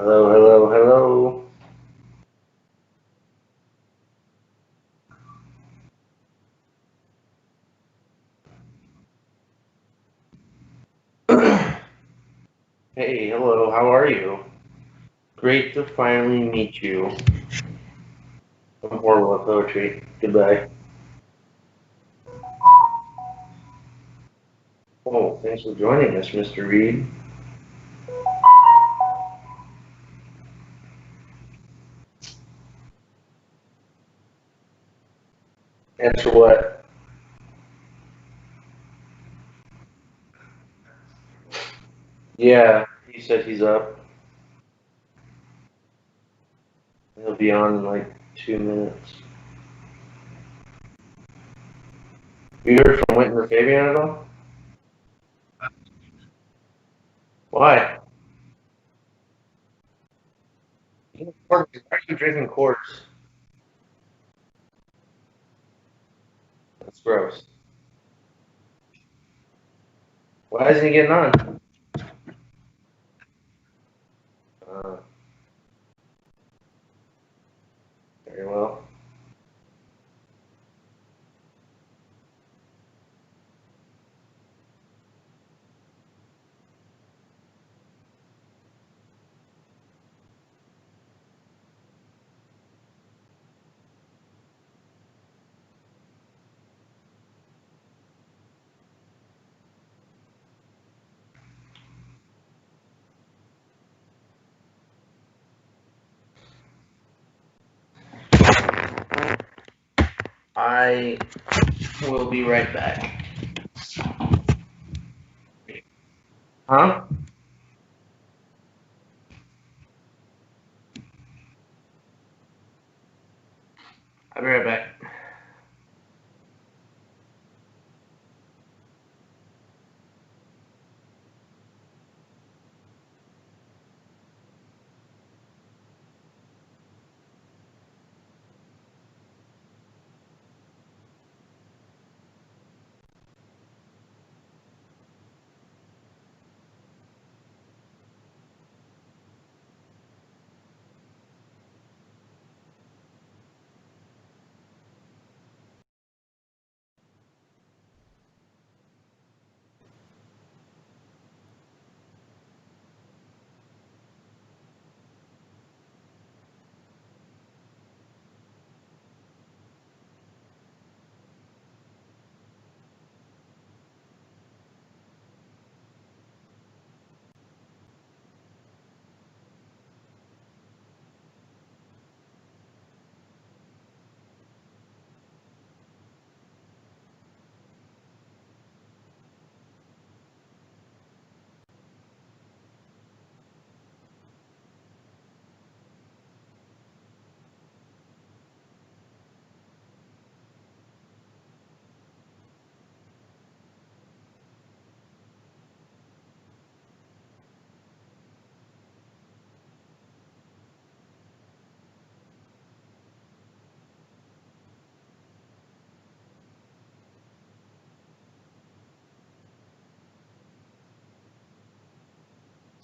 Hello, hello, hello. Hey, hello, how are you? Great to finally meet you. I'm horrible at poetry. Goodbye. Oh, thanks for joining us, Mr. Reed. Answer what? Yeah, he said he's up. He'll be on in like 2 minutes. You heard from Winton or Fabian at all? Why? Why are you drinking quarts? That's gross. Why isn't he getting on? Uh, Very well. I will be right back. Huh? I'll be right back.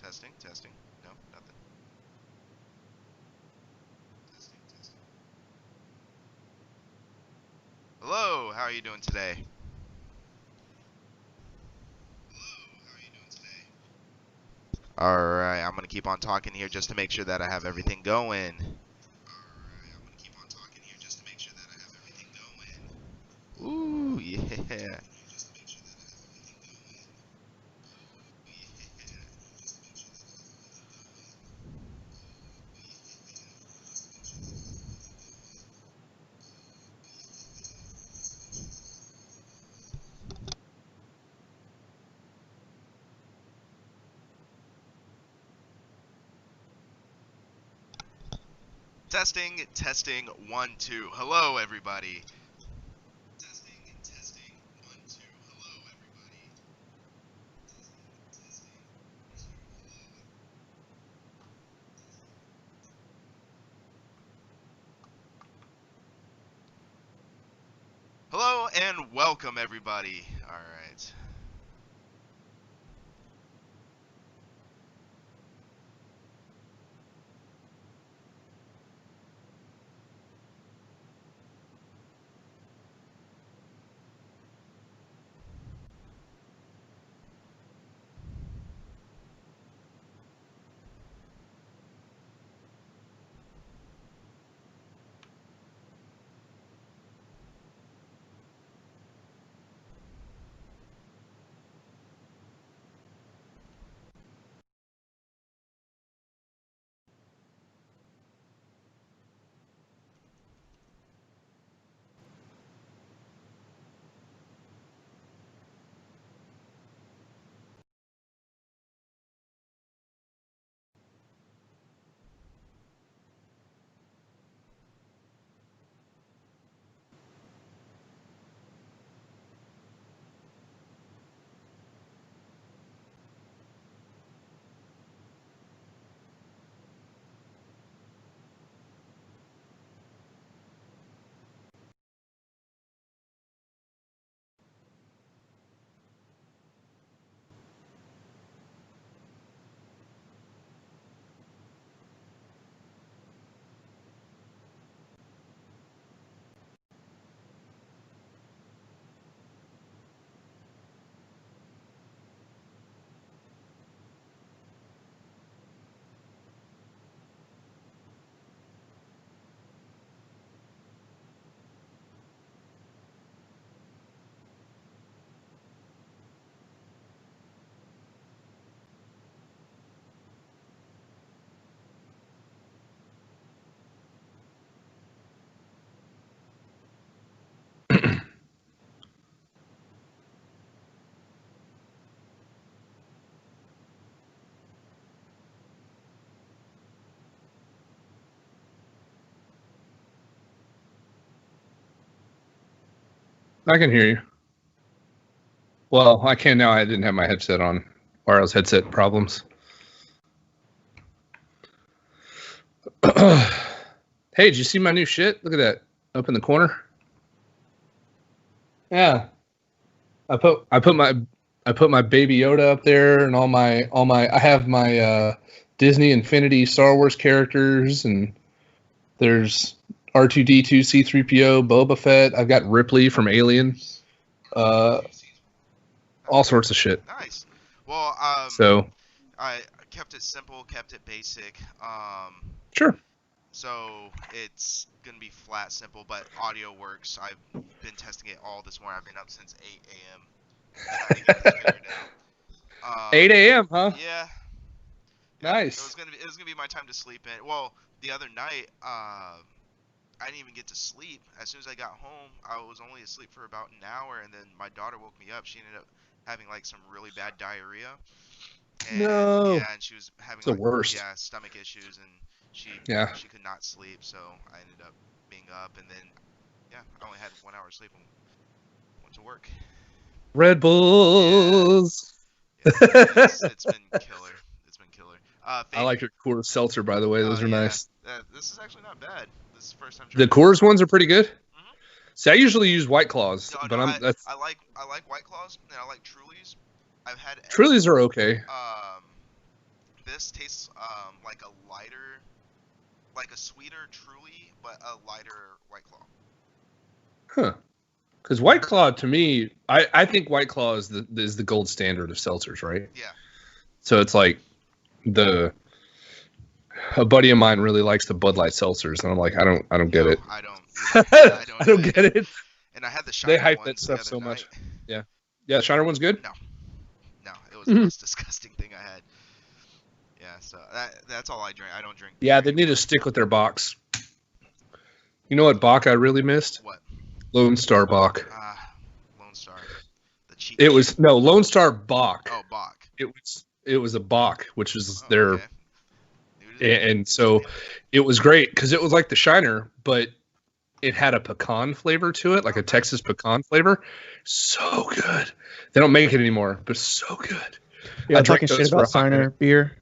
Testing, testing. No, nothing. Testing, testing. Hello, how are you doing today? Hello, how are you doing today? Alright, I'm gonna keep on talking here just to make sure that I have everything going. Alright, I'm gonna keep on talking here just to make sure that I have everything going. Ooh, yeah. Testing, testing, 1, 2. Hello, everybody. Testing, testing, 1, 2. Hello, everybody. Hello and welcome, everybody. All right. I can hear you. Well, I can now. I didn't have my headset on. Wireless headset problems. Hey, did you see my new shit? Look at that up in the corner. Yeah, I put my Baby Yoda up there, and all my. I have my Disney Infinity Star Wars characters, and there's R2D2, C3PO, Boba Fett. I've got Ripley from Alien. All sorts of shit. Nice. Well, So I kept it simple, kept it basic. Sure. So it's gonna be flat, simple, but audio works. I've been testing it all this morning. I've been up since 8 a.m. trying to get this figured out. 8 a.m., huh? Yeah. Nice. It was gonna be my time to sleep in. Well, the other night, I didn't even get to sleep. As soon as I got home, I was only asleep for about an hour, and then my daughter woke me up. She ended up having like some really bad diarrhea. And, No. Yeah, and she was having the worst. Yeah, stomach issues, and she could not sleep. So I ended up being up, and then I only had 1 hour sleep and went to work. Red Bulls. Yeah, it's been killer. It's been killer. I like your Coors Seltzer, by the way. Those are nice. This is actually not bad. This is the first time. The Coors ones are pretty good. Mm-hmm. See, I usually use White Claws, but I like White Claws and I like Trulies. I've had Trulies are okay. This tastes like a lighter, like a sweeter Truly, but a lighter White Claw. Huh. Because White Claw, to me, I think White Claw is the gold standard of seltzers, right? Yeah. So it's like a buddy of mine really likes the Bud Light seltzers, and I'm like, I don't get it. I don't. I don't get it. And I had the Shiner. They hype that stuff so much. Yeah. Yeah, Shiner one's good. No, it was the most disgusting thing I had. Yeah, so that's all I drink. I don't drink. Yeah, they need to stick with their box. You know what bock I really missed? What? Lone Star bock. Lone Star. The cheap. It was Lone Star bock. Oh, bock. It was a bock, which is their. Okay. And so it was great because it was like the Shiner, but it had a pecan flavor to it, like a Texas pecan flavor. So good. They don't make it anymore, but so good. Yeah, talking shit about Shiner beer?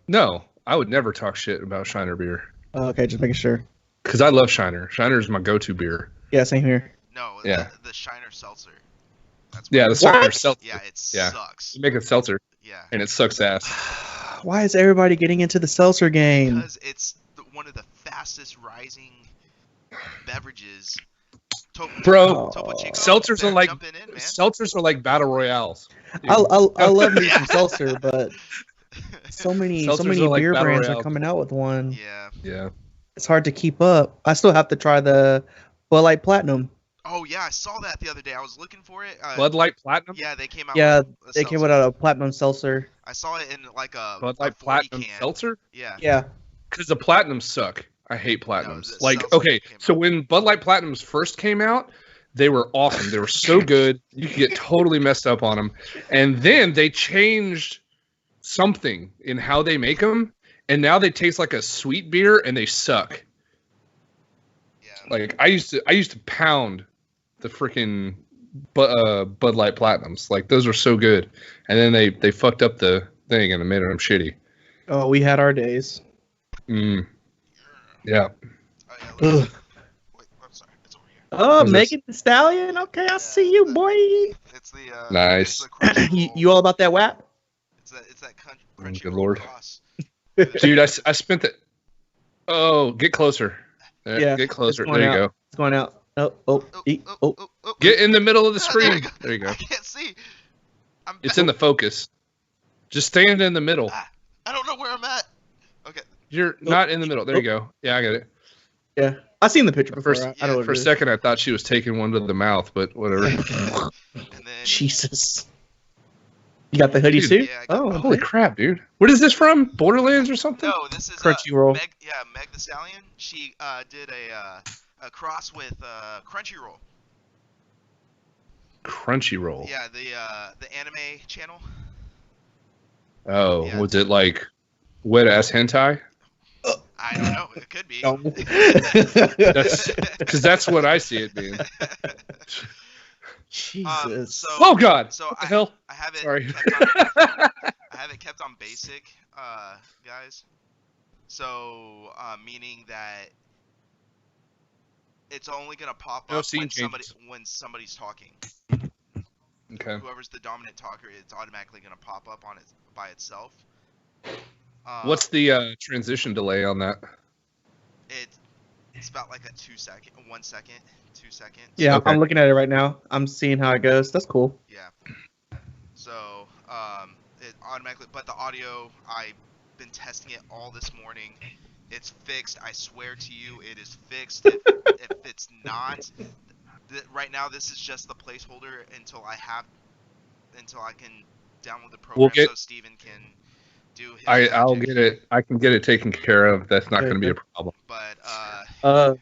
No, I would never talk shit about Shiner beer. Okay, just making sure. Because I love Shiner. Shiner is my go-to beer. Yeah, same here. No, yeah. The Shiner seltzer. The Shiner seltzer. Yeah, it sucks. You make a seltzer. Yeah. And it sucks ass. Why is everybody getting into the seltzer game? Because it's one of the fastest rising beverages. Bro, seltzers are like battle royales. I love me some seltzer, but so many beer brands are coming out with one. Yeah. It's hard to keep up. I still have to try the Bud Light Platinum. Oh yeah, I saw that the other day. I was looking for it. Bud Light Platinum? Yeah, they came out. Yeah, they came out a platinum seltzer. I saw it in like a Bud Light Platinum can. seltzer. Yeah. Because the platinums suck. I hate platinums. So when Bud Light Platinums first came out, they were awesome. They were so good. You could get totally messed up on them. And then they changed something in how they make them, and now they taste like a sweet beer, and they suck. Yeah. Like I used to pound the freaking Bud Light Platinums. Like those are so good, and then they fucked up the thing and made them shitty. Oh, we had our days. Yeah. Wait, I'm sorry. It's over here. Oh, Megan Thee Stallion. Okay, I see you, boy. It's the nice. It's the you all about that WAP? It's that crunchy. Good lord. Sauce. Dude, I spent the. Oh, get closer. Yeah, get closer. There you go. It's going out. Oh. Get in the middle of the screen. There you go. I can't see. It's in the focus. Just stand in the middle. I don't know where I'm at. Okay. You're not in the middle. There you go. Yeah, I got it. Yeah, I seen the picture before. For a second, I thought she was taking one to the mouth, but whatever. And then, Jesus. You got the hoodie too? Yeah, holy crap, dude! What is this from? Borderlands or something? No, this is Crunchyroll. Meg the Stallion. She did a cross with Crunchyroll. Crunchyroll. Yeah, the anime channel. Oh, yeah. Was it like wet ass hentai? I don't know. It could be. Because that's what I see it being. Jesus. Oh God! So what the hell? I have it Sorry. I have it kept on basic, guys. So meaning that it's only gonna pop No up scene changes. when somebody's talking. Okay. Whoever's the dominant talker, it's automatically gonna pop up on it by itself. What's the transition delay on that? It's about like a 1 second, 2 seconds. Yeah, Okay. I'm looking at it right now. I'm seeing how it goes. That's cool. Yeah. So it automatically, but the audio, I've been testing it all this morning. It's fixed. I swear to you, it is fixed. If it's not, right now this is just the placeholder until I can download the program so Steven can do his I'll magic. get it. I can get it taken care of. That's not going to be a problem. But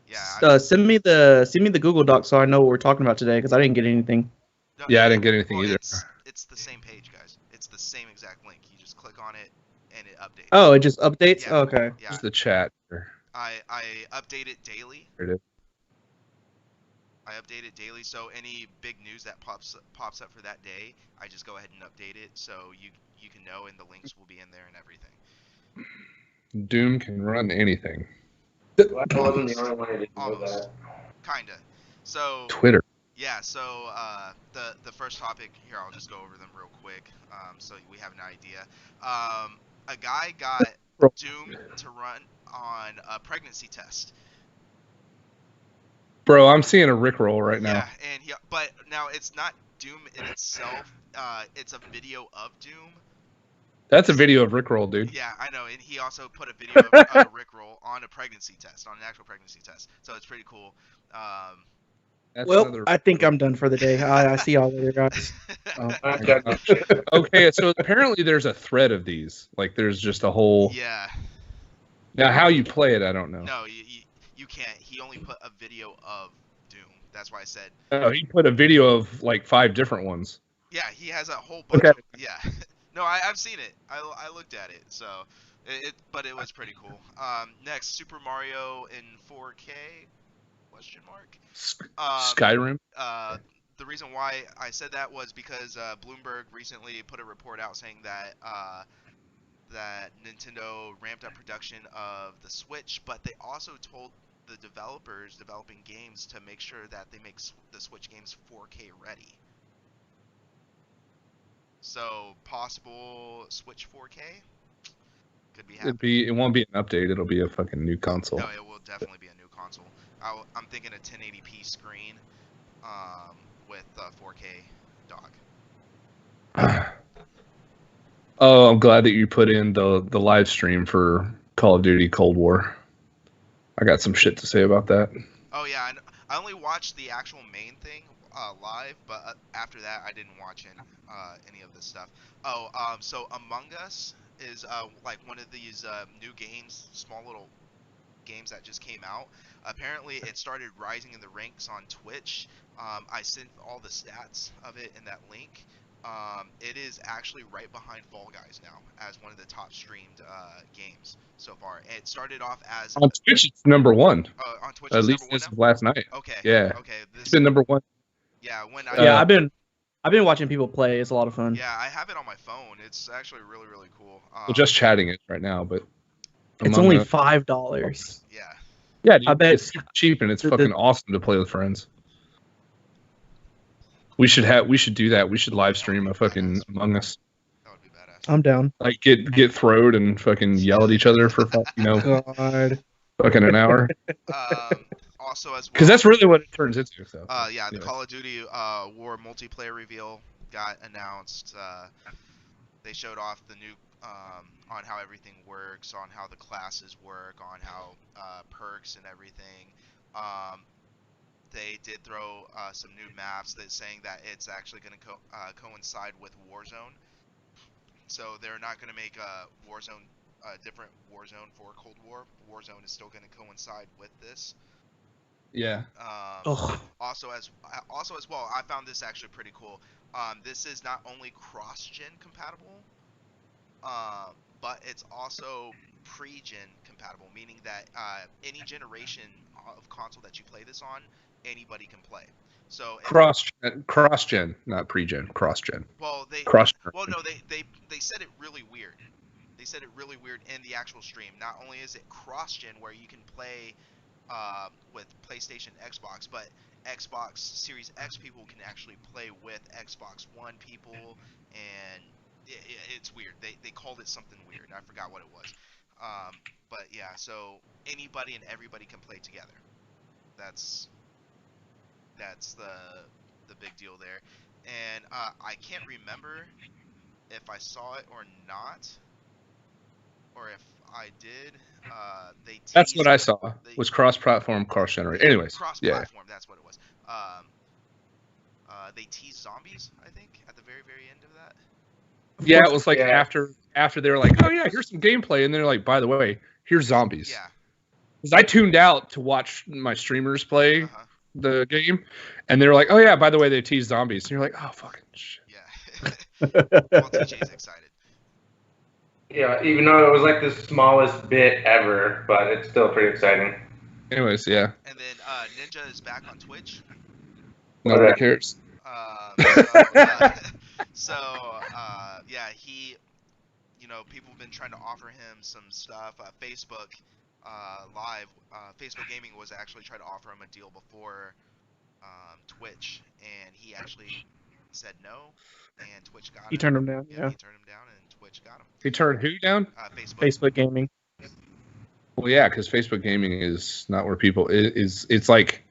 yeah. Send me the Google Doc so I know what we're talking about today because I didn't get anything. No, yeah, I didn't get anything either. It's the same page, guys. It's the same exact link. You just click on it and it updates. Oh, it just updates? Yeah, Okay. Yeah. Just the chat. I update it daily. There it is. I update it daily, so any big news that pops up for that day, I just go ahead and update it, so you can know, and the links will be in there and everything. Doom can run anything. Well, I wasn't the only one who didn't know that. Kinda. So Twitter. Yeah. So the first topic here, I'll just go over them real quick, so we have an idea. A guy got Doom to run on a pregnancy test. Bro, I'm seeing a Rickroll right now. Yeah, and but now it's not Doom in itself. It's a video of Doom. That's a video of Rickroll, dude. Yeah, I know, and he also put a video of Rickroll on a pregnancy test, on an actual pregnancy test. So it's pretty cool. I think I'm done for the day. I see y'all later, guys. Okay, so apparently there's a thread of these. Like, there's just a whole. Yeah. Now, how you play it, I don't know. No, you can't. He only put a video of Doom. That's why I said. Oh, he put a video of like 5 different ones. Yeah, he has a whole bunch of. Yeah. No, I've seen it. I looked at it. So, but it was pretty cool. Next, Super Mario in 4K? Question mark. Skyrim. The reason why I said that was because Bloomberg recently put a report out saying that that Nintendo ramped up production of the Switch, but they also told the developers developing games to make sure that they make the Switch games 4K ready. So possible Switch 4K could be happening. It won't be an update. It'll be a fucking new console. No, it will definitely be a new console. I'm thinking a 1080p screen, with 4K dock. Oh, I'm glad that you put in the live stream for Call of Duty Cold War. I got some shit to say about that. Oh yeah, I only watched the actual main thing live, but after that I didn't watch any of this stuff. Oh, so Among Us is like one of these new games, small little games that just came out. Apparently it started rising in the ranks on Twitch. I sent all the stats of it in that link. It is actually right behind Fall Guys now as one of the top streamed games so far. It started off as on Twitch. It's number 1. On Twitch, at least as of last night. Okay. Yeah. Okay. It's been number 1. Yeah. I've been watching people play. It's a lot of fun. Yeah, I have it on my phone. It's actually really, really cool. Well, just chatting it right now, but it's only $5. Yeah. Yeah, dude, I bet it's super cheap and it's fucking awesome to play with friends. We should do that. We should live stream a fucking Among Us. That would be badass. I'm down. Like get throwed and fucking yell at each other for God. fucking an hour. Also as well. Because that's really what it turns into. So. Yeah, the Call of Duty War multiplayer reveal got announced. They showed off the new on how everything works, on how the classes work, on how perks and everything. They did throw some new maps that saying that it's actually going to coincide with Warzone. So they're not going to make a Warzone, different Warzone for Cold War. Warzone is still going to coincide with this. Yeah. Also as well, I found this actually pretty cool. This is not only cross-gen compatible, but it's also pre-gen compatible, meaning that any generation of console that you play this on, anybody can play. So cross-gen, not pre-gen, cross-gen. Well, Cross-gen. they said it really weird. They said it really weird in the actual stream. Not only is it cross-gen where you can play with PlayStation, Xbox, but Xbox Series X people can actually play with Xbox One people, and it's weird. They called it something weird. I forgot what it was. But yeah, so anybody and everybody can play together. That's the big deal there. And I can't remember if I saw it or not, or if I did. That's what I saw. Was cross-platform, cross-generated. Anyways, cross-platform. That's what it was. They teased zombies, I think, at the very, very end of that. Yeah, it was like after they were like, oh yeah, here's some gameplay, and they're like, by the way, here's zombies. Yeah. Because I tuned out to watch my streamers play the game, and they were like, oh yeah, by the way, they teased zombies. And you're like, oh fucking shit. Yeah. Well, TJ's excited. Yeah, even though it was like the smallest bit ever, but it's still pretty exciting. Anyways, yeah. And then Ninja is back on Twitch. Nobody cares. Yeah, he, people have been trying to offer him some stuff. Facebook Live, Facebook Gaming was actually trying to offer him a deal before Twitch, and he actually said no, and Twitch got him. He turned him down. Yeah. He turned him down, and Twitch got him. He turned who down? Facebook Gaming. Well, yeah, because Facebook Gaming is not where people is. It's like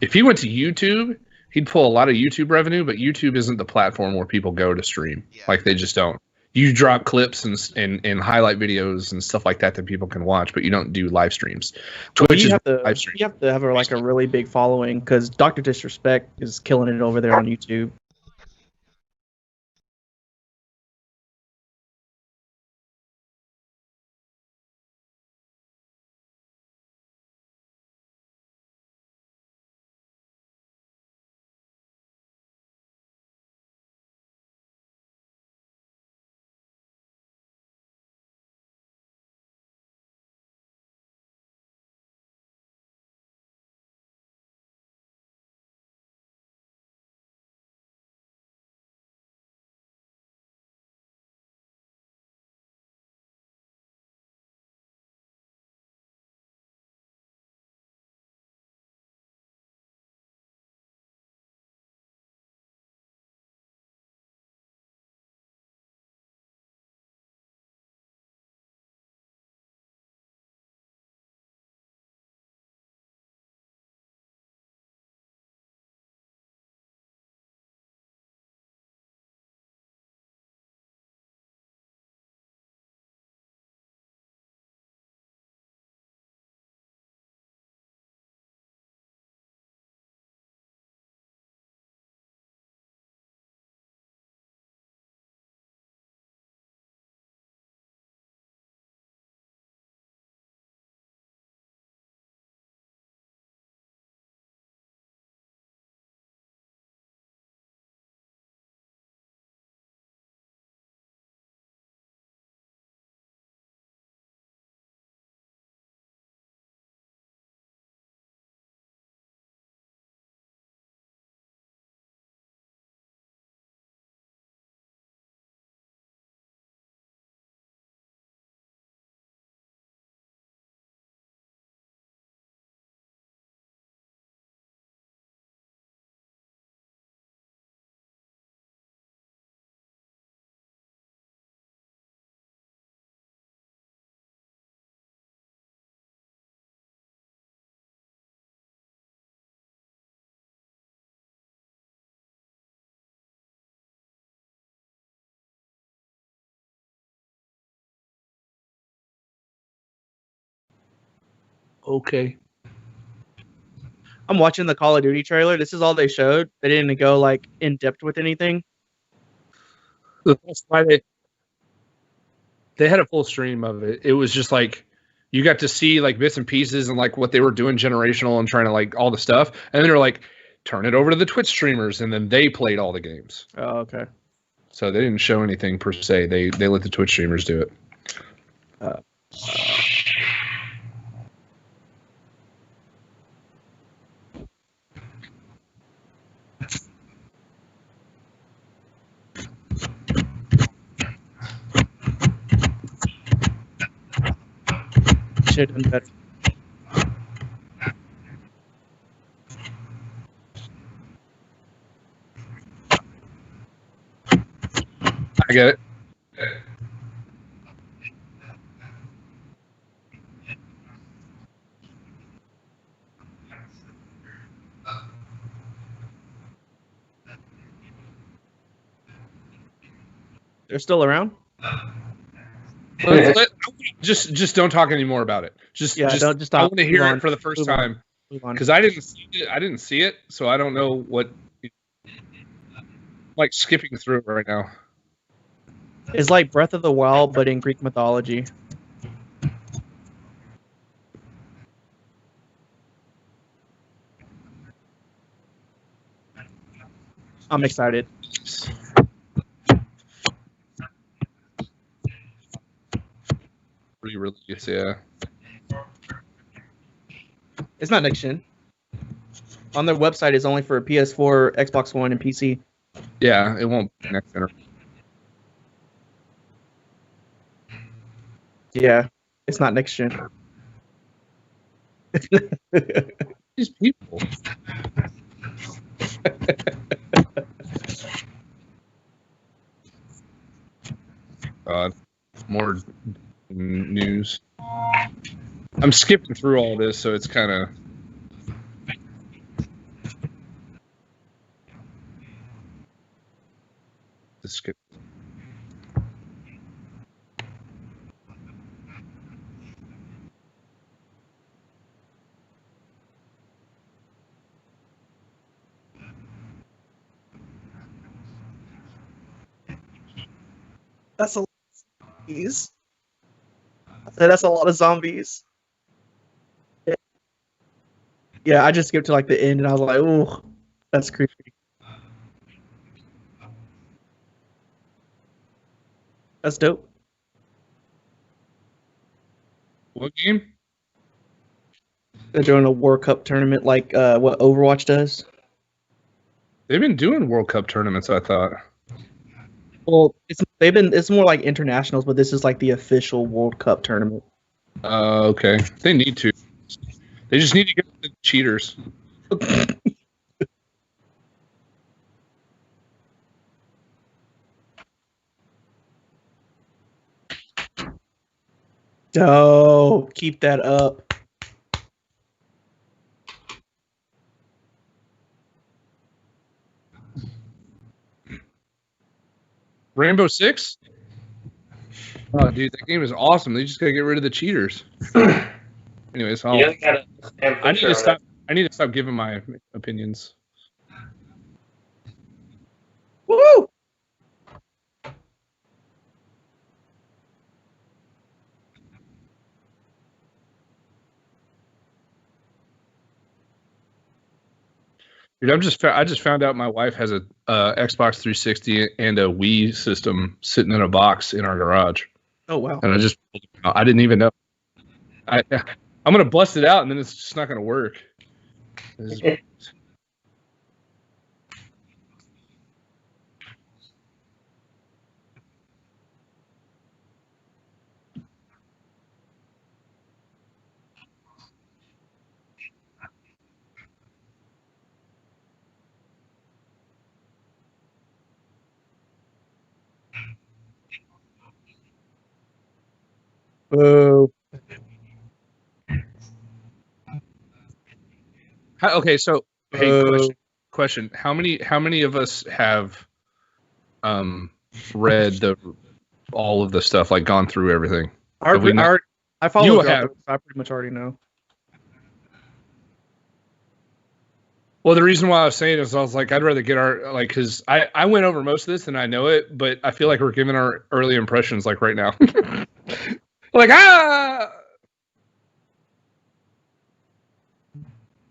if he went to YouTube, he'd pull a lot of YouTube revenue, but YouTube isn't the platform where people go to stream. Yeah. Like they just don't. You drop clips and highlight videos and stuff like that people can watch, but you don't do live streams. Twitch is live stream. You have to have a really big following because Dr. Disrespect is killing it over there on YouTube. Okay. I'm watching the Call of Duty trailer. This is all they showed. They didn't go like in depth with anything. That's why they had a full stream of it. It was just like you got to see like bits and pieces and like what they were doing generational and trying to like all the stuff. And then they were like, turn it over to the Twitch streamers, and then they played all the games. Oh, okay. So they didn't show anything per se. They let the Twitch streamers do it. should have done better. I get it. They're still around. Just don't talk anymore about it. Just don't just talk. I want to hear it for the first time because I didn't see it, so I don't know what. Like skipping through it right now. It's like Breath of the Wild, but in Greek mythology. I'm excited. Re-release, yeah. It's not next gen. On their website, it's only for PS4, Xbox One, and PC. Yeah, it won't be next gen. Yeah, it's not next gen. These people. God, more news. I'm skipping through all this, so it's kind of. Skip. That's a lot of zombies. That's a lot of zombies. Yeah, I just skipped to like the end, and I was like, "Ooh, that's creepy." That's dope. What game? They're doing a World Cup tournament like what Overwatch does. They've been doing World Cup tournaments, I thought. Well, it's more like internationals, but this is like the official World Cup tournament. Okay. They need to. They just need to get the cheaters. Oh, keep that up. Rainbow Six? Oh, dude, that game is awesome. They just gotta get rid of the cheaters. Anyways, I need to stop. I need to stop giving my opinions. Woo! Dude, I just found out my wife has a Xbox 360 and a Wii system sitting in a box in our garage. Oh wow! And I didn't even know. I'm gonna bust it out, and then it's just not gonna work. Boo. Okay, so hey, question: How many of us have read all of the stuff, like gone through everything? I follow. You have. I pretty much already know. Well, the reason why I was saying is I was like, I'd rather get because I went over most of this and I know it, but I feel like we're giving our early impressions like right now. Like,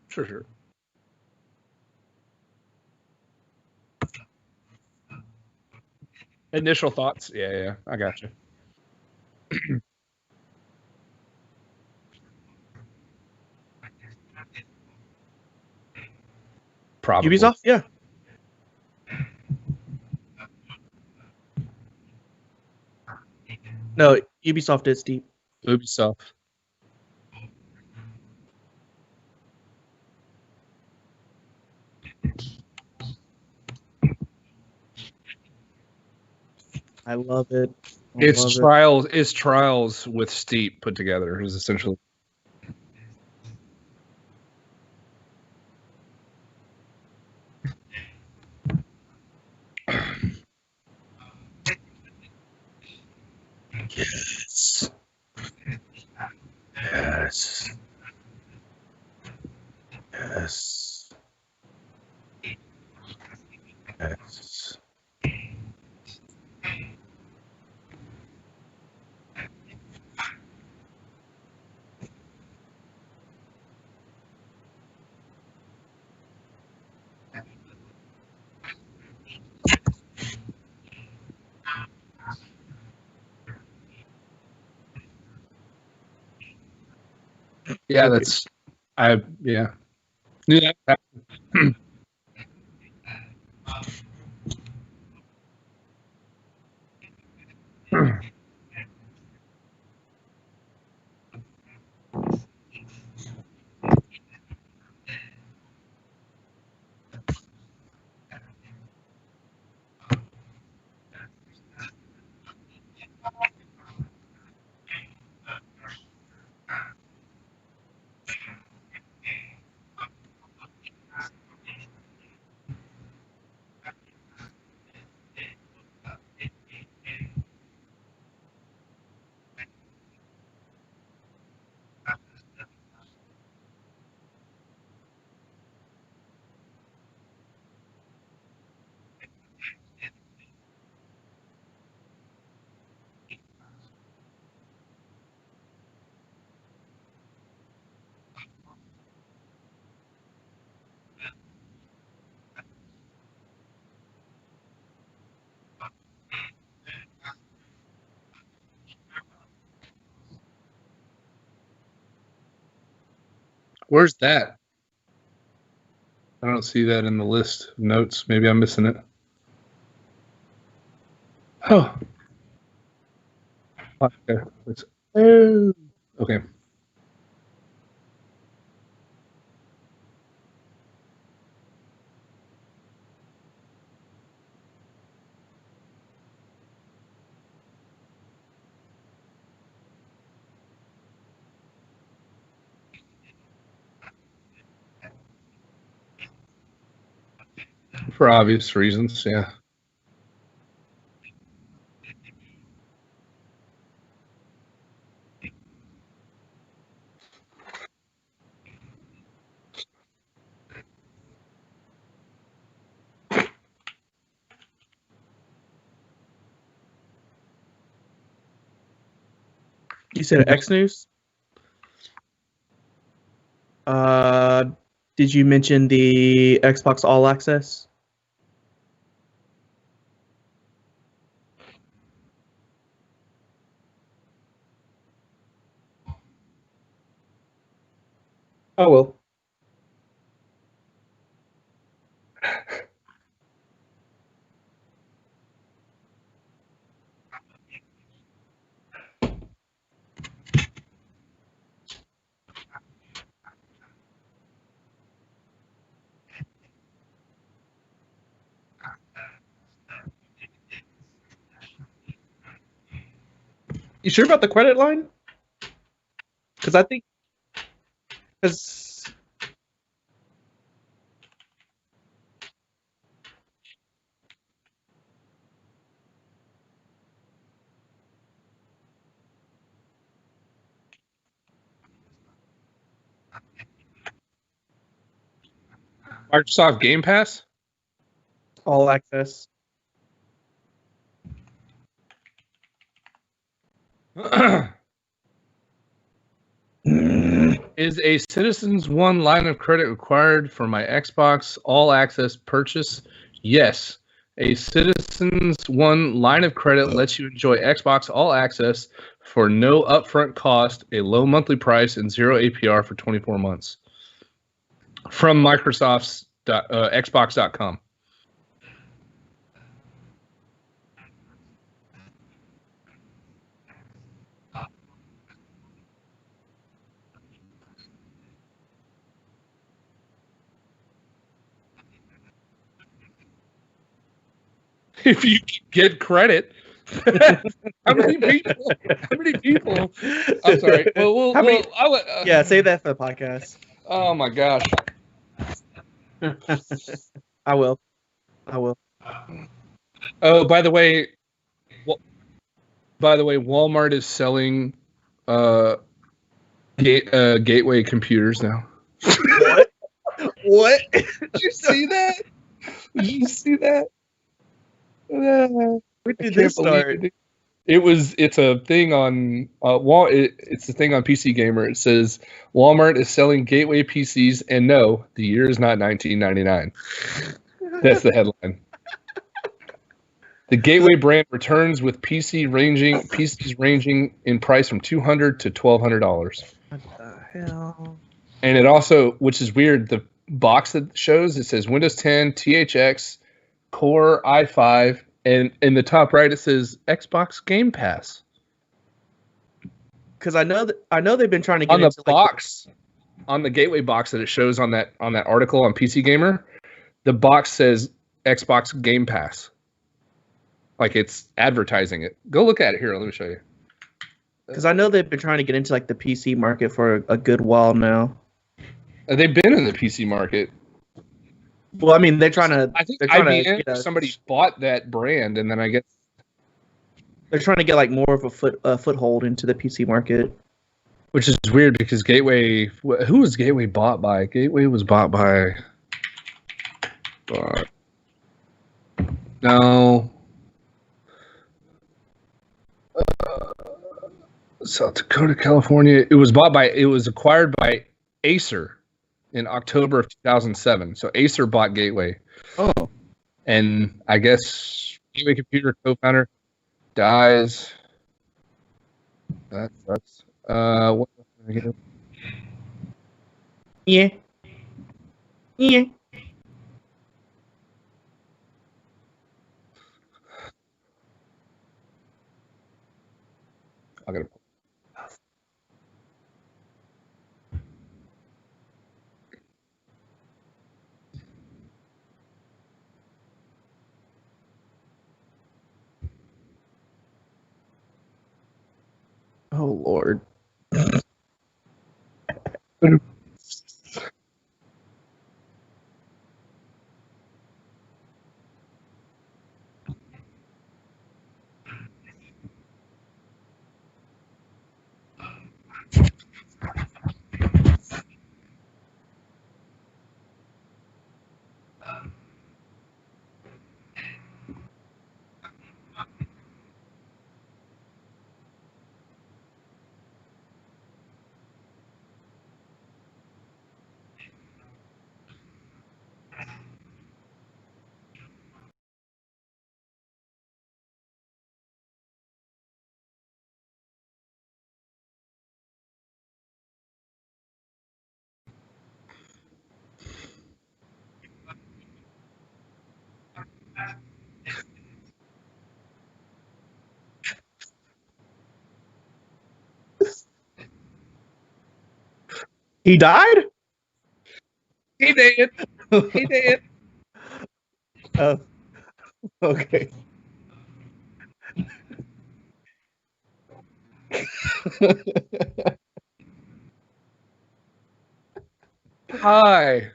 Sure. Initial thoughts? Yeah, I got you. Probably. Ubisoft, yeah. No, Ubisoft is deep. Ubisoft. I love it. It's trials with Steep put together is essentially. Yes. Yes. Yes. Yes. Yeah, that's yeah. Knew that. Where's that? I don't see that in the list of notes. Maybe I'm missing it. Oh. Okay. Okay. For obvious reasons, yeah. You said X News? Did you mention the Xbox All Access? Oh well. You sure about the credit line? Because I think because Microsoft Game Pass? All Access. Is a Citizens One line of credit required for my Xbox All Access purchase? Yes. A Citizens One line of credit lets you enjoy Xbox All Access for no upfront cost, a low monthly price, and zero APR for 24 months. From Microsoft's Xbox.com. if you get credit. How many people? I'm sorry. Yeah, save that for the podcast. Oh my gosh. I will. Oh, by the way, Walmart is selling gateway computers now. What? Did you see that? When did this start? It's a thing on it's a thing on PC Gamer. It says Walmart is selling gateway PCs, and no, the year is not 1999. That's the headline. The gateway brand returns with PCs ranging in price from $200 to $1,200. What the hell? And it also, which is weird, the box that shows, it says Windows 10, THX, Core i5, and in the top right it says Xbox Game Pass. Because I know they've been trying to get on the into box, on the gateway box that it shows on that article on PC Gamer, the box says Xbox Game Pass. Like it's advertising it. Go look at it here. Let me show you. Because I know they've been trying to get into like the PC market for a good while now. They've been in the PC market. Well, I mean, they're trying to. I think IBM, somebody bought that brand, and then I guess they're trying to get like more of a foothold into the PC market. Which is weird because Gateway. Who was Gateway bought by? Gateway was bought by. No. South Dakota, California. It was acquired by Acer in October of 2007. So Acer bought Gateway. Oh. And I guess Gateway Computer co-founder dies. That sucks. What did I get? Yeah. I gotta. Oh Lord. He died? He did. He did. Oh. Okay. Hi.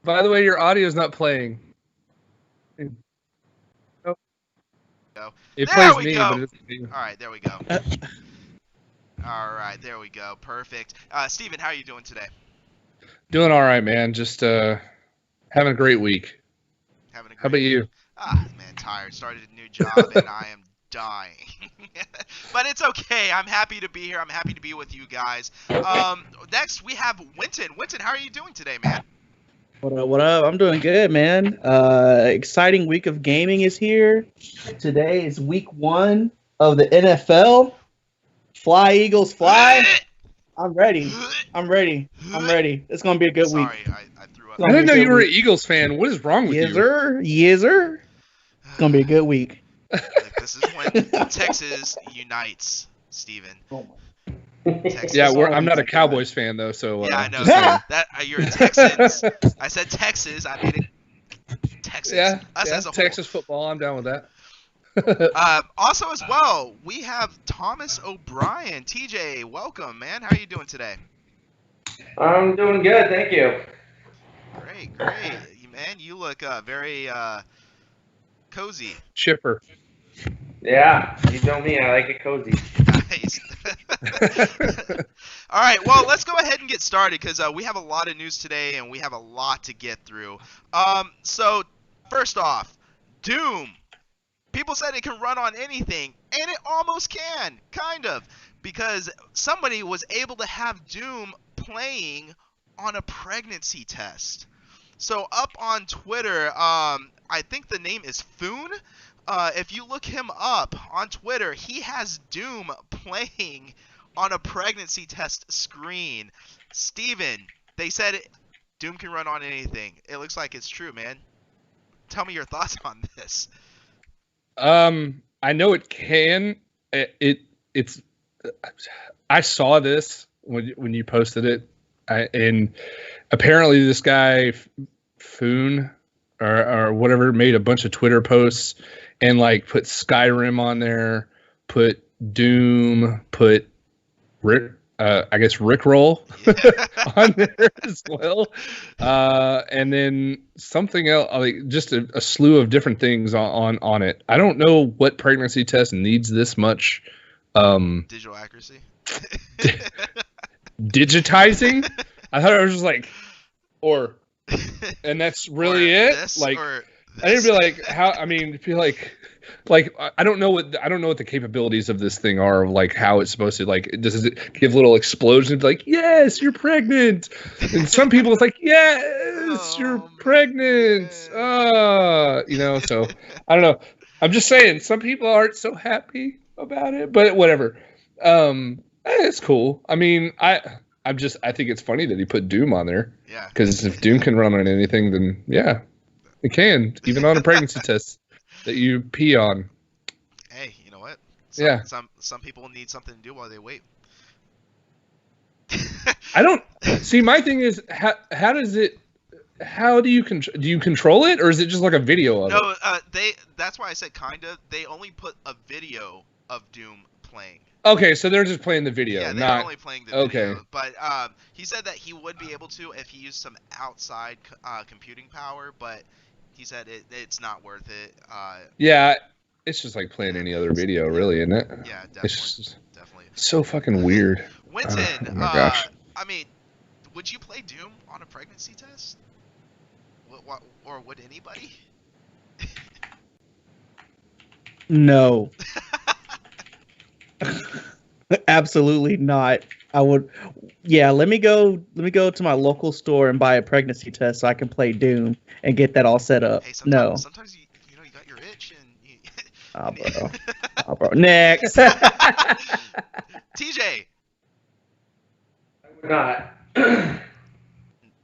By the way, your audio is not playing. It there plays we me, go. but it doesn't play. All right, there we go. All right, there we go. Perfect. Steven, how are you doing today? Doing all right, man. Just having a great week. How about you? Man, tired. Started a new job, and I am dying. But it's okay. I'm happy to be here. I'm happy to be with you guys. Next, we have Winton. Winton, how are you doing today, man? What up? I'm doing good, man. Exciting week of gaming is here. Today is week 1 of the NFL. Fly, Eagles, fly. I'm ready. It's going to be a good week. Sorry, I threw up. I didn't know you were an Eagles fan. What is wrong with you? Yes, sir. It's going to be a good week. Look, this is when Texas unites, Steven. Oh Texas. Yeah, I'm not a Cowboys fan, though, so... yeah, I know. That you're a Texans. I said Texas. I made it Texas. Yeah, Us as a whole. Texas football. I'm down with that. Also as well, we have Thomas O'Brien. TJ, welcome, man. How are you doing today? I'm doing good, thank you. Great. Man, you look very cozy. Chipper. Yeah, you know me, I like it cozy. Nice. All right, well, let's go ahead and get started because we have a lot of news today and we have a lot to get through. So first off, Doom. People said it can run on anything, and it almost can, kind of, because somebody was able to have Doom playing on a pregnancy test. So up on Twitter, I think the name is Foon. If you look him up on Twitter, he has Doom playing on a pregnancy test screen. Steven, they said Doom can run on anything. It looks like it's true, man. Tell me your thoughts on this. I know it can. It's. I saw this when you posted it, and apparently this guy Foon or whatever made a bunch of Twitter posts and like put Skyrim on there, put Doom, put Rick. I guess Rickroll on there as well, and then something else, like just a slew of different things on it. I don't know what pregnancy test needs this much digital accuracy. Digitizing. I thought it was just like, and that's really it. This, like, I didn't be like how. I mean, feel like I don't know what the capabilities of this thing are. Like how it's supposed to does it give little explosions like yes you're pregnant, and some people it's like yes you're pregnant. So I don't know. I'm just saying some people aren't so happy about it, but whatever. It's cool. I mean I think it's funny that he put Doom on there. Yeah. Because if Doom can run on anything, then yeah, it can even on a pregnancy test that you pee on. Hey, you know what? Some people need something to do while they wait. I don't see. My thing is, how do you control it, or is it just like a video of it? No, that's why I said kind of. They only put a video of Doom playing. Okay, so they're just playing the video. Yeah, they're only playing the video. Okay. But he said that he would be able to if he used some outside computing power, but he said it's not worth it. Yeah, it's just like playing any other video, really, isn't it? Yeah, definitely. It's definitely. So fucking weird. Winton, oh my gosh. I mean, would you play Doom on a pregnancy test? Or would anybody? No. Absolutely not. I would. Yeah, let me go to my local store and buy a pregnancy test so I can play Doom and get that all set up. Hey, sometimes you got your itch and you... Oh, bro. Next. TJ. I would not.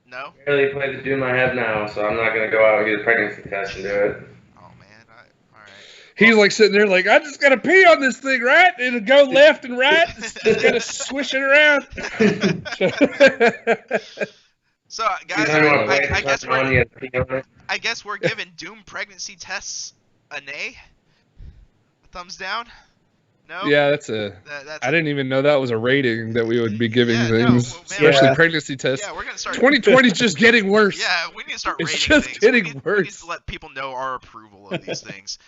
No? I barely play the Doom I have now, so I'm not gonna go out and get a pregnancy test and do it. Oh man, alright. He's like sitting there like, I just gotta pee on this thing, right? It'll go left and right. Just gotta swish it around. So guys, I guess we're giving Doom pregnancy tests a nay? A thumbs down? No? Yeah, that's I didn't even know that was a rating that we would be giving things, especially pregnancy tests. Yeah, we're gonna start. 2020 is just getting worse. Yeah, we need to start rating It's just things. getting worse. We need to let people know our approval of these things.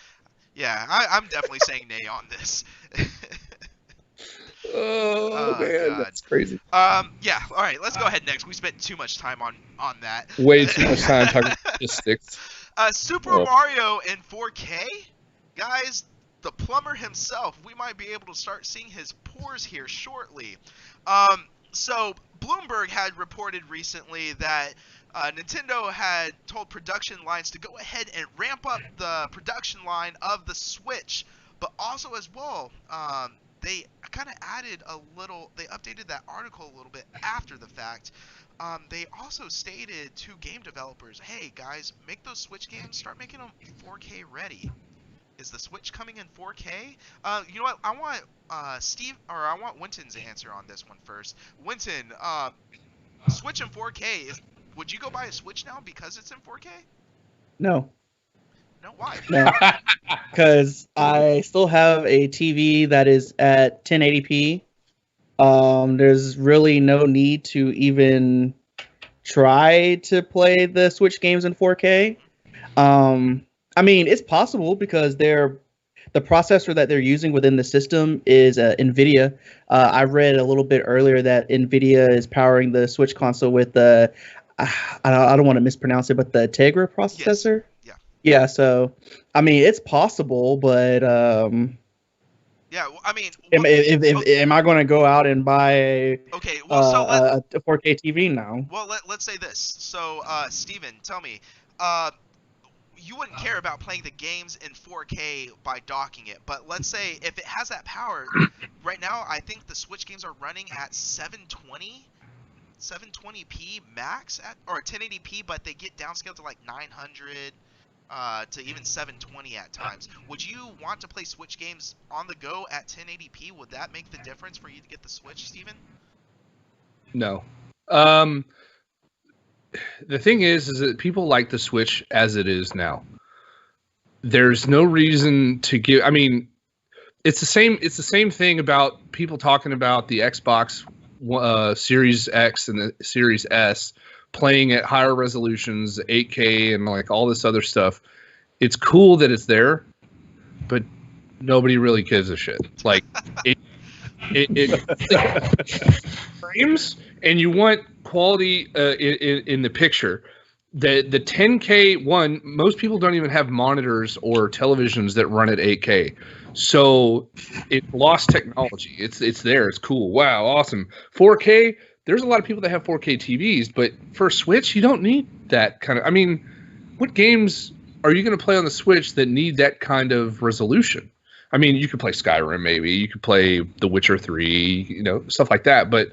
Yeah, I'm definitely saying nay on this. Oh man, God. that's crazy. Yeah, all right, let's go ahead next. We spent too much time on that. Way too much time talking statistics. Super Mario in 4K, guys. The plumber himself, we might be able to start seeing his pores here shortly. So Bloomberg had reported recently that Nintendo had told production lines to go ahead and ramp up the production line of the Switch, but also as well, they kind of added they updated that article a little bit after the fact. They also stated to game developers, hey guys, make those Switch games, start making them 4K ready. Is the Switch coming in 4K? You know what? I want I want Winton's answer on this one first. Winton, Switch in 4K would you go buy a Switch now because it's in 4K? No. No, why? No, because I still have a TV that is at 1080p. There's really no need to even try to play the Switch games in 4K. I mean, it's possible because the processor that they're using within the system is NVIDIA. I read a little bit earlier that NVIDIA is powering the Switch console with the, I don't want to mispronounce it, but the Tegra processor. Yes. Yeah, so, I mean, it's possible, but yeah, well, I mean, am I going to go out and buy a 4K TV now? Well, let's say this. So, Steven, tell me, you wouldn't care about playing the games in 4K by docking it, but let's say if it has that power, right now I think the Switch games are running at 720p max or 1080p, but they get downscaled to like 900 to even 720 at times. Would you want to play Switch games on the go at 1080p? Would that make the difference for you to get the Switch, Steven? No. The thing is that people like the Switch as it is now. There's no reason to give. I mean, it's the same thing about people talking about the Xbox Series X and the Series S playing at higher resolutions, 8K, and like all this other stuff. It's cool that it's there, but nobody really gives a shit. Like it frames, and you want quality in the picture. The 10K one, most people don't even have monitors or televisions that run at 8K. So it lost technology. It's there. It's cool. Wow, awesome. 4K, there's a lot of people that have 4K TVs, but for a Switch, you don't need that kind of. I mean, what games are you going to play on the Switch that need that kind of resolution? I mean, you could play Skyrim, maybe. You could play The Witcher 3, stuff like that. But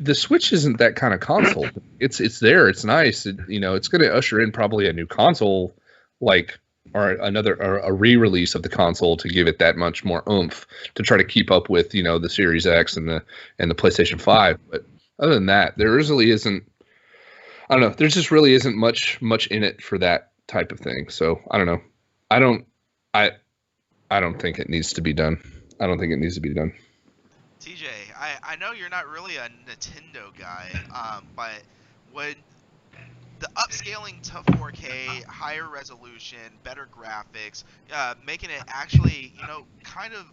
the Switch isn't that kind of console. It's there. It's nice. It's going to usher in probably a new console, or a re-release of the console to give it that much more oomph to try to keep up with, the Series X and the PlayStation 5. But other than that, there really isn't. I don't know. There just really isn't much in it for that type of thing. So I don't know. I don't think it needs to be done. I don't think it needs to be done. TJ, I know you're not really a Nintendo guy, but would the upscaling to 4K, higher resolution, better graphics, making it actually, kind of,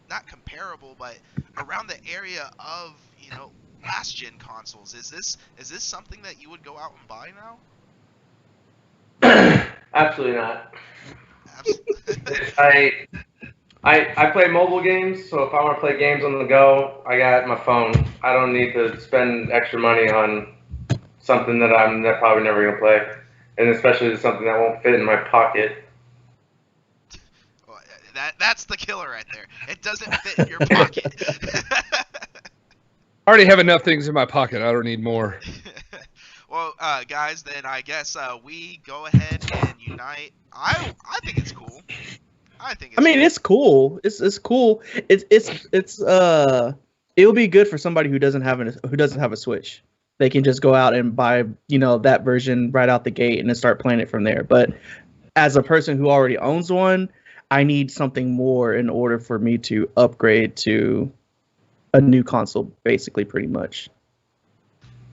not comparable, but around the area of, last gen consoles, is this something that you would go out and buy now? Absolutely not. I play mobile games, so if I want to play games on the go, I got my phone. I don't need to spend extra money on something that I'm probably never going to play, and especially something that won't fit in my pocket. Well, that's the killer right there. It doesn't fit in your pocket. I already have enough things in my pocket. I don't need more. Well, guys, then I guess we go ahead and unite. I think it's cool. It's cool. It's cool. It'll be good for somebody who doesn't have a Switch. They can just go out and buy, that version right out the gate and then start playing it from there. But as a person who already owns one, I need something more in order for me to upgrade to a new console, basically, pretty much.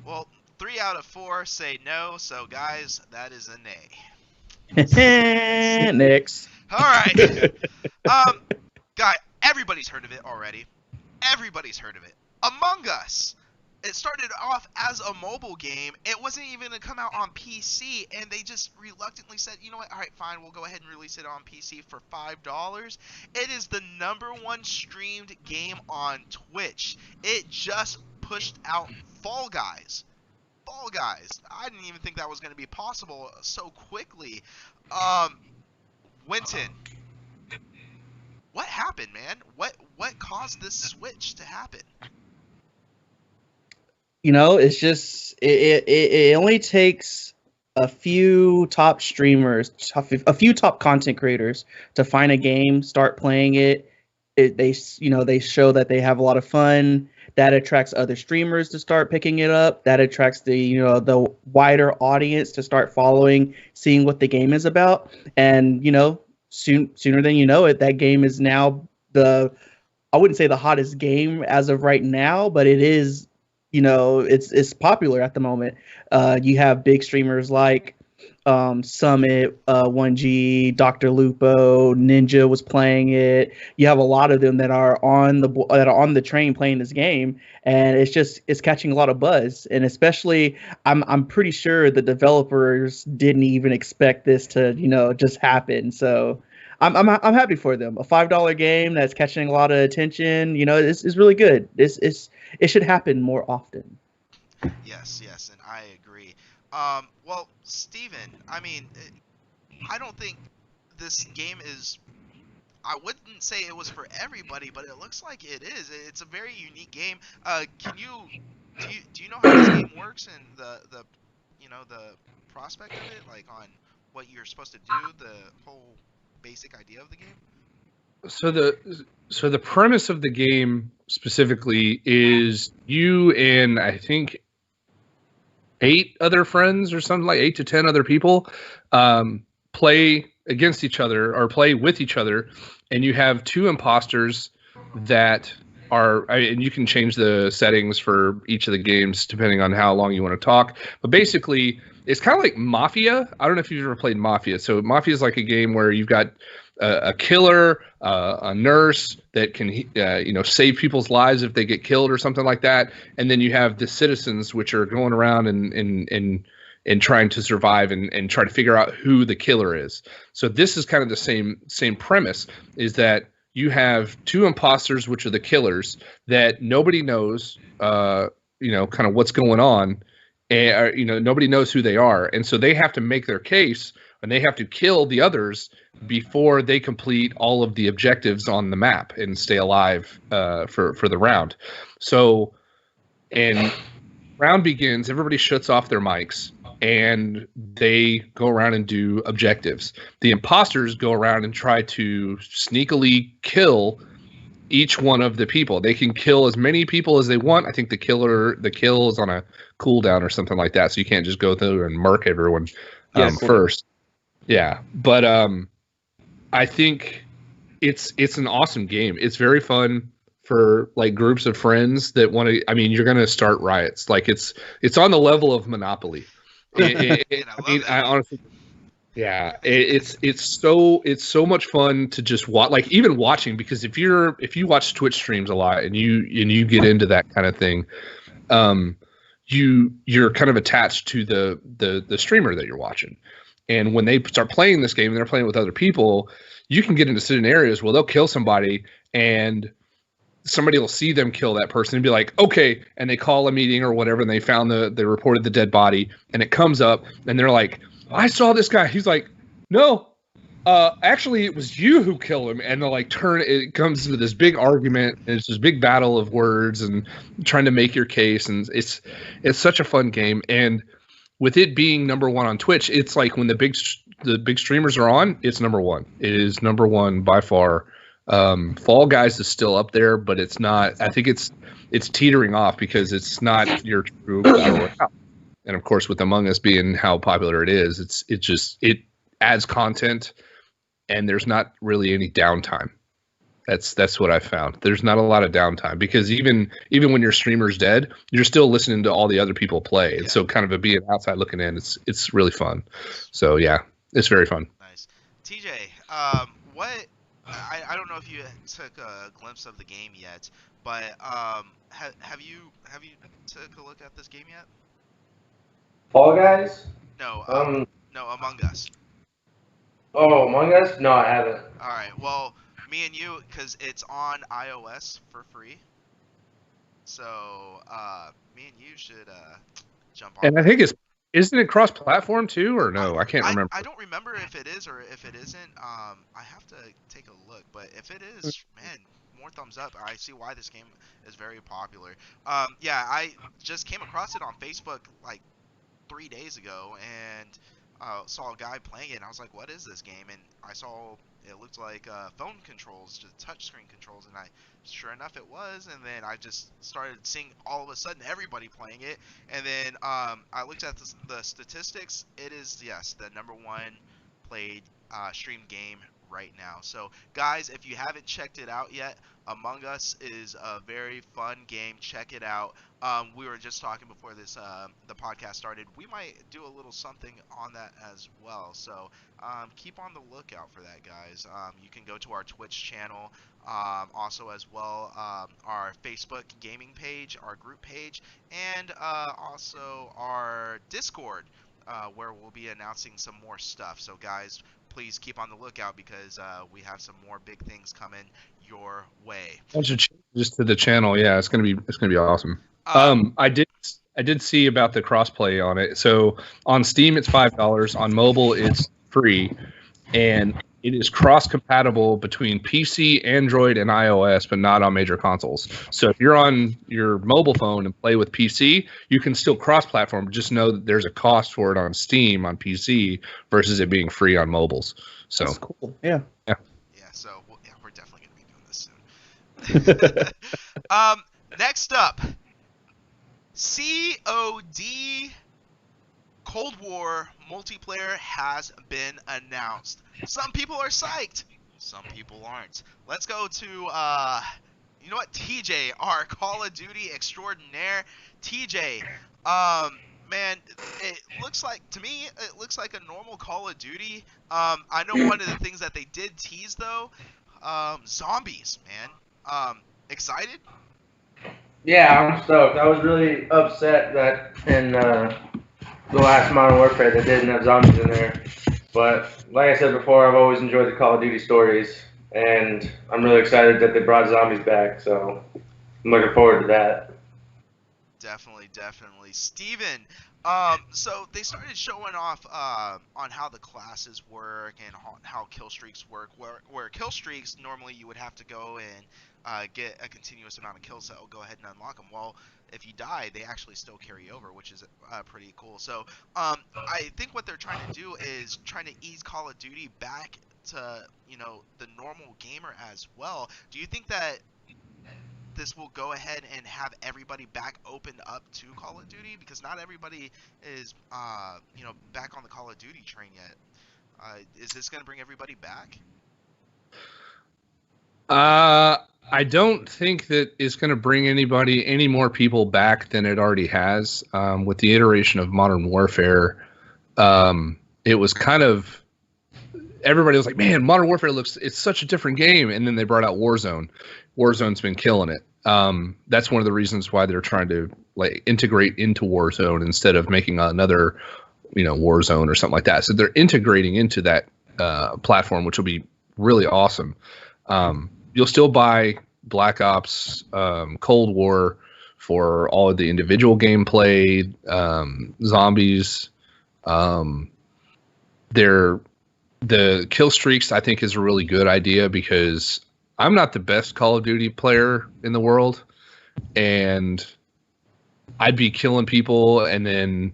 Well, 3 out of 4 say no, so guys, that is a nay. Next. All right. Guy, everybody's heard of it already. Everybody's heard of it. Among Us. It started off as a mobile game. It wasn't even going to come out on PC, and they just reluctantly said, you know what, all right, fine, we'll go ahead and release it on PC for $5. It is the #1 streamed game on Twitch. It just pushed out Fall Guys. Fall Guys. I didn't even think that was going to be possible so quickly. Winton, what happened, man? What caused this switch to happen? It's just it only takes a few top streamers, a few top content creators to find a game, start playing it. They show that they have a lot of fun. That attracts other streamers to start picking it up. That attracts the wider audience to start following, seeing what the game is about. And sooner than you know it, that game is now I wouldn't say the hottest game as of right now, but it is, it's popular at the moment. You have big streamers like Summit, 1G, Dr. Lupo, Ninja was playing it. You have a lot of them that are on the train playing this game, and it's catching a lot of buzz. And especially, I'm pretty sure the developers didn't even expect this to just happen. So I'm happy for them. A $5 game that's catching a lot of attention. It's really good. It should happen more often. Yes, and I agree. Well, Steven, I mean, I don't think this game is. I wouldn't say it was for everybody, but it looks like it is. It's a very unique game. Do you know how this game works and the the prospect of it, like on what you're supposed to do, the whole basic idea of the game? So the premise of the game specifically is you and I think 8 other friends or something, like 8 to 10 other people play against each other or play with each other, and you have 2 imposters that and you can change the settings for each of the games depending on how long you want to talk. But basically, it's kind of like Mafia. I don't know if you've ever played Mafia. So Mafia is like a game where you've got a killer, a nurse that can save people's lives if they get killed or something like that, and then you have the citizens which are going around and trying to survive and try to figure out who the killer is. So this is kind of the same premise, is that you have 2 imposters, which are the killers, that nobody knows, kind of what's going on, and nobody knows who they are, and so they have to make their case, and they have to kill the others before they complete all of the objectives on the map and stay alive for the round. So, and round begins, everybody shuts off their mics, and they go around and do objectives. The imposters go around and try to sneakily kill each one of the people. They can kill as many people as they want. I think the kill is on a cooldown or something like that, so you can't just go through and murk everyone first. Yeah, but I think it's an awesome game. It's very fun for like groups of friends that want to. I mean, you're going to start riots. Like it's on the level of Monopoly. I honestly, yeah, it's so much fun to just watch. Like even watching, because if you watch Twitch streams a lot and you get into that kind of thing, you're kind of attached to the streamer that you're watching. And when they start playing this game and they're playing with other people, you can get into scenarios where they'll kill somebody and somebody will see them kill that person and be like, okay, and they call a meeting or whatever, and they reported the dead body, and it comes up, and they're like, I saw this guy. He's like, no, actually, it was you who killed him. And they'll like it comes into this big argument, and it's this big battle of words and trying to make your case, and it's such a fun game. And with it being number 1 on Twitch, it's like when the big streamers are on, it's number 1. It is number 1 by far. Fall Guys is still up there, but it's not. I think it's teetering off because it's not your true battle royale. And of course, with Among Us being how popular it is, it adds content, and there's not really any downtime. That's what I found. There's not a lot of downtime because even when your streamer's dead, you're still listening to all the other people play. And so kind of being outside looking in, it's really fun. So yeah, it's very fun. Nice. TJ, what I don't know if you took a glimpse of the game yet, but have you took a look at this game yet? Fall Guys? No, no, Among Us. Oh, Among Us? No, I haven't. All right, well, me and you, because it's on iOS for free. So, me and you should jump on. And I think isn't it cross-platform too, or no? I can't remember. I don't remember if it is or if it isn't. I have to take a look, but if it is, man, more thumbs up. I see why this game is very popular. Yeah, I just came across it on Facebook like 3 days ago, and saw a guy playing it, and I was like, "What is this game?" And I saw it looked like phone controls, just touchscreen controls, and sure enough, it was. And then I just started seeing all of a sudden everybody playing it, and then I looked at the statistics. It is, yes, the #1 played stream game right now. So guys, if you haven't checked it out yet, Among Us is a very fun game. Check it out. We were just talking before this the podcast started. We might do a little something on that as well. So keep on the lookout for that, guys. You can go to our Twitch channel, also as well our Facebook gaming page, our group page, and also our Discord, where we'll be announcing some more stuff. So guys, please keep on the lookout because we have some more big things coming your way. Bunch of changes to the channel. Yeah, it's gonna be awesome. I did see about the crossplay on it. So on Steam it's $5. On mobile it's free, and it is cross-compatible between PC, Android, and iOS, but not on major consoles. So if you're on your mobile phone and play with PC, you can still cross-platform. Just know that there's a cost for it on Steam on PC versus it being free on mobiles. So that's cool. Yeah. Yeah. So we're definitely gonna be doing this soon. Next up, COD Cold War multiplayer has been announced. Some people are psyched, some people aren't. Let's go to you know what, TJ, our Call of Duty extraordinaire. TJ, man, it looks like, to me, it looks like a normal Call of Duty. I know one of the things that they did tease though, zombies, man. Excited? Yeah, I'm stoked. I was really upset that in the last Modern Warfare they didn't have zombies in there. But like I said before, I've always enjoyed the Call of Duty stories, and I'm really excited that they brought zombies back. So I'm looking forward to that. Definitely. Steven, so they started showing off on how the classes work and how kill streaks work. Where kill streaks, normally you would have to go and get a continuous amount of kills that will go ahead and unlock them. Well, if you die, they actually still carry over, which is pretty cool. So I think what they're trying to do is trying to ease Call of Duty back to, the normal gamer as well. Do you think that this will go ahead and have everybody back opened up to Call of Duty? Because not everybody is, back on the Call of Duty train yet. Is this going to bring everybody back? I don't think that it's going to bring any more people back than it already has. With the iteration of Modern Warfare, it was kind of, everybody was like, man, Modern Warfare it's such a different game. And then they brought out Warzone. Warzone's been killing it. That's one of the reasons why they're trying to integrate into Warzone instead of making another, Warzone or something like that. So they're integrating into that platform, which will be really awesome. You'll still buy Black Ops, Cold War for all of the individual gameplay, zombies. The kill streaks, I think, is a really good idea because I'm not the best Call of Duty player in the world, and I'd be killing people and then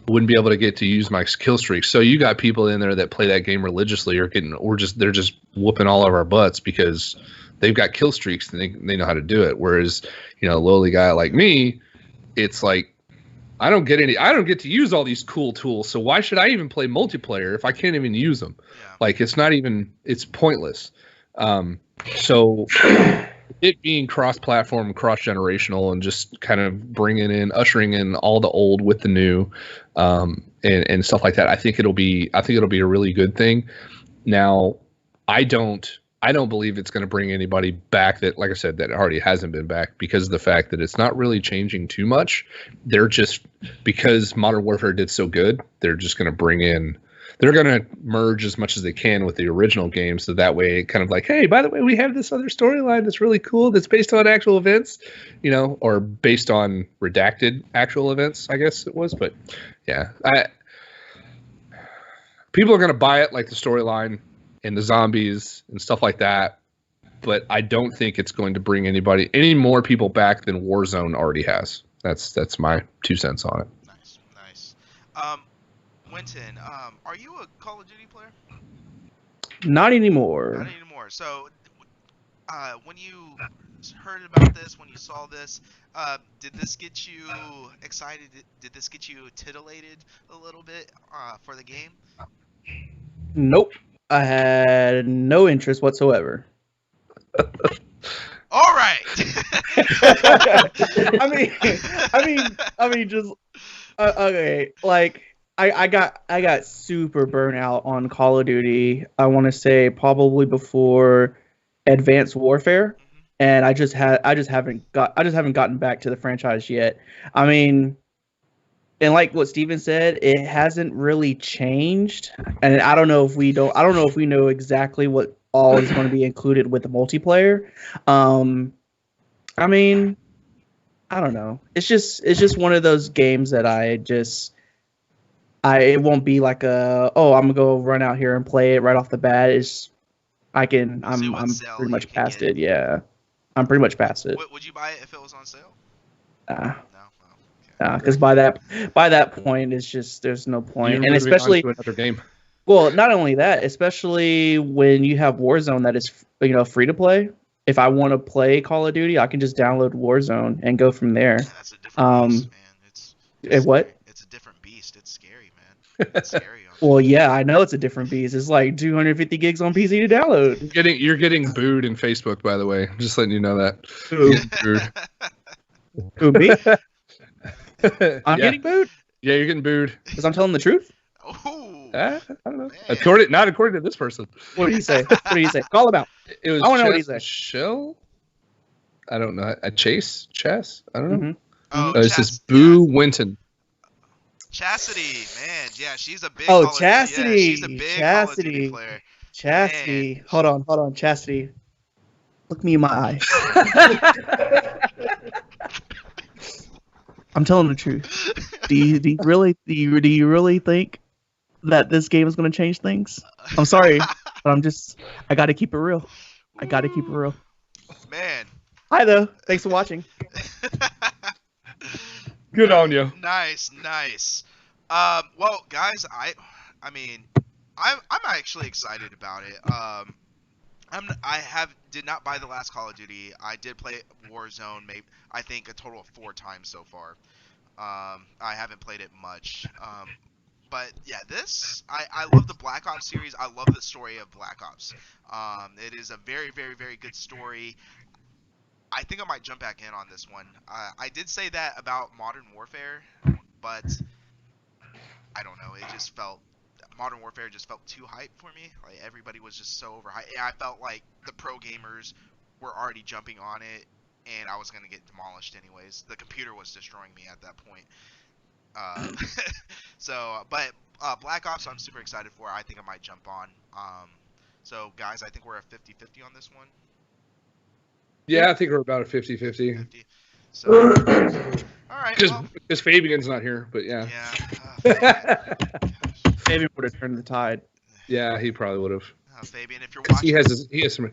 wouldn't be able to get to use my kill streaks. So you got people in there that play that game religiously they're just whooping all of our butts because they've got kill streaks and they know how to do it. Whereas, a lowly guy like me, it's like, I don't get to use all these cool tools. So why should I even play multiplayer if I can't even use them? Yeah. It's pointless. So it being cross-platform, cross-generational, and just kind of ushering in all the old with the new, and stuff like that. I think it'll be a really good thing. Now, I don't believe it's going to bring anybody back that, like I said, that already hasn't been back because of the fact that it's not really changing too much. They're just, because Modern Warfare did so good, they're just going to they're going to merge as much as they can with the original game. So that way, kind of like, hey, by the way, we have this other storyline that's really cool that's based on actual events, or based on redacted actual events, I guess it was. But yeah, people are going to buy it, like the storyline and the zombies and stuff like that. But I don't think it's going to bring any more people back than Warzone already has. That's my 2 cents on it. Nice. Winton, are you a Call of Duty player? Not anymore. Not anymore. So, when you heard about this, when you saw this, did this get you excited? Did this get you titillated a little bit for the game? Nope. I had no interest whatsoever. All right. I mean, just okay. Like, I got super burnt out on Call of Duty. I want to say probably before Advanced Warfare, and I just haven't gotten back to the franchise yet. I mean, and like what Steven said, it hasn't really changed, and I don't know if we know exactly what all is going to be included with the multiplayer. I mean, I don't know. It's just one of those games that it won't be like I'm gonna go run out here and play it right off the bat. I'm pretty much past it. Yeah, I'm pretty much past it. Would you buy it if it was on sale? No. Okay. Because by that point, it's just there's no point, and especially another game. Well, not only that, especially when you have Warzone that is free to play. If I want to play Call of Duty, I can just download Warzone and go from there. Yeah, that's a different beast, man. It's what? It's a different beast. It's scary, man. It's scary. Well, yeah, I know it's a different beast. It's like 250 gigs on PC to download. You're getting booed in Facebook, by the way. I'm just letting you know that. Who, me? I'm getting booed? Yeah, you're getting booed. Because I'm telling the truth? I don't know. Not according to this person. What did he say? Call him out. It was I want to know what he said. Shell? I don't know. A Chess? I don't know. Mm-hmm. Oh, It says Boo Winton. Chastity, man. Yeah, she's a big Chastity. Yeah, she's a big Call of Duty player. Chastity. Man. Hold on. Chastity. Look me in my eye. I'm telling the truth. Do you really think that this game is going to change things? I'm sorry, but I got to keep it real. Man. Hi though. Thanks for watching. Good on you. Nice. Well, guys, I mean, I'm actually excited about it. Did not buy the last Call of Duty. I did play Warzone, maybe I think a total of 4 times so far. I haven't played it much. But yeah, I love the Black Ops series. I love the story of Black Ops. It is a very, very, very good story. I think I might jump back in on this one. I did say that about Modern Warfare, but I don't know. Modern Warfare just felt too hype for me. Like, everybody was just so overhyped. And I felt like the pro gamers were already jumping on it, and I was going to get demolished anyways. The computer was destroying me at that point. But Black Ops I'm super excited for. I think I might jump on. So, guys, I think we're at 50-50 on this one. Yeah, I think we're about a 50-50. So, all right. Because Fabian's not here, but yeah. Fabian would have turned the tide. Yeah, he probably would have. Fabian, if you're watching, he has some.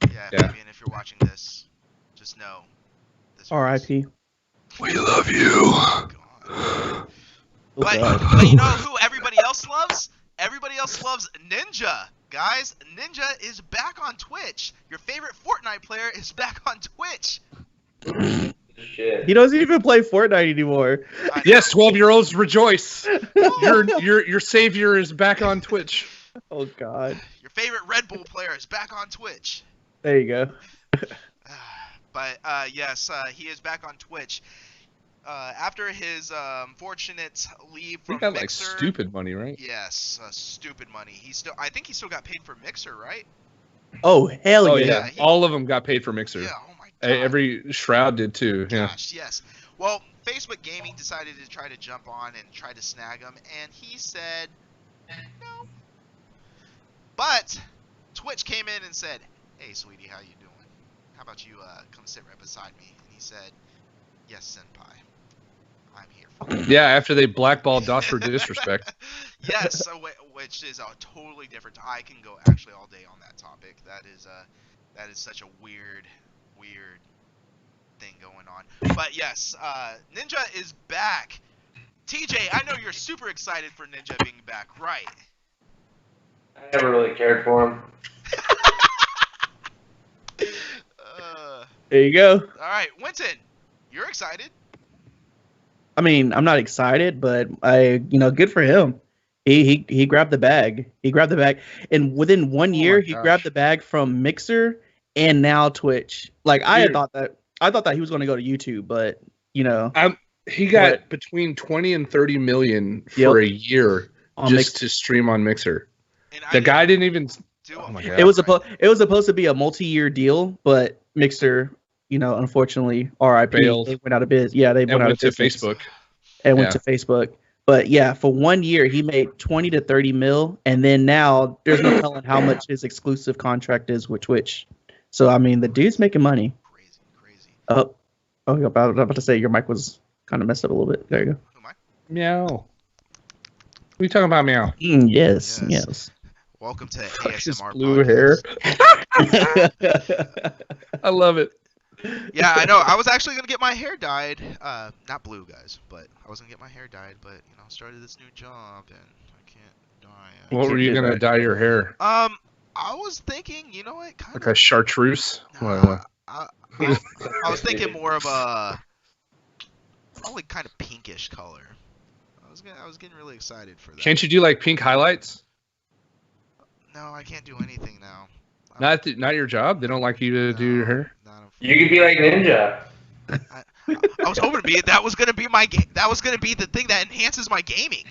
Yeah, Fabian, if you're watching this, just know. R.I.P. We love you. Oh, but you know who everybody else loves? Everybody else loves Ninja. Guys, Ninja is back on Twitch. Your favorite Fortnite player is back on Twitch. Shit. He doesn't even play Fortnite anymore. Yes, 12-year-olds rejoice. Your savior is back on Twitch. Oh God. Your favorite Red Bull player is back on Twitch. There you go. But yes, he is back on Twitch. After his unfortunate leave from he got Mixer, like stupid money, right? Yes, stupid money. I think he still got paid for Mixer, right? Oh hell yeah! All of them got paid for Mixer. Yeah. Oh my God. Every Shroud did too. Gosh, yes. Well, Facebook Gaming decided to try to jump on and try to snag him, and he said no. But Twitch came in and said, "Hey, sweetie, how you doing? How about you come sit right beside me?" And he said, "Yes, senpai. I'm here for you." Yeah, after they blackballed DOS for disrespect. Yes, which is a totally different. I can go actually all day on that topic. That is such a weird thing going on. But yes, Ninja is back TJ, I know you're super excited for Ninja being back, right? I never really cared for him. There you go. All right, Winton, you're excited. I mean, I'm not excited, but good for him. He grabbed the bag. He grabbed the bag, and within 1 year, he grabbed the bag from Mixer and now Twitch. Like I thought that he was going to go to YouTube, but he got between 20 and 30 million for a year just to stream on Mixer. And the guy didn't even. Oh my God. It was supposed to be a multi-year deal, but Mixer, unfortunately, RIP, failed. They went out of biz. Yeah, they went out of business. Facebook. And went to Facebook. But yeah, for 1 year he made 20 to 30 mil, and then now there's no telling how much his exclusive contract is with Twitch. So I mean, the dude's making money. Crazy. Oh, I was about to say your mic was kind of messed up a little bit. There you go. Who am I? Meow. What are you talking about, meow? Yes. Welcome to Just ASMR blue podcast. hair. I love it. Yeah, I know. I was actually gonna get my hair dyed. Not blue, guys, but I was gonna get my hair dyed. But I started this new job and I can't dye it. What were you gonna dye your hair? I was thinking, what, like a chartreuse. I was thinking more of a probably kind of pinkish color. I was getting really excited for that. Can't you do like pink highlights? No, I can't do anything now. Not your job. They don't like you to do your hair. You could be like Ninja. I was hoping to be. That was gonna be my game. That was gonna be the thing that enhances my gaming.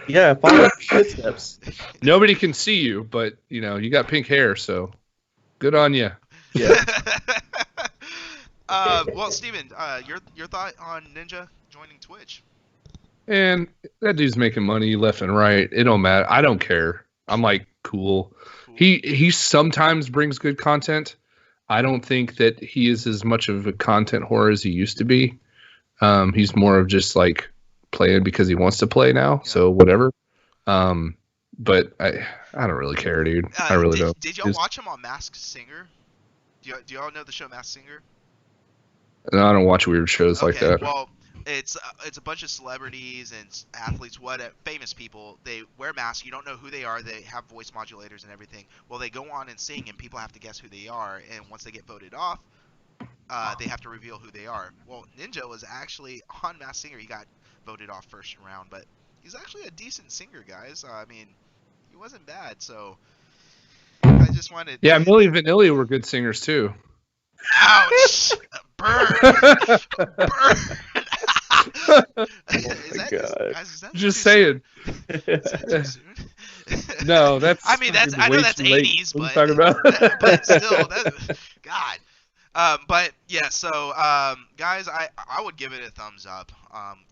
Yeah, follow the footsteps. Nobody can see you, but you got pink hair, so good on you. Yeah. Well, Steven, your thought on Ninja joining Twitch? And that dude's making money left and right. It don't matter. I don't care. I'm like, cool. He sometimes brings good content. I don't think that he is as much of a content whore as he used to be. He's more of just like playing because he wants to play now. Yeah. So whatever. But I don't really care, dude. I really don't. Did y'all watch him on Masked Singer? Do y'all know the show Masked Singer? No, I don't watch weird shows like that. Well, it's a bunch of celebrities and athletes, famous people. They wear masks. You don't know who they are. They have voice modulators and everything. Well, they go on and sing, and people have to guess who they are. And once they get voted off, they have to reveal who they are. Well, Ninja was actually on Masked Singer. He got voted off first round, but he's actually a decent singer, guys. I mean, he wasn't bad. So I just wanted. Yeah, Milli Vanilli were good singers too. Ouch! Burn! Burn! Just saying. No, that's. I mean, I know that's 80s, but talking about? But still, God. But yeah, so guys, I would give it a thumbs up.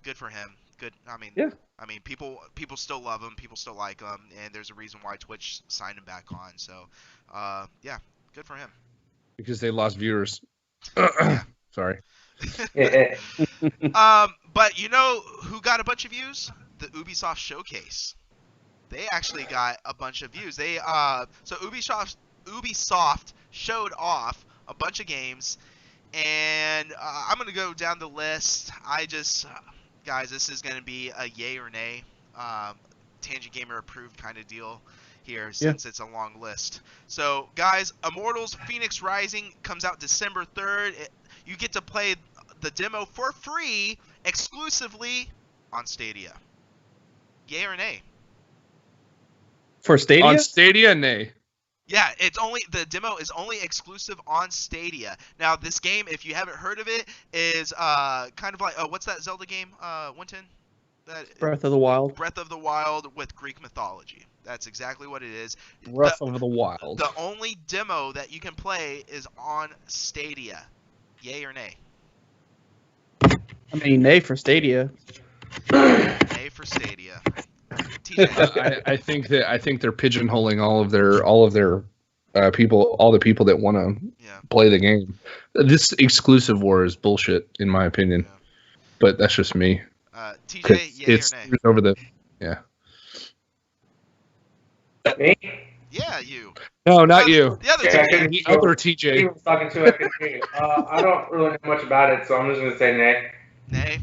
Good for him. Good. I mean, yeah. I mean, people still love him. People still like him, and there's a reason why Twitch signed him back on. So, yeah, good for him. Because they lost viewers. Sorry. But you know who got a bunch of views? The Ubisoft showcase. They actually got a bunch of views. So Ubisoft showed off a bunch of games, and I'm gonna go down the list. Guys, this is gonna be a yay or nay, Tangent Gamer approved kind of deal here, since it's a long list. So, guys, Immortals Phoenix Rising comes out December 3rd. You get to play the demo for free, exclusively on Stadia. Yay or nay? For Stadia? On Stadia, nay. Yeah, the demo is only exclusive on Stadia. Now, this game, if you haven't heard of it, is kind of like what's that Zelda game, Winton? Breath of the Wild. Breath of the Wild with Greek mythology. That's exactly what it is. Breath of the Wild. The only demo that you can play is on Stadia. Yay or nay? I mean, nay for Stadia. Nay for Stadia. I think they're pigeonholing all of their people, all the people that want to play the game. This exclusive war is bullshit, in my opinion. Yeah. But that's just me. TJ, yay or nay? Over the Me? Yeah, you. No, not you. The other TJ. The other TJ. He was talking to I don't really know much about it, so I'm just gonna say nay. Nay.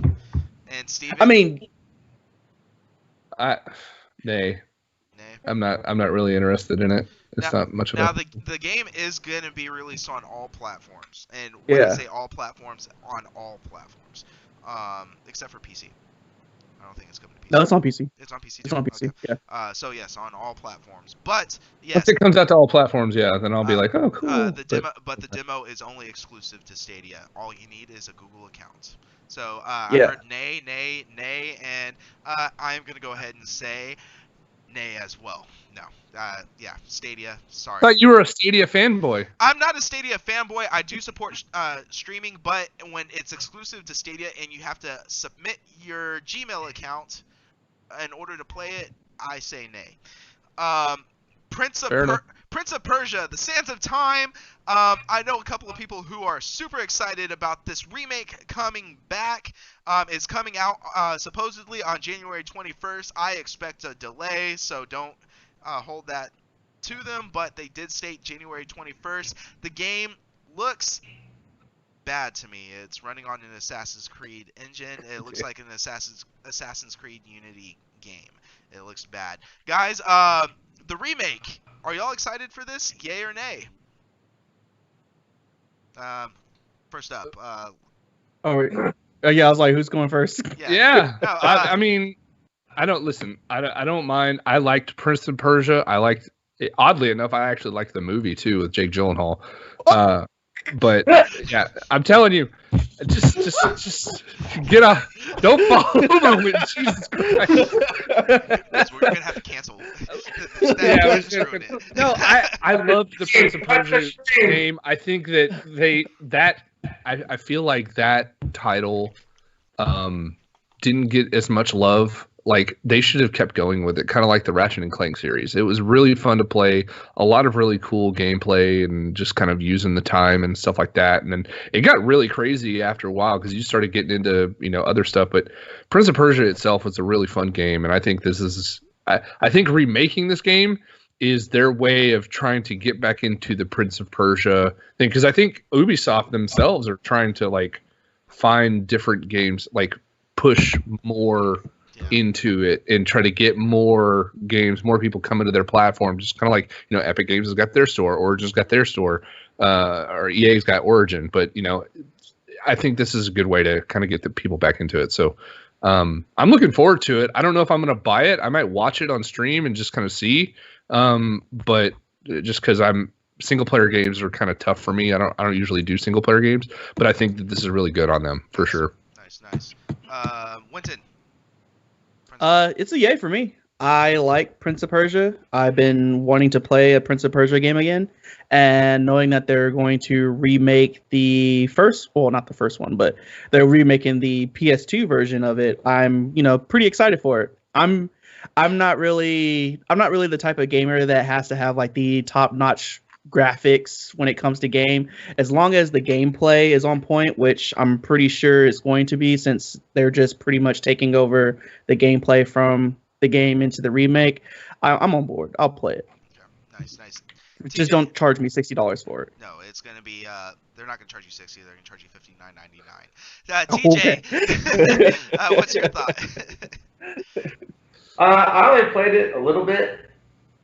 And Steven? I mean, Nay. Nay. I'm not really interested in it. It's not much of Now a. the game is going to be released on all platforms, and when I say all platforms, on all platforms, except for PC. I don't think it's coming to PC. No, it's on PC. It's on PC too? It's on PC. Okay. Yeah. So yes, on all platforms. But yes, Once it comes out to all platforms, yeah, then I'll be like, oh, cool. the demo is only exclusive to Stadia. All you need is a Google account. So I heard nay, and I'm gonna go ahead and say nay as well. No, yeah, Stadia. Sorry. I thought you were a Stadia fanboy. I'm not a Stadia fanboy. I do support streaming, but when it's exclusive to Stadia and you have to submit your Gmail account in order to play it, I say nay. Prince of Persia: The Sands of Time. I know a couple of people who are super excited about this remake coming back. It's coming out supposedly on January 21st. I expect a delay, so don't hold that to them, but they did state January 21st. The game looks bad to me. It's running on an Assassin's Creed engine. It looks like an Assassin's Creed Unity game. It looks bad. Guys, the remake. Are y'all excited for this? Yay or nay? First up. Yeah, I was like, who's going first? Yeah. No, I mean, I don't mind. I liked Prince of Persia. Oddly enough, I actually liked the movie too with Jake Gyllenhaal. But yeah, I'm telling you, just get off. Don't fall over with Jesus Christ. We're gonna have to cancel. No, I love the Prince of Persia game. I think that I feel like that title didn't get as much love. Like, they should have kept going with it, kind of like the Ratchet and Clank series. It was really fun to play, a lot of really cool gameplay, and just kind of using the time and stuff like that. And then it got really crazy after a while because you started getting into other stuff. But Prince of Persia itself was a really fun game, and I think this is I think remaking this game is their way of trying to get back into the Prince of Persia thing, because I think Ubisoft themselves are trying to like find different games, like push more into it and try to get more games, more people coming to their platform. Just kind of like, Epic Games has got their store, Origin's got their store, or EA's got Origin. But I think this is a good way to kind of get the people back into it. So I'm looking forward to it. I don't know if I'm going to buy it. I might watch it on stream and just kind of see. But just because single player games are kind of tough for me. I don't usually do single player games, but I think that this is really good on them for sure. Nice. Winton. It's a yay for me. I like Prince of Persia. I've been wanting to play a Prince of Persia game again, and knowing that they're going to remake the not the first one, but they're remaking the PS2 version of it, I'm pretty excited for it. I'm not really the type of gamer that has to have like the top-notch graphics when it comes to game. As long as the gameplay is on point, which I'm pretty sure it's going to be, since they're just pretty much taking over the gameplay from the game into the remake, I'm on board. I'll play it. Okay. Nice. Just don't charge me $60 for it. No, it's gonna be they're not gonna charge you $60. They're gonna charge you $59.99. TJ, what's your thought? I only played it a little bit,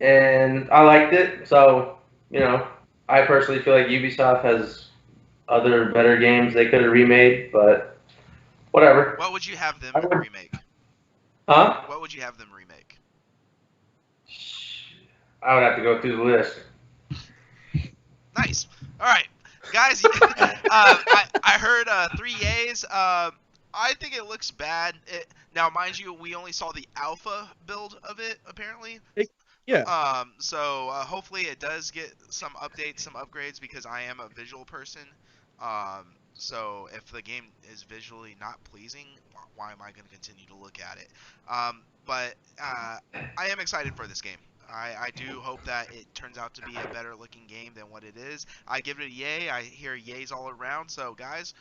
and I liked it. So, I personally feel like Ubisoft has other better games they could have remade, but whatever. What would you have them remake? Huh? What would you have them remake? I would have to go through the list. Nice. All right, guys. I heard 3 yays. I think it looks bad. Now, mind you, we only saw the alpha build of it, apparently. Yeah. So hopefully it does get some updates, some upgrades, because I am a visual person. So if the game is visually not pleasing, why am I going to continue to look at it? But I am excited for this game. I do hope that it turns out to be a better looking game than what it is. I give it a yay. I hear yays all around. So guys,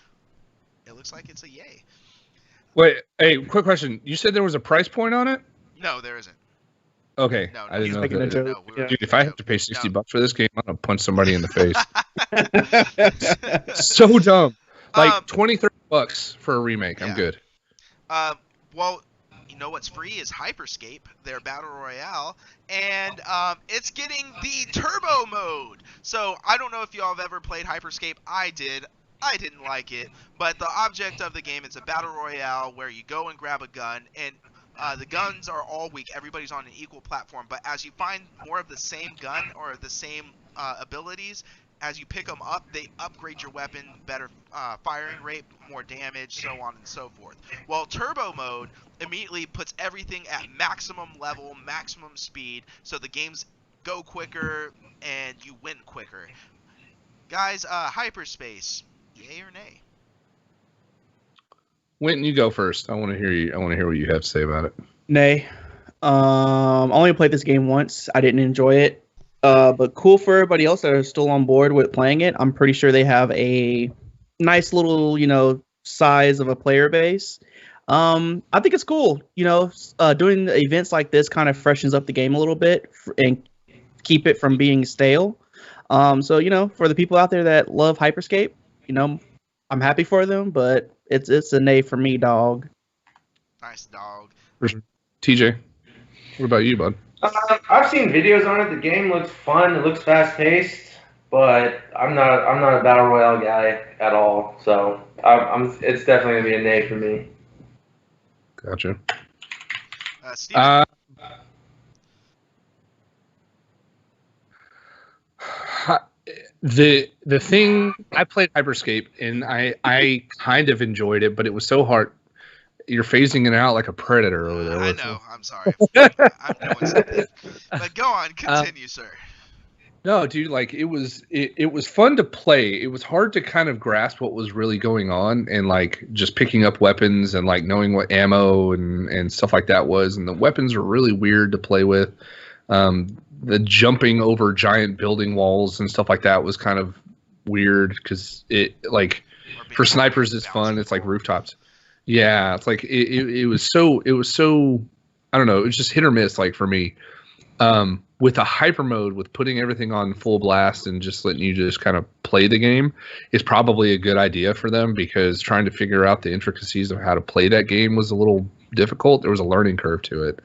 it looks like it's a yay. Wait, hey, quick question. You said there was a price point on it? No, there isn't. Okay, No, I didn't know making a that. joke. Dude, if I have to pay $60 for this game, I'm gonna punch somebody in the face. So dumb. Like $20-$30 for a remake. I'm good. Well, you know what's free is Hyperscape, their battle royale, and it's getting the turbo mode. So I don't know if y'all have ever played Hyperscape. I did. I didn't like it, but the object of the game is a battle royale where you go and grab a gun, and the guns are all weak. Everybody's on an equal platform, but as you find more of the same gun or the same abilities, as you pick them up, they upgrade your weapon, better firing rate, more damage, so on and so forth. Well, turbo mode immediately puts everything at maximum level, maximum speed, so the games go quicker and you win quicker. Guys, hyperspace, yay or nay? Winton, you go first. I want to hear you. I want to hear what you have to say about it. Nay. I only played this game once. I didn't enjoy it. But cool for everybody else that are still on board with playing it. I'm pretty sure they have a nice little, size of a player base. I think it's cool. Doing events like this kind of freshens up the game a little bit and keep it from being stale. So for the people out there that love Hyperscape, I'm happy for them, but it's a nay for me, dog. Nice dog. TJ, what about you, bud? I've seen videos on it. The game looks fun. It looks fast paced, but I'm not a battle royale guy at all. So it's definitely gonna be a nay for me. Gotcha. Steven? The thing, I played Hyperscape and I kind of enjoyed it, but it was so hard. You're phasing it out like a predator over there. I know. I'm sorry. I'm doing something. But go on. Continue, sir. No, dude, like it was fun to play. It was hard to kind of grasp what was really going on and like just picking up weapons and like knowing what ammo and stuff like that was. And the weapons were really weird to play with. The jumping over giant building walls and stuff like that was kind of weird because it like for snipers it's fun. It's like rooftops. Yeah, it's like it was so I don't know. It was just hit or miss like for me. With a hyper mode, with putting everything on full blast and just letting you just kind of play the game is probably a good idea for them because trying to figure out the intricacies of how to play that game was a little difficult. There was a learning curve to it.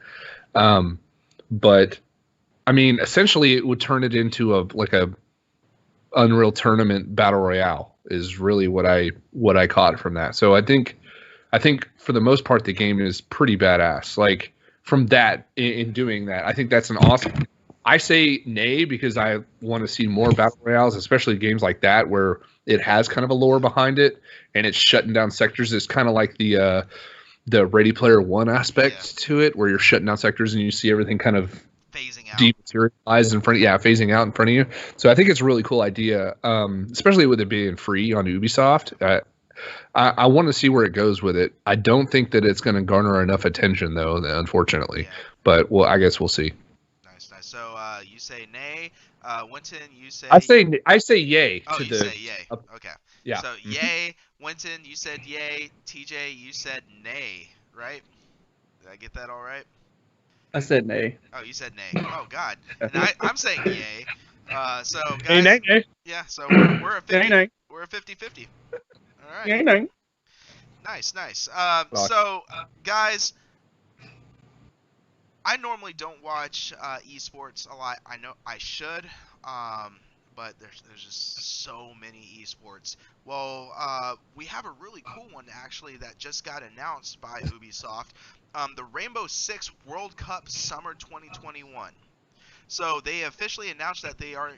But I mean, essentially it would turn it into a Unreal Tournament battle royale is really what I caught from that. So I think for the most part the game is pretty badass. Like from that in doing that, I think that's an awesome. I say nay because I want to see more battle royales, especially games like that where it has kind of a lore behind it and it's shutting down sectors. It's kind of like the Ready Player One aspect to it, where you're shutting down sectors and you see everything kind of phasing out, dematerialized in front of you. Yeah, phasing out in front of you. So I think it's a really cool idea, especially with it being free on Ubisoft. I want to see where it goes with it. I don't think that it's going to garner enough attention, though, unfortunately. Yeah. But I guess we'll see. Nice. So you say nay. Winton, you say. I say yay. Oh, you say yay. Okay. Yeah. So yay. Winton, you said yay. TJ, you said nay. Right? Did I get that all right? I said nay. Oh, you said nay. Oh God. And I'm saying yay. So guys. Nay. Yeah. So we're a 50. Nay. We're a 50-50. All right. Nay. Nice. So guys, I normally don't watch esports a lot. I know I should, but there's just so many esports. Well, we have a really cool one actually that just got announced by Ubisoft. The Rainbow Six World Cup Summer 2021. So they officially announced that they are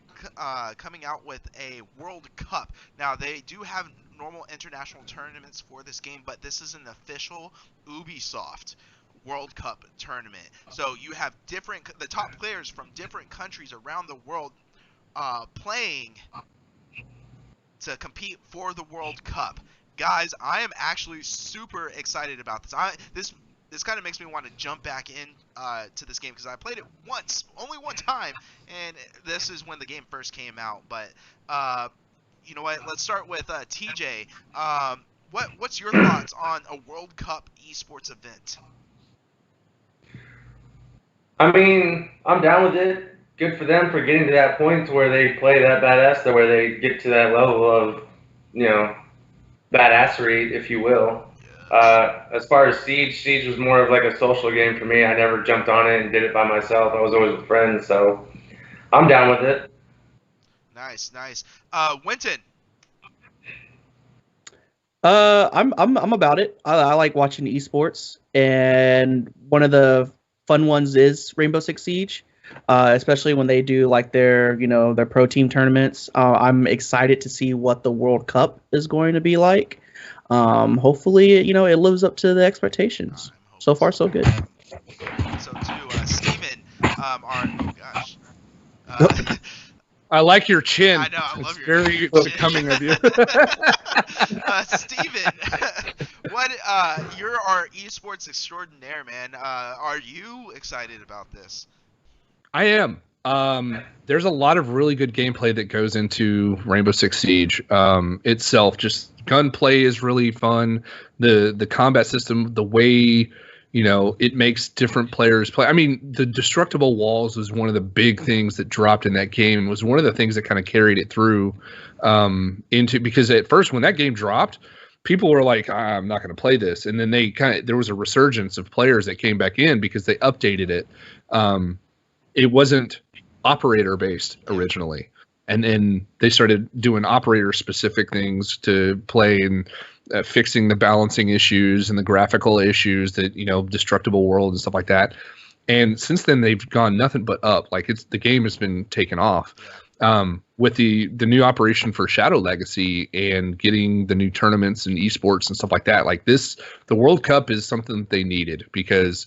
coming out with a World Cup. Now they do have normal international tournaments for this game, but this is an official Ubisoft World Cup tournament. So you have the top players from different countries around the world playing to compete for the World Cup. Guys, I am actually super excited about this. This kind of makes me want to jump back in to this game because I played it only one time, and this is when the game first came out. But you know what? Let's start with TJ. What's your thoughts on a World Cup esports event? I mean, I'm down with it. Good for them for getting to that point where they play that badass, where they get to that level of, badassery, if you will. As far as Siege was more of like a social game for me. I never jumped on it and did it by myself. I was always with friends, so I'm down with it. Nice, nice. Winton. I'm about it. I like watching esports, and one of the fun ones is Rainbow Six Siege, especially when they do like their pro team tournaments. I'm excited to see what the World Cup is going to be like. Hopefully, it lives up to the expectations. So far, so good. So too, Steven, oh gosh. I like your chin. I know, I love it's your very chin. becoming of you. Steven, you're our esports extraordinaire, man. Are you excited about this? I am. There's a lot of really good gameplay that goes into Rainbow Six Siege itself. Just gunplay is really fun. The combat system, the way it makes different players play. I mean, the destructible walls was one of the big things that dropped in that game, and was one of the things that kind of carried it through because at first when that game dropped, people were like, I'm not going to play this, and then there was a resurgence of players that came back in because they updated it. It wasn't operator based originally, and then they started doing operator specific things to play and fixing the balancing issues and the graphical issues that destructible world and stuff like that. And since then they've gone nothing but up. Like the game has been taken off with the new operation for Shadow Legacy and getting the new tournaments and esports and stuff like that. Like the World Cup is something that they needed because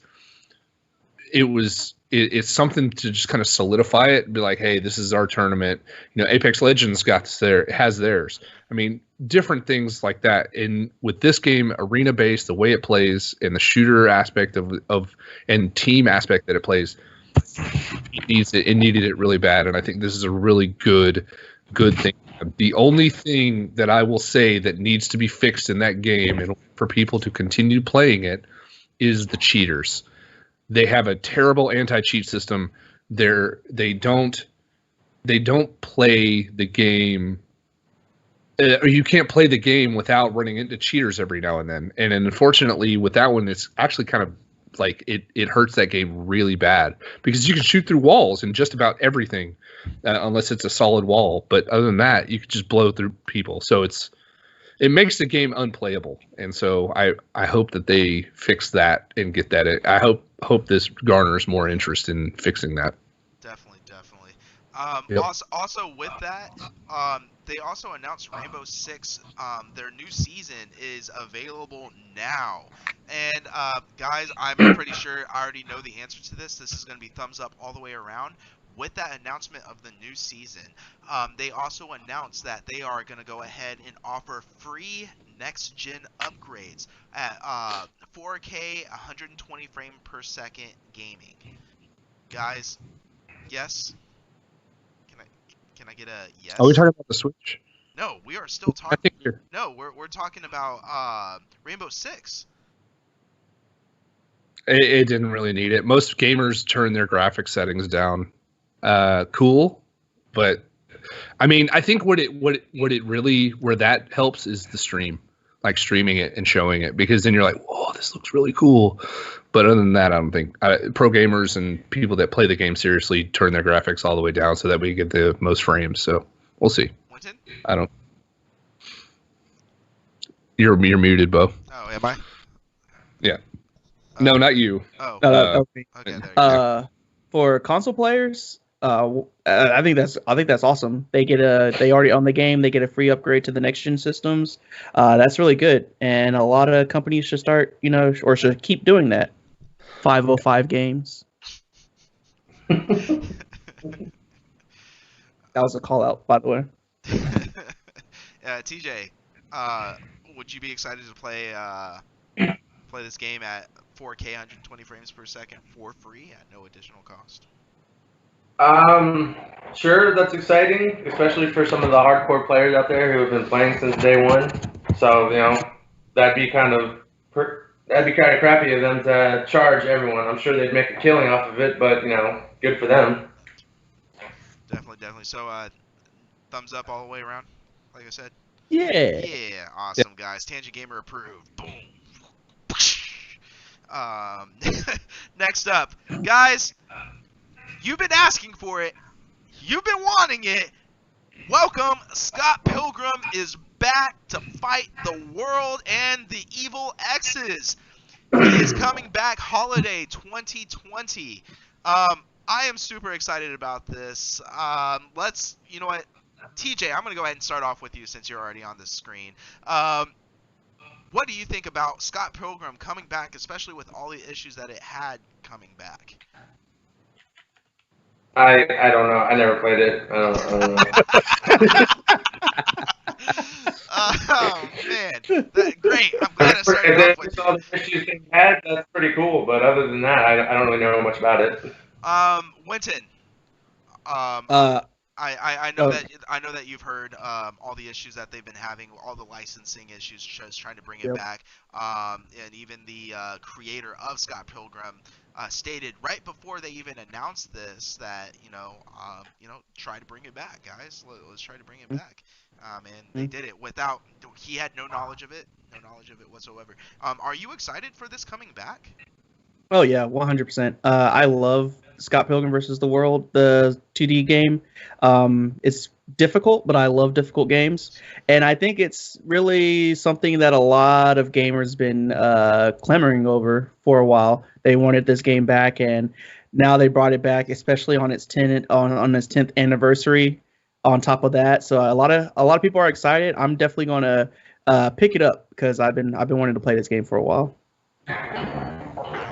it's something to just kind of solidify it and be like, hey, this is our tournament. Apex Legends has theirs. I mean, different things like that. And with this game, arena based, the way it plays and the shooter aspect of and team aspect that it plays, it needed it really bad. And I think this is a really good thing. The only thing that I will say that needs to be fixed in that game and for people to continue playing it is the cheaters. They have a terrible anti-cheat system. They don't play the game. Or you can't play the game without running into cheaters every now and then. And unfortunately, with that one, it's actually kind of like it hurts that game really bad because you can shoot through walls and just about everything, unless it's a solid wall. But other than that, you can just blow through people. So it makes the game unplayable, and so I hope that they fix that and get that. I hope this garners more interest in fixing that. Definitely. Yep. Also with that, they also announced Rainbow Six. Their new season is available now, and guys, I'm pretty sure I already know the answer to this. This is going to be thumbs up all the way around. With that announcement of the new season, they also announced that they are going to go ahead and offer free next-gen upgrades at 4K 120 frame per second gaming. Guys, yes? Can I get a yes? Are we talking about the Switch? No, we are still I talking. think No, we're talking about Rainbow Six. it didn't really need it. Most gamers turn their graphics settings down. Cool, but I mean, I think what it really where that helps is the stream, like streaming it and showing it, because then you're like, whoa, this looks really cool. But other than that, I don't think pro gamers and people that play the game seriously turn their graphics all the way down so that we get the most frames. So we'll see. Winton? I don't. You're muted, Bo. Oh, am I? Yeah. No, not you. Oh. Okay. Okay. There you go. For console players, I think that's awesome. They already own the game. They get a free upgrade to the next gen systems. That's really good, and a lot of companies should start, or should keep doing that. 505 games. That was a call out, by the way. TJ, would you be excited to play this game at 4K 120 frames per second for free at no additional cost? Sure, that's exciting, especially for some of the hardcore players out there who have been playing since day one. So that'd be kind of crappy of them to charge everyone. I'm sure they'd make a killing off of it, but good for them. Definitely. So, thumbs up all the way around, like I said. Yeah. Yeah, awesome, guys. Tangent Gamer approved. Boom. Next up, guys, you've been asking for it. You've been wanting it. Welcome, Scott Pilgrim is back to fight the world and the evil X's. He is coming back holiday 2020. I am super excited about this. You know what, TJ, I'm going to go ahead and start off with you since you're already on the screen. What do you think about Scott Pilgrim coming back, especially with all the issues that it had coming back? I don't know. I never played it. I don't know. Oh man, great! I'm glad I started off with all the issues they had. That's pretty cool. But other than that, I don't really know much about it. Winton. I know that you've heard all the issues that they've been having, all the licensing issues, just trying to bring it back. And even the creator of Scott Pilgrim stated right before they even announced this that try to bring it back, guys. Let's try to bring it back. And they did it without. He had no knowledge of it whatsoever. Are you excited for this coming back? Oh yeah, 100%. I love Scott Pilgrim versus the World, the 2D game. It's difficult, but I love difficult games, and I think it's really something that a lot of gamers been clamoring over for a while. They wanted this game back, and now they brought it back, especially on its 10th anniversary. On top of that, so a lot of people are excited. I'm definitely going to pick it up because I've been wanting to play this game for a while.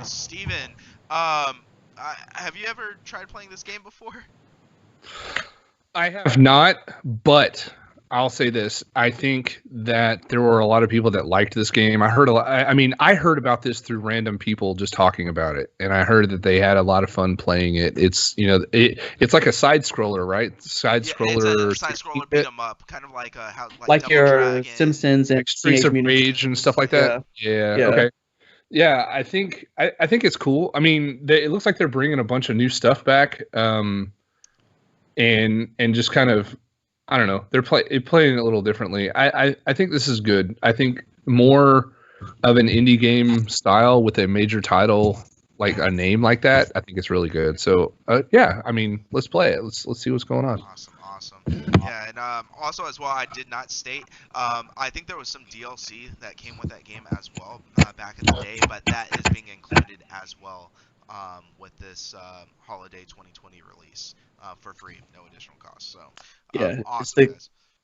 Steven, have you ever tried playing this game before? I have not, but I'll say this. I think that there were a lot of people that liked this game. I heard I heard about this through random people just talking about it, and I heard that they had a lot of fun playing it. It's it's like a side scroller, right? Side scroller. It's a side scroller beat 'em up, kind of like like your Dragon. Simpsons and Streets of Rage and stuff like that. Yeah. Okay. Yeah, I think it's cool. I mean, it looks like they're bringing a bunch of new stuff back, and just kind of, I don't know, they're playing it a little differently. I think this is good. I think more of an indie game style with a major title, like a name like that. I think it's really good. So yeah, I mean, let's play it. Let's see what's going on. Awesome. Yeah, and also as well, I did not state. I think there was some DLC that came with that game as well back in the day, but that is being included as well with this holiday 2020 release for free, no additional cost. So yeah, awesome.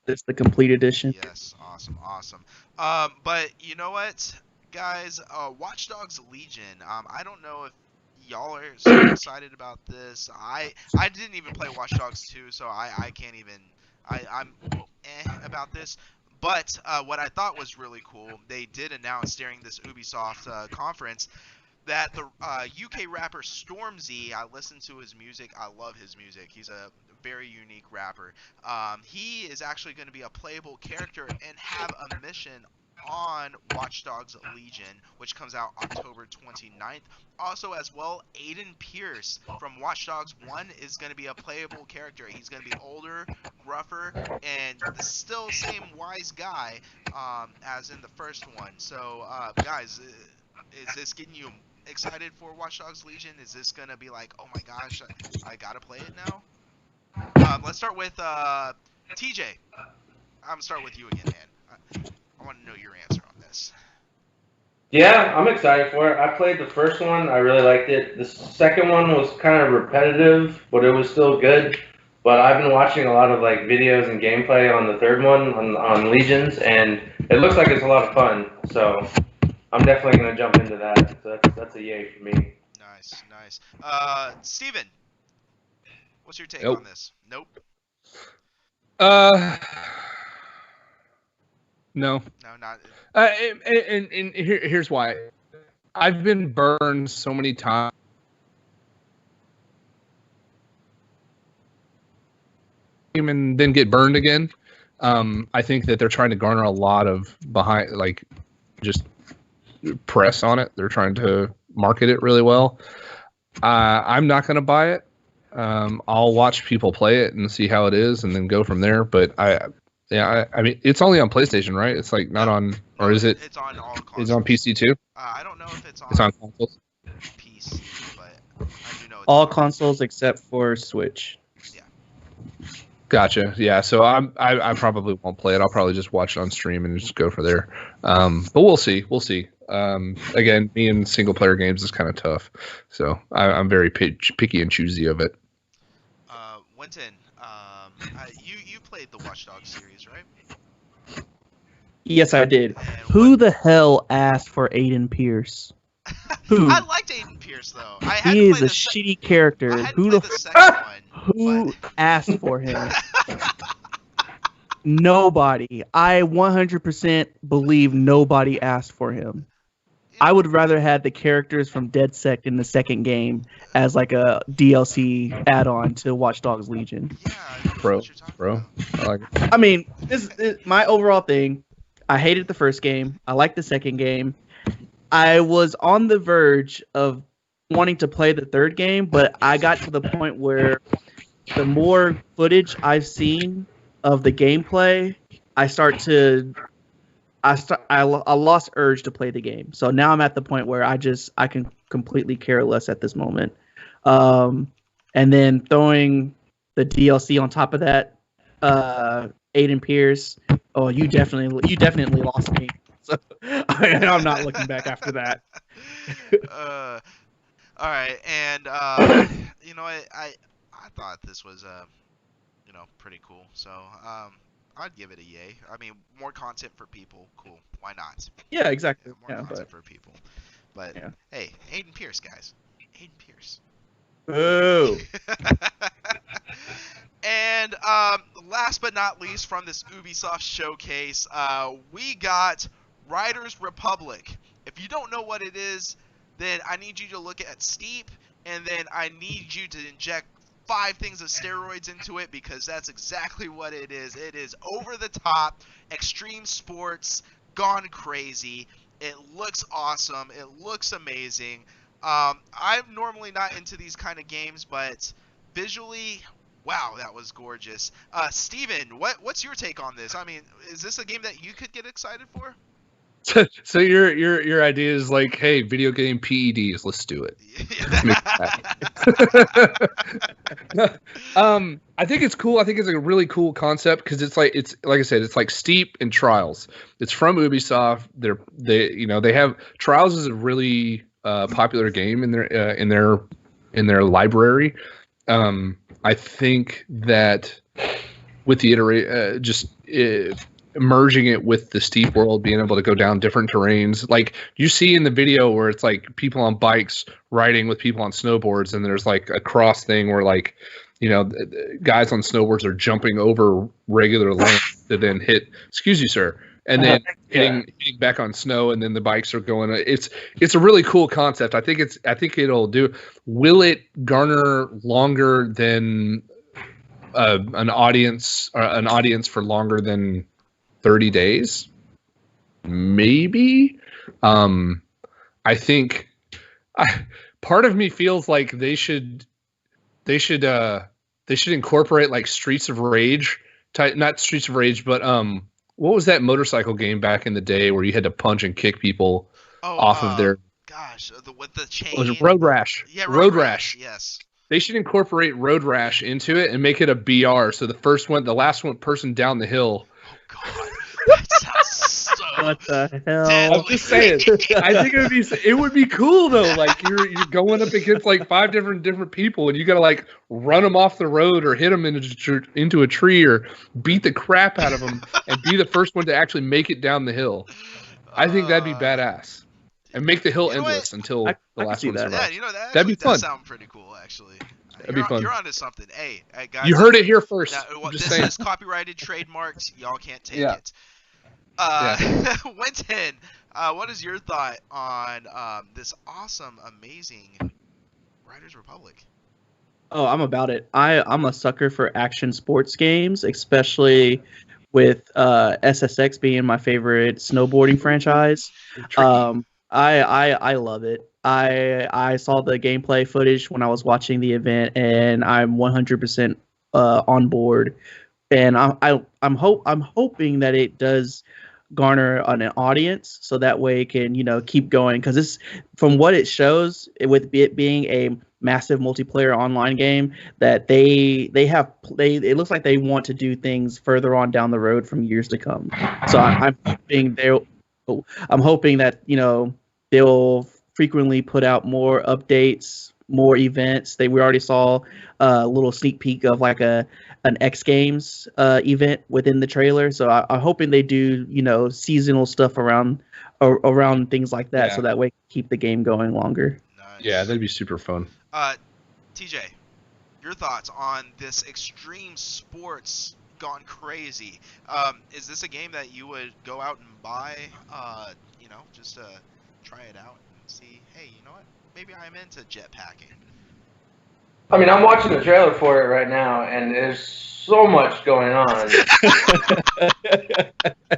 It's the complete edition. Yes, awesome. But you know what, guys? Watch Dogs Legion. I don't know if y'all are so excited about this. I didn't even play Watch Dogs 2, so I can't even. I'm about this. But what I thought was really cool, they did announce during this Ubisoft conference that the UK rapper Stormzy, I listen to his music. I love his music. He's a very unique rapper. He is actually going to be a playable character and have a mission on Watch Dogs Legion, which comes out October 29th. Also, as well, Aiden Pierce from Watch Dogs 1 is going to be a playable character. He's going to be older, gruffer, and still same wise guy as in the first one. So, guys, is this getting you excited for Watch Dogs Legion? Is this going to be like, oh my gosh, I got to play it now? Let's start with TJ. I'm going to start with you again, man. I want to know your answer on this. Yeah, I'm excited for it. I played the first one. I really liked it. The second one was kind of repetitive, but it was still good. But I've been watching a lot of like videos and gameplay on the third one on Legions, and it looks like it's a lot of fun. So I'm definitely going to jump into that. So that's a yay for me. Nice. Steven, what's your take on this? Nope. No, not. And here's why. I've been burned so many times. And then get burned again. I think that they're trying to garner a lot of just press on it. They're trying to market it really well. I'm not going to buy it. I'll watch people play it and see how it is, and then go from there. But I mean, it's only on PlayStation, right? It's like not on, or is it? It's on all consoles. It's on PC too. I don't know if it's It's on on consoles. PC, but I do know it's All on. consoles except for Switch. Gotcha. Yeah. So I probably won't play it. I'll probably just watch it on stream and just go for there. But we'll see. We'll see. Again, me and single player games is kind of tough. So I'm very picky and choosy of it. Winton, you played the Watch Dogs series, right? Yes, I did. And Who the hell asked for Aiden Pierce? Who? I liked Aiden Pierce though. I had He to is play a shitty character. I had Who to the play the second one. who asked for him? Nobody. I 100% believe nobody asked for him. I would rather have the characters from DeadSec in the second game as like a DLC add-on to Watch Dogs Legion. Yeah, I know Bro, what you're talking bro. about. I like it. I mean, this is my overall thing. I hated the first game. I liked the second game. I was on the verge of wanting to play the third game, but I got to the point where the more footage I've seen of the gameplay, I lost urge to play the game. So now I'm at the point where I can completely care less at this moment. And then throwing the DLC on top of that, Aiden Pierce. Oh, you definitely lost me. So I'm not looking back after that. All right, and you know, I thought this was pretty cool. So I'd give it a yay. I mean, more content for people, cool. Why not? Yeah, exactly. More content for people. But yeah. Hey, Aiden Pierce, guys. Aiden Pierce. Boo. And last but not least, from this Ubisoft showcase, we got Riders Republic. If you don't know what it is, then I need you to look at Steep, and then I need you to inject 5 things of steroids into it, because that's exactly what it is. It is over the top, extreme sports, gone crazy. It looks awesome. It looks amazing. I'm normally not into these kind of games, but visually, wow, that was gorgeous. Steven, what's your take on this? I mean, is this a game that you could get excited for? So your idea is like, hey, video game PEDs, let's do it. I think it's cool. I think it's a really cool concept because it's like I said, it's like Steep and Trials. It's from Ubisoft. They have Trials is a really popular game in their library. I think that with the merging it with the Steep world, being able to go down different terrains, like you see in the video where it's like people on bikes riding with people on snowboards, and there's like a cross thing where like, guys on snowboards are jumping over regular land to then hit, excuse you, sir, and then hitting back on snow, and then the bikes are going. It's a really cool concept. I think it'll do. Will it garner longer than an audience for longer than 30 days? Maybe. I think part of me feels like they should incorporate like Streets of Rage type, not Streets of Rage, but what was that motorcycle game back in the day where you had to punch and kick people off of their with the chain? Was it Road Rash? Yeah, Road Rash. Yes. They should incorporate Road Rash into it and make it a BR. So the last person down the hill. Oh God, that sounds so. What the hell? deadly. I'm just saying. I think it would be cool though. Like you're going up against like 5 different people, and you gotta like run them off the road or hit them into a tree or beat the crap out of them and be the first one to actually make it down the hill. I think that'd be badass. And make the hill endless until the last one survives. Yeah, that'd be fun. That sound pretty cool, actually. That'd be fun. You're onto something. Hey, guys. You heard it here first. This is copyrighted, trademarked. Y'all can't take it. Winton, what is your thought on this awesome, amazing Riders Republic? Oh, I'm about it. I'm a sucker for action sports games, especially with SSX being my favorite snowboarding franchise. I love it. I saw the gameplay footage when I was watching the event, and I'm 100% on board. And I'm hoping that it does garner an audience, so that way it can, keep going. Because it's, from what it shows, with it being a massive multiplayer online game, that it looks like they want to do things further on down the road from years to come. So I'm hoping that they'll frequently put out more updates, more events. We already saw a little sneak peek of like an X Games event within the trailer. So I'm hoping they do seasonal stuff around things like that, so that way keep the game going longer. Nice. Yeah, that'd be super fun. TJ, your thoughts on this extreme sports gone crazy? Is this a game that you would go out and buy, just to try it out and see, hey, you know what, maybe I'm into jetpacking? I mean, I'm watching the trailer for it right now, and there's so much going on.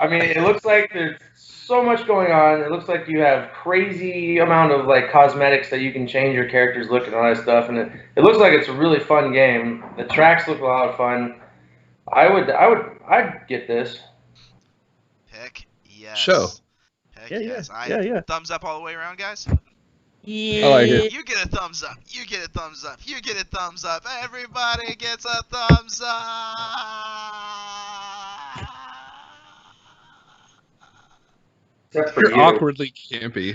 I mean, it looks like there's so much going on. It looks like you have crazy amount of like cosmetics that you can change your character's look and all that stuff, and it looks like it's a really fun game. The tracks look a lot of fun. I'd get this. Heck yes. Show. Heck Yeah, yes. yeah. Thumbs up all the way around, guys. Yeah. I like it. You get a thumbs up. You get a thumbs up. You get a thumbs up. Everybody gets a thumbs up. Except for You're you. awkwardly campy.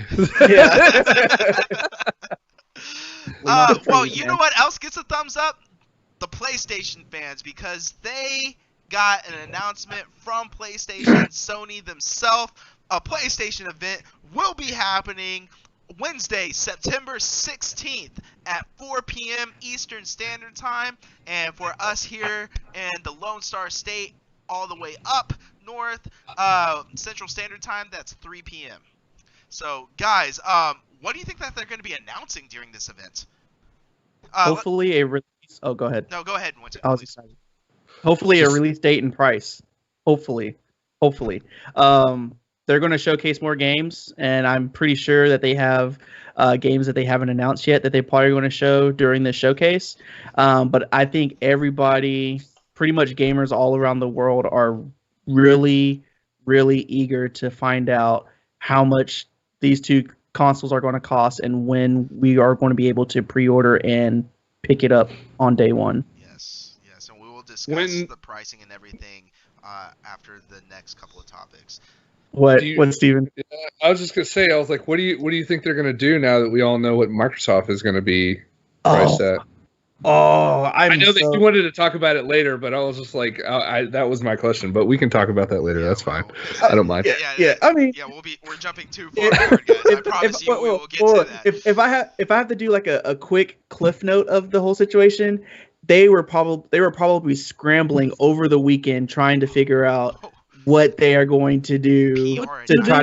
Well, you know what else gets a thumbs up? The PlayStation fans, because they got an announcement from PlayStation, Sony themselves. A PlayStation event will be happening Wednesday, September 16th at 4 p.m. Eastern Standard Time. And for us here in the Lone Star State, all the way up north, Central Standard Time, that's 3 p.m. So, guys, what do you think that they're going to be announcing during this event? Hopefully a release. Oh, go ahead. No, go ahead, Winston. I was excited. Hopefully a release date and price. Hopefully. They're going to showcase more games, and I'm pretty sure that they have games that they haven't announced yet that they probably going to show during this showcase. But I think everybody, pretty much gamers all around the world, are really, really eager to find out how much these two consoles are going to cost and when we are going to be able to pre-order and pick it up on day one. Yes, and we will discuss the pricing and everything after the next couple of topics. What, Steven? I was just gonna say, I was like, what do you think they're gonna do now that we all know what Microsoft is gonna be priced at? I know that you wanted to talk about it later, but I was just like, that was my question. But we can talk about that later. That's fine. I don't mind. Yeah. I mean, we're jumping too far forward, guys. I promise we will get to that. If I have to do like a quick cliff note of the whole situation, they were probably scrambling over the weekend trying to figure out what they are going to do to try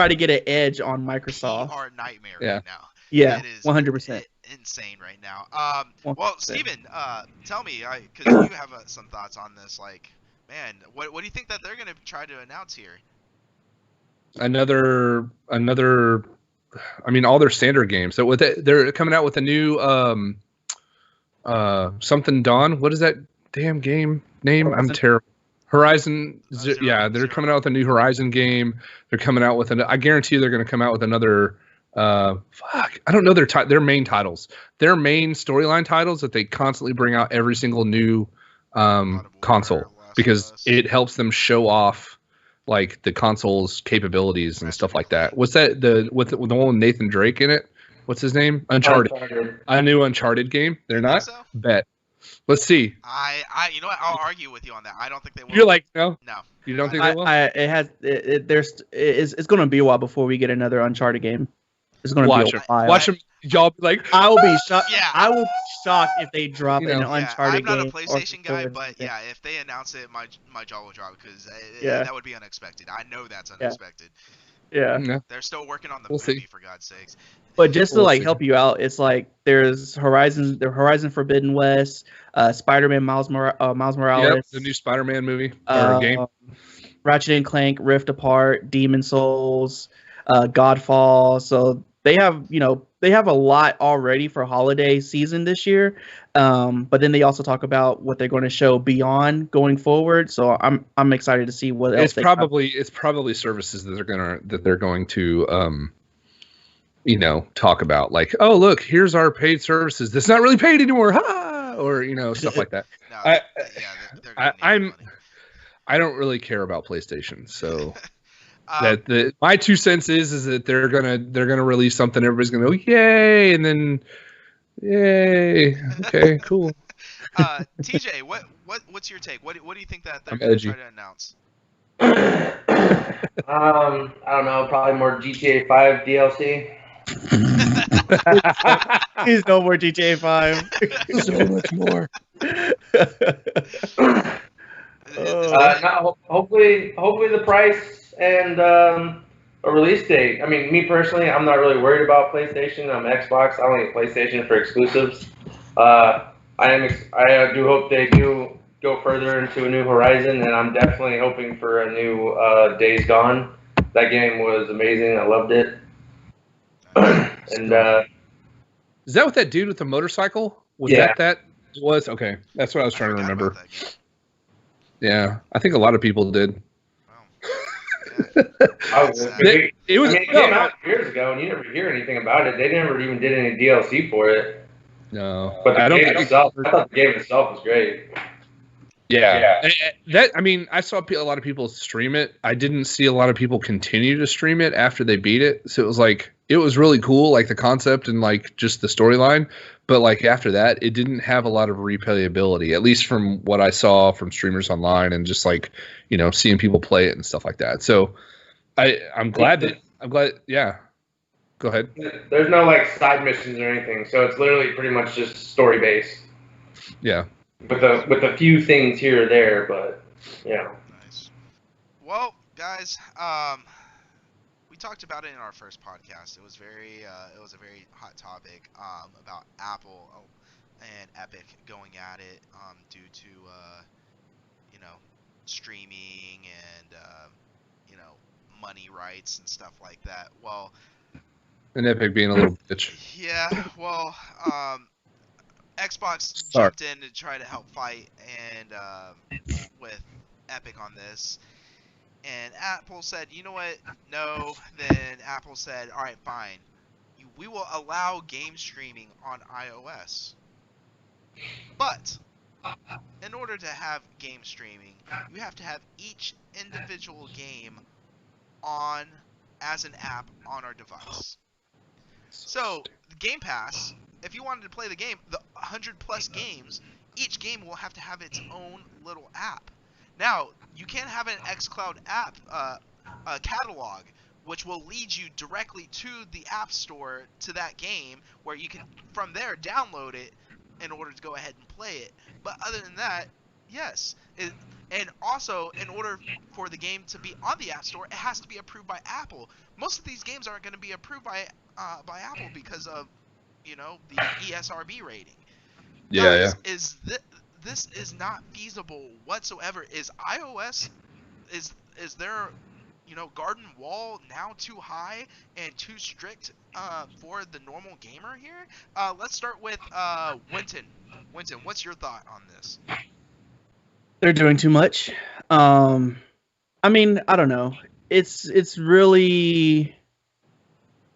to get an edge on Microsoft. PR nightmare right now. Yeah, 100%. Insane right now. Well, Steven, tell me, because you have some thoughts on this. Like, man, what do you think that they're going to try to announce here? Another. I mean, all their standard games. So they're coming out with a new something Dawn. What is that damn game name? I'm terrible. Horizon. They're coming out with a new Horizon game. They're coming out with I guarantee they're going to come out with another. I don't know their main titles. Their main storyline titles that they constantly bring out every single new console because it helps them show off like the console's capabilities and stuff like that. What's that the one with Nathan Drake in it? What's his name? Uncharted. A new Uncharted game. They're not. So? Bet. Let's see. You know what? I'll argue with you on that. I don't think they will. You're like no. You don't think they will? It's going to be a while before we get another Uncharted game. It's going to be a while. Watch them. Y'all be like, I will be shocked. Yeah. I will be shocked if they drop an Uncharted game. I'm not a PlayStation guy, but if they announce it, my jaw will drop because that would be unexpected. I know that's unexpected. Yeah. They're still working on the movie, for God's sakes. But just to help you out, it's like there's Horizon Forbidden West, Spider-Man Miles Morales. Yep, the new Spider-Man movie or game. Ratchet and Clank Rift Apart, Demon Souls, Godfall. So they have they have a lot already for holiday season this year. But then they also talk about what they're going to show beyond going forward. So I'm excited to see what else. It's probably services that they're going to talk about, like, oh look, here's our paid services that's not really paid anymore, or stuff like that. No, they're gonna I don't really care about PlayStation, so my 2 cents is that they're gonna release something, everybody's gonna go yay, and then yay, okay, cool. TJ, what's your take? What do you think that they're I'm gonna edgy. try to announce? I don't know, probably more GTA 5 DLC. Please no more GTA 5. So much more. No, hopefully the price and a release date. I mean, me personally, I'm not really worried about PlayStation. I'm Xbox. I only get PlayStation for exclusives. I do hope they do go further into a new horizon, and I'm definitely hoping for a new Days Gone. That game was amazing. I loved it. And is that what that dude with the motorcycle was? Yeah. That was okay. That's what I was trying to remember. Yeah, I think a lot of people did. It came out years ago, and you never hear anything about it. They never even did any DLC for it. No, but I thought the game itself was great. Yeah. I saw a lot of people stream it. I didn't see a lot of people continue to stream it after they beat it. So it was really cool, like the concept and like just the storyline. But like after that, it didn't have a lot of replayability, at least from what I saw from streamers online and just like, seeing people play it and stuff like that. So I'm glad. Yeah. Go ahead. There's no like side missions or anything. So it's literally pretty much just story based. Yeah. With a few things here or there, but yeah. Nice. Well, guys, we talked about it in our first podcast. It was a very hot topic about Apple and Epic going at it due to streaming and money rights and stuff like that. Well, and Epic being a little bitch. Yeah. Well, Xbox jumped in to try to help fight and with Epic on this, and Apple said, you know what, no. Then Apple said, all right, fine, we will allow game streaming on iOS, but in order to have game streaming, you have to have each individual game on as an app on our device. So Game Pass, if you wanted to play the game, the 100+ games, each game will have to have its own little app. Now, you can have an xCloud app catalog, which will lead you directly to the App Store to that game, where you can, from there, download it in order to go ahead and play it. But other than that, yes. And also, in order for the game to be on the App Store, it has to be approved by Apple. Most of these games aren't going to be approved by Apple because of the ESRB rating. Yeah, Guys, this is not feasible whatsoever. Is iOS is their garden wall now too high and too strict for the normal gamer here? Let's start with Winton. Winton, what's your thought on this? They're doing too much. I mean, I don't know. It's really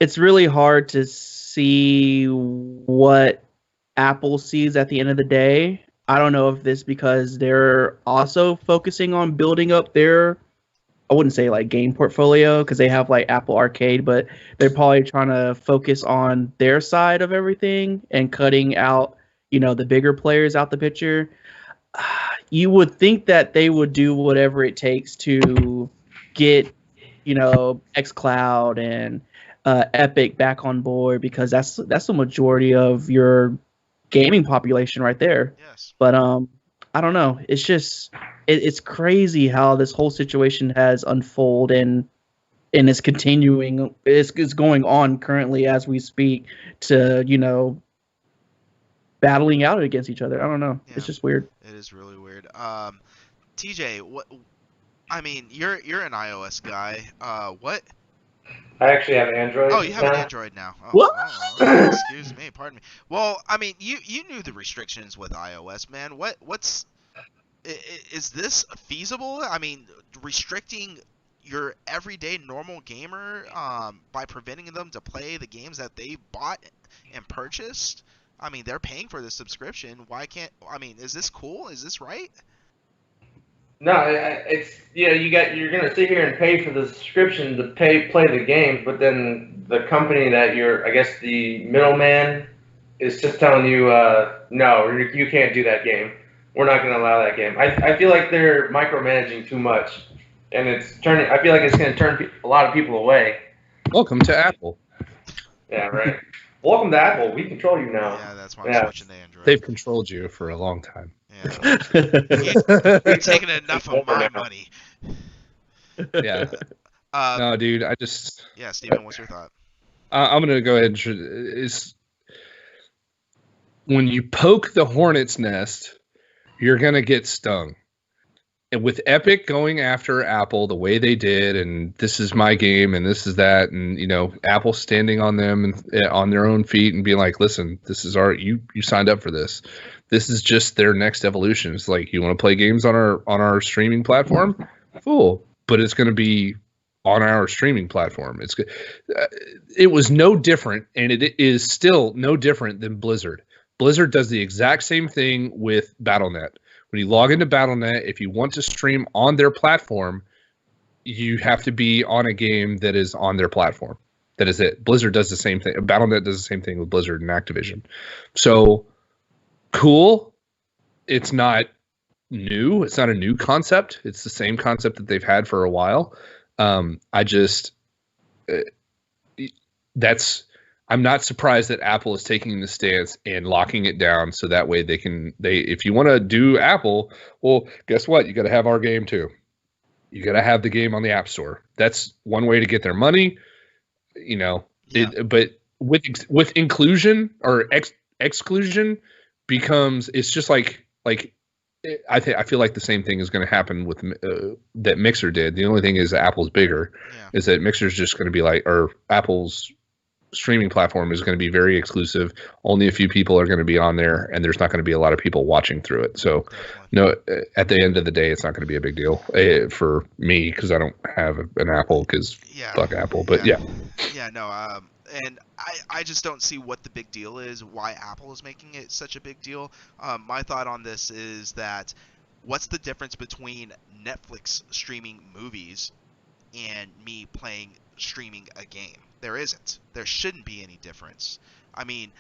hard to see what Apple sees at the end of the day. I don't know if this because they're also focusing on building up their, I wouldn't say like game portfolio because they have like Apple Arcade, but they're probably trying to focus on their side of everything and cutting out, the bigger players out the picture. You would think that they would do whatever it takes to get, xCloud and Epic back on board, because that's the majority of your gaming population right there. Yes. But I don't know. It's just it's crazy how this whole situation has unfolded and is continuing. It's going on currently as we speak to battling out against each other. I don't know. Yeah. It's just weird. It is really weird. TJ, what? I mean, you're an iOS guy. I actually have Android. Oh, you have an now. Android now. Oh, What? excuse me, pardon me. Well, I mean, you knew the restrictions with iOS, man. Is this feasible? I mean, restricting your everyday normal gamer by preventing them to play the games that they bought and purchased. I mean, they're paying for the subscription. Why can't? I mean, is this cool? Is this right? No, it's you're gonna sit here and pay for the subscription to play the games, but then the company that I guess the middleman is just telling you, no, you can't do that game. We're not gonna allow that game. I feel like they're micromanaging too much, and it's turning. I feel like it's gonna turn a lot of people away. Welcome to Apple. Yeah, right. Welcome to Apple. We control you now. Yeah, that's why I'm switching to Android. They've controlled you for a long time. Yeah. You're taking enough of my money. Yeah. No, dude, Yeah, Steven, what's your thought? I'm gonna go ahead and is when you poke the hornet's nest, you're gonna get stung. And with Epic going after Apple the way they did, and this is my game, and this is that, and Apple standing on them and on their own feet and being like, "Listen, this is you signed up for this. This is just their next evolution. It's like you want to play games on our streaming platform, cool, but it's going to be on our streaming platform. It was no different, and it is still no different than Blizzard. Blizzard does the exact same thing with Battle.net. When you log into Battle.net, if you want to stream on their platform, you have to be on a game that is on their platform. That is it. Blizzard does the same thing. Battle.net does the same thing with Blizzard and Activision. So, cool. It's not new. It's not a new concept. It's the same concept that they've had for a while. I'm not surprised that Apple is taking the stance and locking it down so that way if you want to do Apple, well, guess what? You got to have our game too. You got to have the game on the App Store. That's one way to get their money, Yeah. But with inclusion or exclusion it's just like I feel like the same thing is going to happen with that Mixer did. The only thing is Apple's bigger, is that Mixer's just going to be or Apple's streaming platform is going to be very exclusive. Only a few people are going to be on there, and there's not going to be a lot of people watching through it. So, no, at the end of the day, it's not going to be a big deal for me because I don't have an Apple because fuck Apple. But and I just don't see what the big deal is, why Apple is making it such a big deal. My thought on this is that what's the difference between Netflix streaming movies and me streaming a game? There isn't. There shouldn't be any difference. I mean,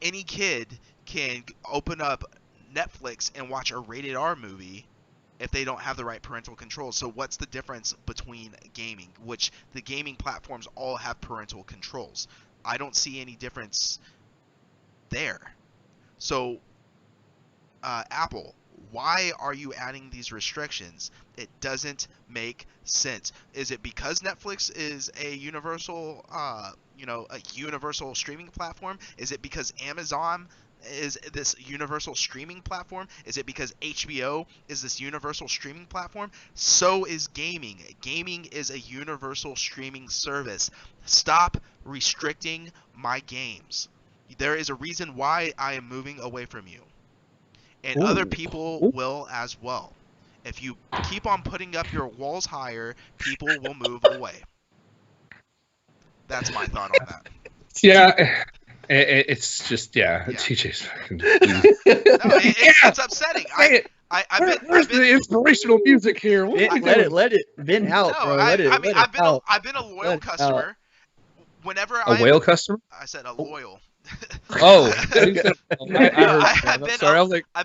any kid can open up Netflix and watch a rated R movie if they don't have the right parental controls. So what's the difference between gaming, which the gaming platforms all have parental controls? I don't see any difference there. So, Apple, why are you adding these restrictions? It doesn't make sense. Is it because Netflix is a universal, a universal streaming platform? Is it because Amazon is this universal streaming platform? Is it because HBO is this universal streaming platform? So is gaming. Gaming is a universal streaming service. Stop restricting my games. There is a reason why I am moving away from you. And other people will as well. If you keep on putting up your walls higher, people will move away. That's my thought on that. Yeah, it's just TJ's fucking. No, it's upsetting. Where's the inspirational music here? Let it vent out, bro. I've been a loyal customer. Whenever a whale customer? I said a loyal. Oh,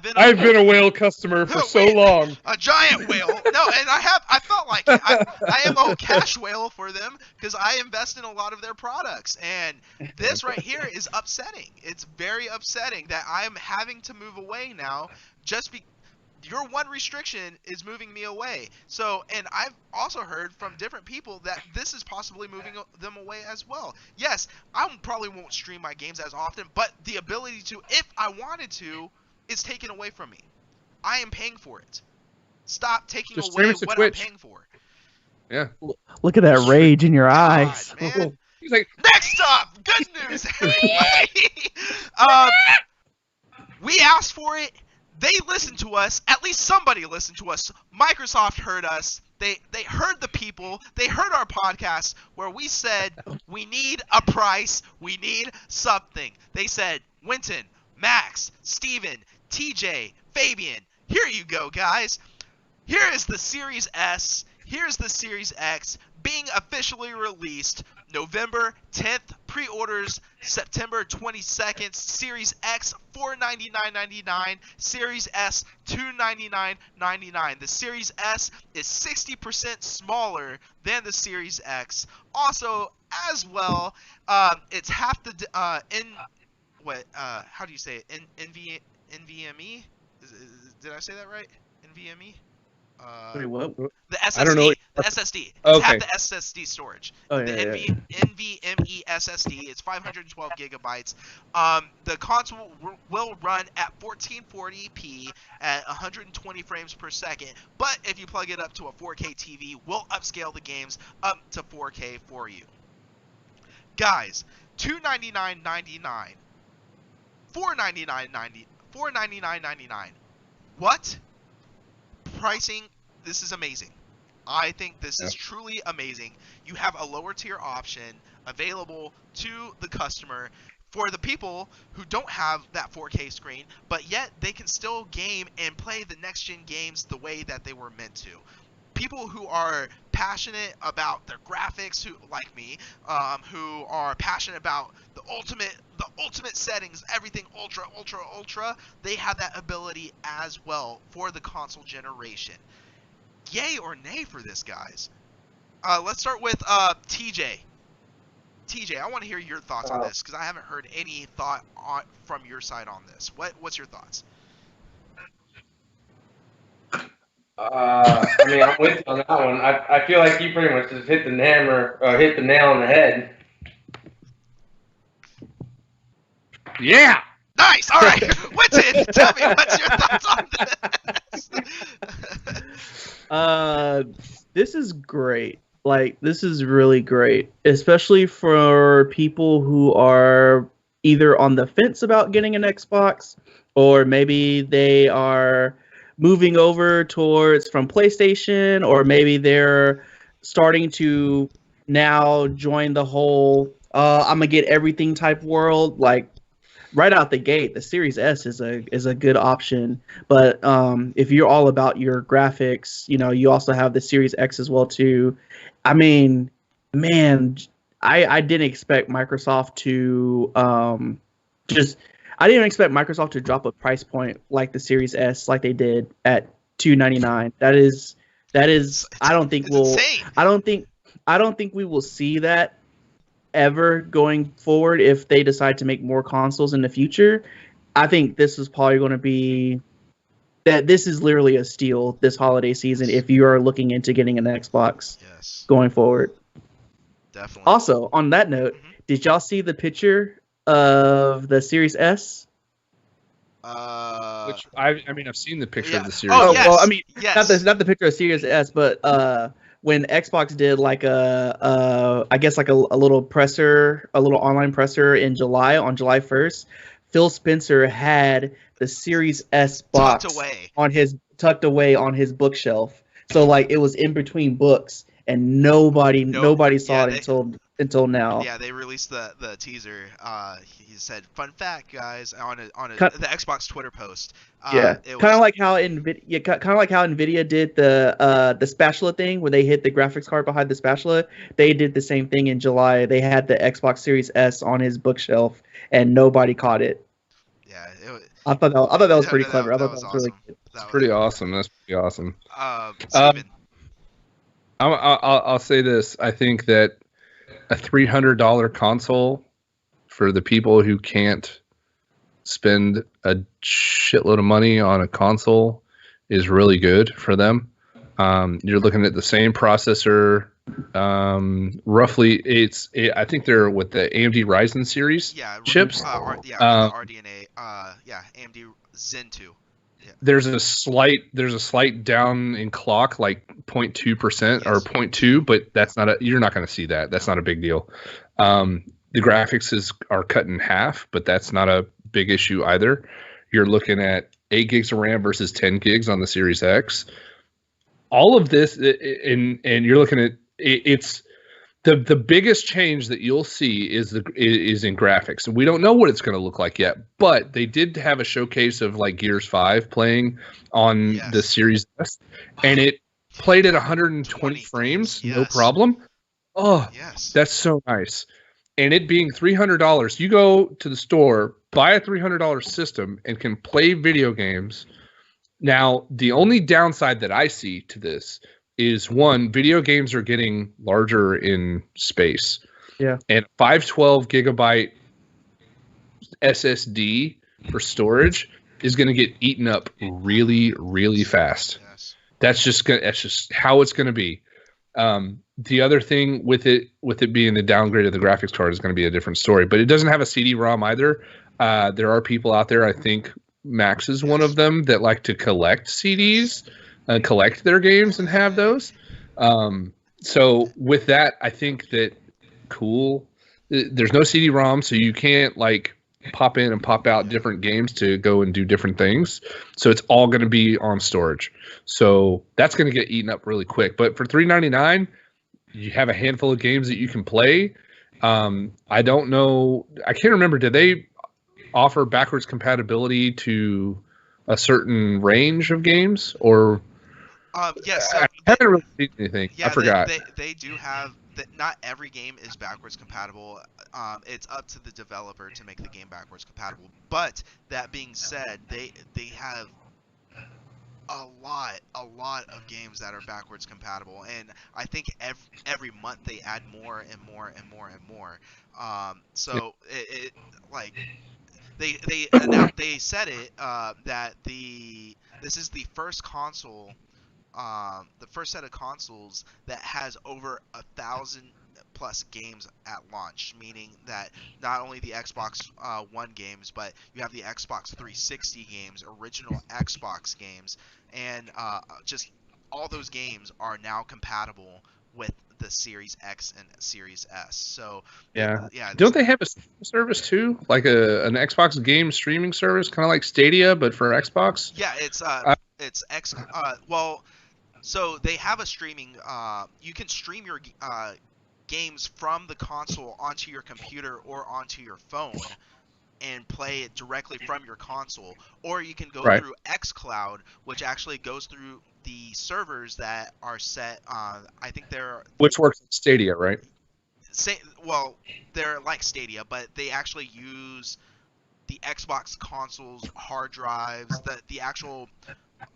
I've been a whale customer for so long. A giant whale. No, and I felt like it. I am a cash whale for them because I invest in a lot of their products. And this right here is upsetting. It's very upsetting that I am having to move away now just because your one restriction is moving me away. So, and I've also heard from different people that this is possibly moving them away as well. Yes, I probably won't stream my games as often, but the ability to, if I wanted to, is taken away from me. I am paying for it. Stop taking away what I'm paying for. Yeah. Look at that rage in your God, eyes. man. He's like, Next up, good news. We asked for it. They listened to us. At least somebody listened to us. Microsoft heard us. They heard the people. They heard our podcast where we said we need a price. We need something. They said, Winton, Max, Steven, TJ, Fabian, here you go, guys. Here is the Series S. Here's the Series X being officially released November 10th. Pre-orders September 22nd. Series X $499.99. Series S $299.99. The Series S is 60% smaller than the Series X. Also, as well, it's half the how do you say it? NVMe? Did I say that right? NVMe? Wait, what? The SSD. I don't know. The SSD. It's Okay. half the SSD storage. Oh, The yeah, NVMe SSD. It's 512 gigabytes. The console will run at 1440p at 120 frames per second. But if you plug it up to a 4K TV, we'll upscale the games up to 4K for you. Guys, $299.99. $499.99. What? Pricing, this is amazing. I think this is truly amazing. You have a lower tier option available to the customer for the people who don't have that 4K screen, but yet they can still game and play the next gen games the way that they were meant to. People who are passionate about their graphics, who like me, who are passionate about the ultimate settings, everything ultra, they have that ability as well for the console generation. Yay or nay for this, guys? Let's start with TJ. TJ, I want to hear your thoughts on this because I haven't heard any thought from your side on this. What's your thoughts? I mean, I'm with you on that one. I feel like you pretty much just hit the nail on the head. yeah. Nice. All right, Winton, tell me what's your thoughts on this. This is great. Like, this is really great, especially for people who are either on the fence about getting an Xbox, or maybe they are moving over towards from PlayStation, or maybe they're starting to now join the whole I'm gonna get everything type world. Like, right out the gate, the Series S is a good option. But if you're all about your graphics, you also have the Series X as well too. I mean, man, I didn't expect Microsoft to I didn't expect Microsoft to drop a price point like the Series S, like they did at $299. That is I don't think we will see that ever going forward if they decide to make more consoles in the future. I think this is probably going to be this is literally a steal this holiday season if you are looking into getting an Xbox going forward. Definitely. Also, on that note, did y'all see the picture of the Series S? Which I've seen the picture of the Series. Oh, yes. Well, I mean, yes. not the picture of Series S, but when Xbox did like I guess like a little presser, a little online presser on July 1st, Phil Spencer had the Series S box tucked away on his bookshelf. So like it was in between books, and nobody saw it until now. Yeah, they released the teaser. He said, "Fun fact, guys," on the Xbox Twitter post. Kind of like how Nvidia did the spatula thing where they hid the graphics card behind the spatula. They did the same thing in July. They had the Xbox Series S on his bookshelf, and nobody caught it. Yeah, I thought that was pretty clever. I thought that was awesome. really good. That's pretty awesome. That's pretty awesome. Steven. I'll say this. I think that a $300 console for the people who can't spend a shitload of money on a console is really good for them. You're looking at the same processor. Roughly, I think they're with the AMD Ryzen series chips. RDNA. AMD Zen 2. there's a slight down in clock, like 0.2% or 0.2, but you're not going to see that. That's not a big deal. The graphics are cut in half, but that's not a big issue either. You're looking at 8 gigs of RAM versus 10 gigs on the Series X. All of this, and you're looking at it's the biggest change that you'll see is in graphics. And we don't know what it's going to look like yet, but they did have a showcase of like Gears 5 playing on the Series S, and it played at 120 frames, no problem. Oh, that's so nice. And it being $300, you go to the store, buy a $300 system, and can play video games. Now, the only downside that I see to this is, one, video games are getting larger in space. Yeah. And 512 gigabyte SSD for storage is going to get eaten up really, really fast. Yes. That's just how it's going to be. The other thing with it being the downgrade of the graphics card is going to be a different story, but it doesn't have a CD-ROM either. There are people out there, I think Max is one of them, that like to collect CDs and collect their games and have those. So with that, I think that cool. There's no CD-ROM, so you can't like pop in and pop out different games to go and do different things. So it's all going to be on storage. So that's going to get eaten up really quick. But for $399, you have a handful of games that you can play. I don't know. I can't remember. Did they offer backwards compatibility to a certain range of games? Or yes. I haven't really seen anything. Yeah, I forgot. They do have that. Not every game is backwards compatible. It's up to the developer to make the game backwards compatible. But that being said, they have a lot of games that are backwards compatible, and I think every month they add more and more and more and more. So it like they said it that this is the first console, the first set of consoles that has over 1,000 plus games at launch, meaning that not only the Xbox One games, but you have the Xbox 360 games, original Xbox games, and just all those games are now compatible with the Series X and Series S. So yeah. Don't they have a service too, like an Xbox game streaming service, kind of like Stadia, but for Xbox? Yeah, it's X. Well, so they have a streaming. You can stream your games from the console onto your computer or onto your phone and play it directly from your console, or you can go through xCloud, which actually goes through the servers that are set. I think which works with Stadia, right? Well, they're like Stadia, but they actually use the Xbox console's hard drives, the actual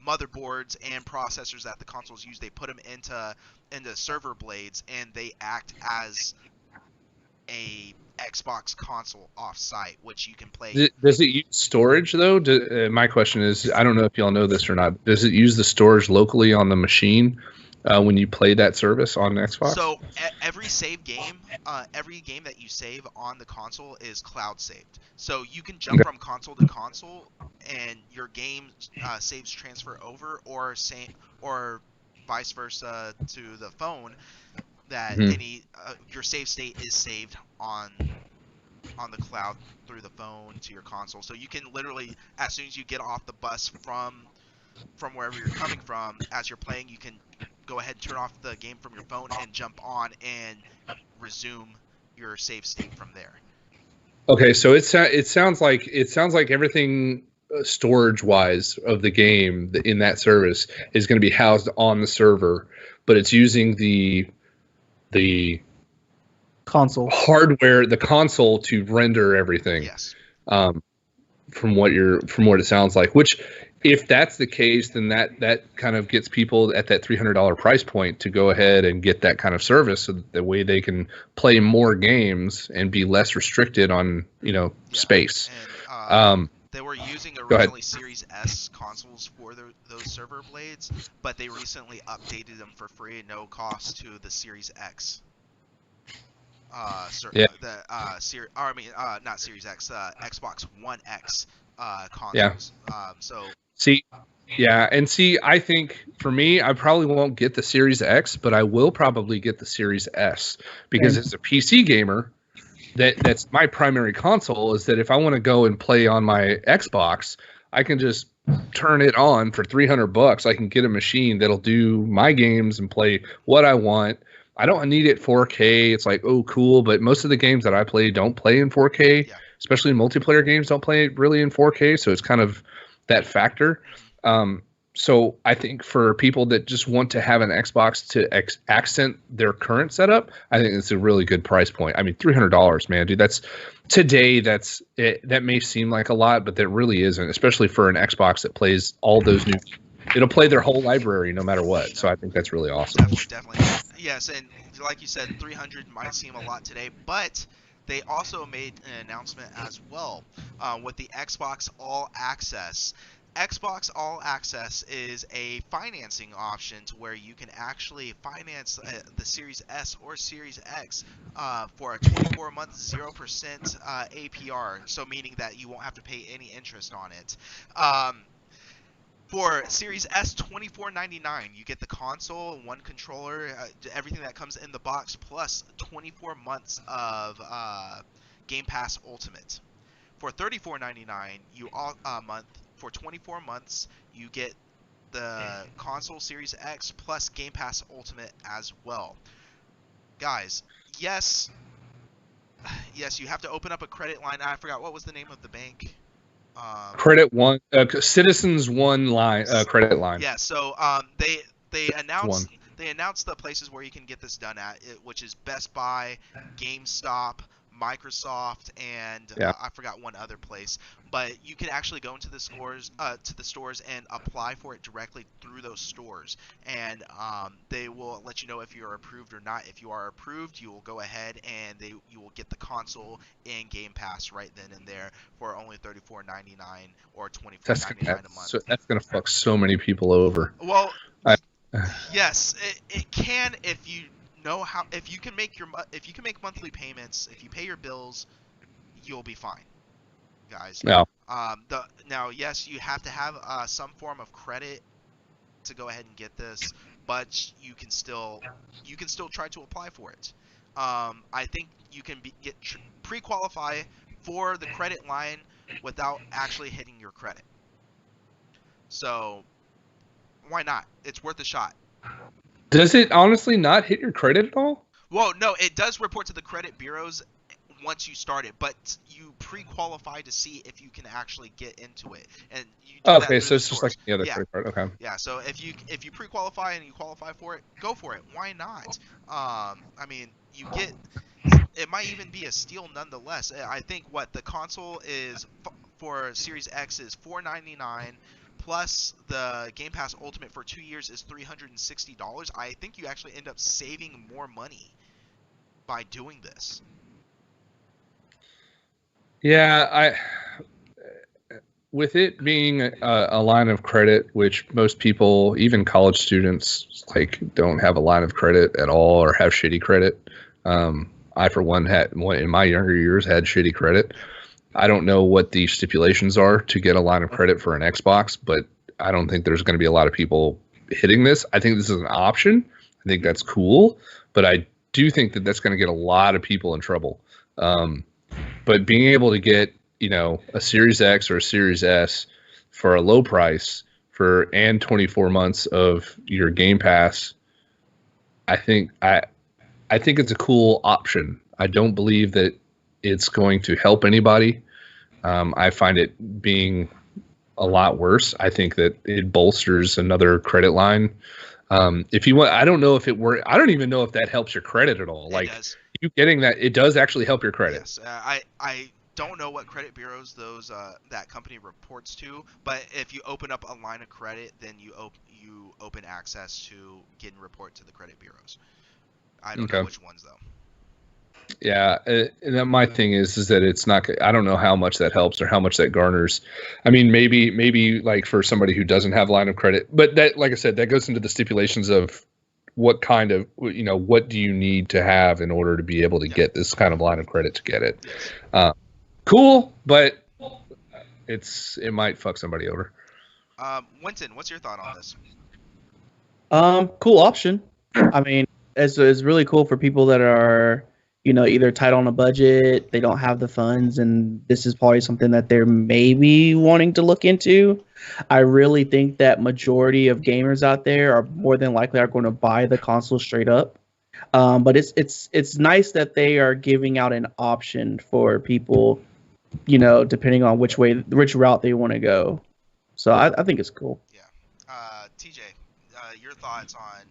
motherboards and processors that the consoles use. They put them into server blades, and they act as a Xbox console off-site, which you can play. Does it use storage though? My question is, I don't know if y'all know this or not. Does it use the storage locally on the machine when you play that service on Xbox? So every game that you save on the console is cloud saved. So you can jump from console to console, and your game saves transfer over, or vice versa to the phone. That your save state is saved on the cloud through the phone to your console. So you can literally, as soon as you get off the bus from wherever you're coming from, as you're playing, you can go ahead and turn off the game from your phone and jump on and resume your save state from there. Okay, so it sounds like everything storage wise of the game in that service is going to be housed on the server, but it's using the console hardware, the console, to render everything. Yes. From what it sounds like, which, if that's the case, then that kind of gets people at that $300 price point to go ahead and get that kind of service, so that the way they can play more games and be less restricted on space. And, they were using originally Series S consoles for those server blades, but they recently updated them for free and no cost to the Series X. Not Series X, Xbox One X consoles. So See, yeah, and see, I think for me, I probably won't get the Series X, but I will probably get the Series S because as a PC gamer, that's my primary console. Is that if I want to go and play on my Xbox, I can just turn it on for $300. I can get a machine that'll do my games and play what I want. I don't need it 4K. It's like, oh, cool, but most of the games that I play don't play in 4K, especially multiplayer games don't play really in 4K. So it's kind of that factor. So I think for people that just want to have an Xbox to accent their current setup, I think it's a really good price point. I mean, $300, man, dude. That's today. That may seem like a lot, but that really isn't, especially for an Xbox that plays all those new. It'll play their whole library no matter what. So I think that's really awesome. Definitely. Yes, and like you said, 300 might seem a lot today, but they also made an announcement as well with the Xbox All Access. Xbox All Access is a financing option to where you can actually finance the Series S or Series X for a 24-month 0% APR, so meaning that you won't have to pay any interest on it. For Series S, $24.99, you get the console, one controller, everything that comes in the box, plus 24 months of Game Pass Ultimate. For $34.99, for 24 months, you get the console Series X plus Game Pass Ultimate as well. Guys, yes, you have to open up a credit line. I forgot, what was the name of the bank? Credit One, Citizens One line, credit line. Yeah, so they announced the places where you can get this done at, which is Best Buy, GameStop, Microsoft, and I forgot one other place. But you can actually go into the stores and apply for it directly through those stores, and they will let you know if you're approved or not. If you are approved, you will go ahead and you will get the console and Game Pass right then and there for only $34.99 or $24.99 a month. So that's gonna fuck so many people over. Well, yes, it can if you know how. If you can make monthly payments, if you pay your bills, you'll be fine, guys. No. Now, yes, you have to have some form of credit to go ahead and get this, but you can still try to apply for it. I think you can pre-qualify for the credit line without actually hitting your credit. So why not? It's worth a shot. Does it honestly not hit your credit at all? Well, no, it does report to the credit bureaus once you start it, but you pre-qualify to see if you can actually get into it. And you do okay, so it's just like the other credit card. Okay. Yeah, so if you pre-qualify and you qualify for it, go for it. Why not? I mean, it might even be a steal nonetheless. I think the console is for Series X is $499. Plus the Game Pass Ultimate for 2 years is $360. I think you actually end up saving more money by doing this. Yeah, with it being a line of credit, which most people, even college students, don't have a line of credit at all or have shitty credit. I, for one, in my younger years had shitty credit. I don't know what the stipulations are to get a line of credit for an Xbox, but I don't think there's going to be a lot of people hitting this. I think this is an option. I think that's cool, but I do think that that's going to get a lot of people in trouble. But being able to get, a Series X or a Series S for a low price and 24 months of your Game Pass, I think it's a cool option. I don't believe that it's going to help anybody. I find it being a lot worse. I think that it bolsters another credit line. If you want, I don't know if it were. I don't even know if that helps your credit at all. It does. You getting that? It does actually help your credit. Yes, I don't know what credit bureaus that company reports to, but if you open up a line of credit, then you open access to getting report to the credit bureaus. I don't know which ones though. Yeah, and my thing is that it's not. I don't know how much that helps or how much that garners. I mean, maybe like for somebody who doesn't have line of credit, but that, like I said, that goes into the stipulations of what kind of, what do you need to have in order to be able to get this kind of line of credit to get it. Cool, but it might fuck somebody over. Winton, what's your thought on this? Cool option. I mean, it's really cool for people that are, either tight on a budget, they don't have the funds, and this is probably something that they're maybe wanting to look into. I really think that majority of gamers out there are more than likely are going to buy the console straight up. But it's nice that they are giving out an option for people, depending on which route they want to go. So I think it's cool. Yeah. TJ, your thoughts on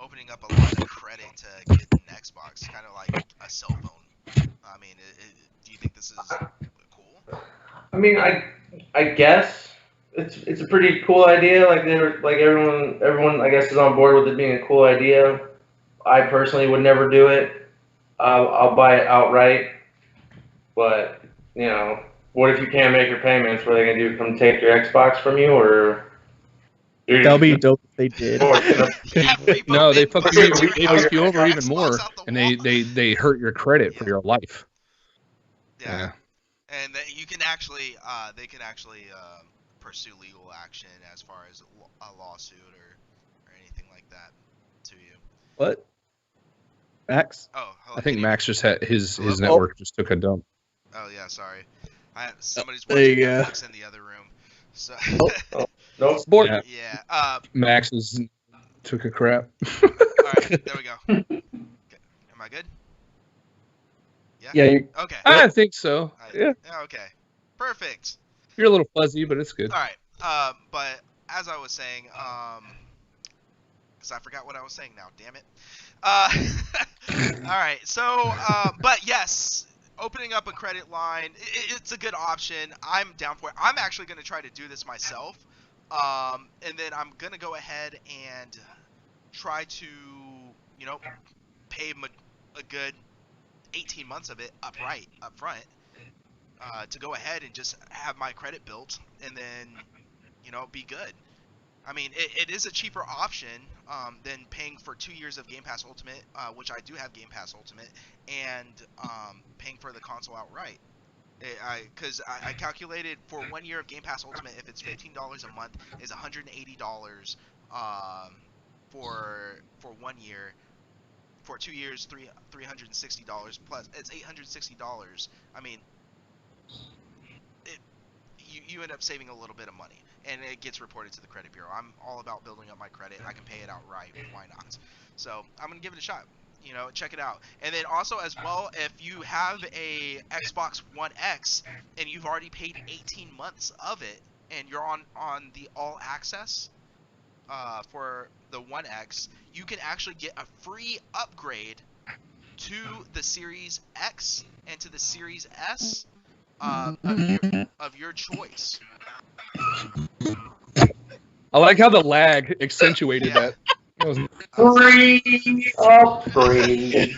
opening up a line of credit to get an Xbox, kind of like a cell phone. I mean, do you think this is cool? I mean, I guess it's a pretty cool idea. Like everyone I guess is on board with it being a cool idea. I personally would never do it. I'll buy it outright. But what if you can't make your payments? What are they gonna do? Come take your Xbox from you, or? That'll be dope if they did. No, they fuck you over even more, and they hurt your credit for your life. Yeah. And you can actually, they can actually pursue legal action as far as a lawsuit or anything like that to you. What? Max? Oh, hello, I think Max just had his network just took a dump. Oh yeah, sorry. Somebody's there you watching go. Netflix in the other room. So. Nope. Sport. Yeah. Max took a crap. All right, there we go. Okay. Am I good? Yeah. Okay. I think so. Yeah. Okay. Perfect. You're a little fuzzy, but it's good. All right. But as I was saying, because I forgot what I was saying now. Damn it. All right. So, but yes, opening up a credit line, it's a good option. I'm down for it. I'm actually going to try to do this myself. And then I'm going to go ahead and try to, pay a good 18 months of it up front, to go ahead and just have my credit built and then, be good. I mean, it is a cheaper option than paying for 2 years of Game Pass Ultimate, which I do have Game Pass Ultimate, and paying for the console outright. Because I calculated for 1 year of Game Pass Ultimate, if it's $15 a month, is $180 for 1 year. For 2 years, $360 plus. It's $860. I mean, you end up saving a little bit of money, and it gets reported to the credit bureau. I'm all about building up my credit. I can pay it outright. Why not? So I'm gonna give it a shot. Check it out. And then also as well, if you have a Xbox One X and you've already paid 18 months of it, and you're on the all access for the One X, you can actually get a free upgrade to the Series X and to the Series S of your choice. I like how the lag accentuated that. Free upgrade.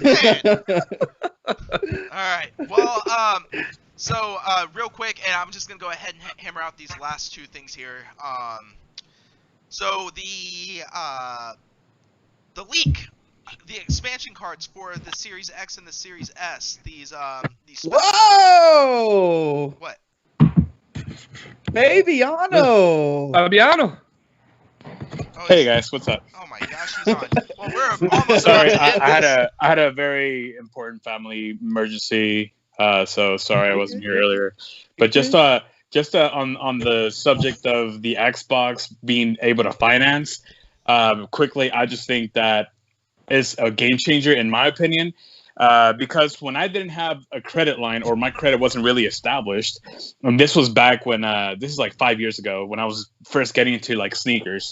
All right. Well, so real quick, and I'm just gonna go ahead and hammer out these last two things here. So the leak, the expansion cards for the Series X and the Series S. These Whoa! What? Fabiano. Fabiano. Oh, hey guys, what's up? Oh my gosh, he's on. Well, we're almost. Sorry, I had a very important family emergency, so sorry I wasn't here earlier. But just on the subject of the Xbox being able to finance, quickly, I just think that is a game changer in my opinion. Because when I didn't have a credit line or my credit wasn't really established, and this was back when this is like 5 years ago when I was first getting into like sneakers,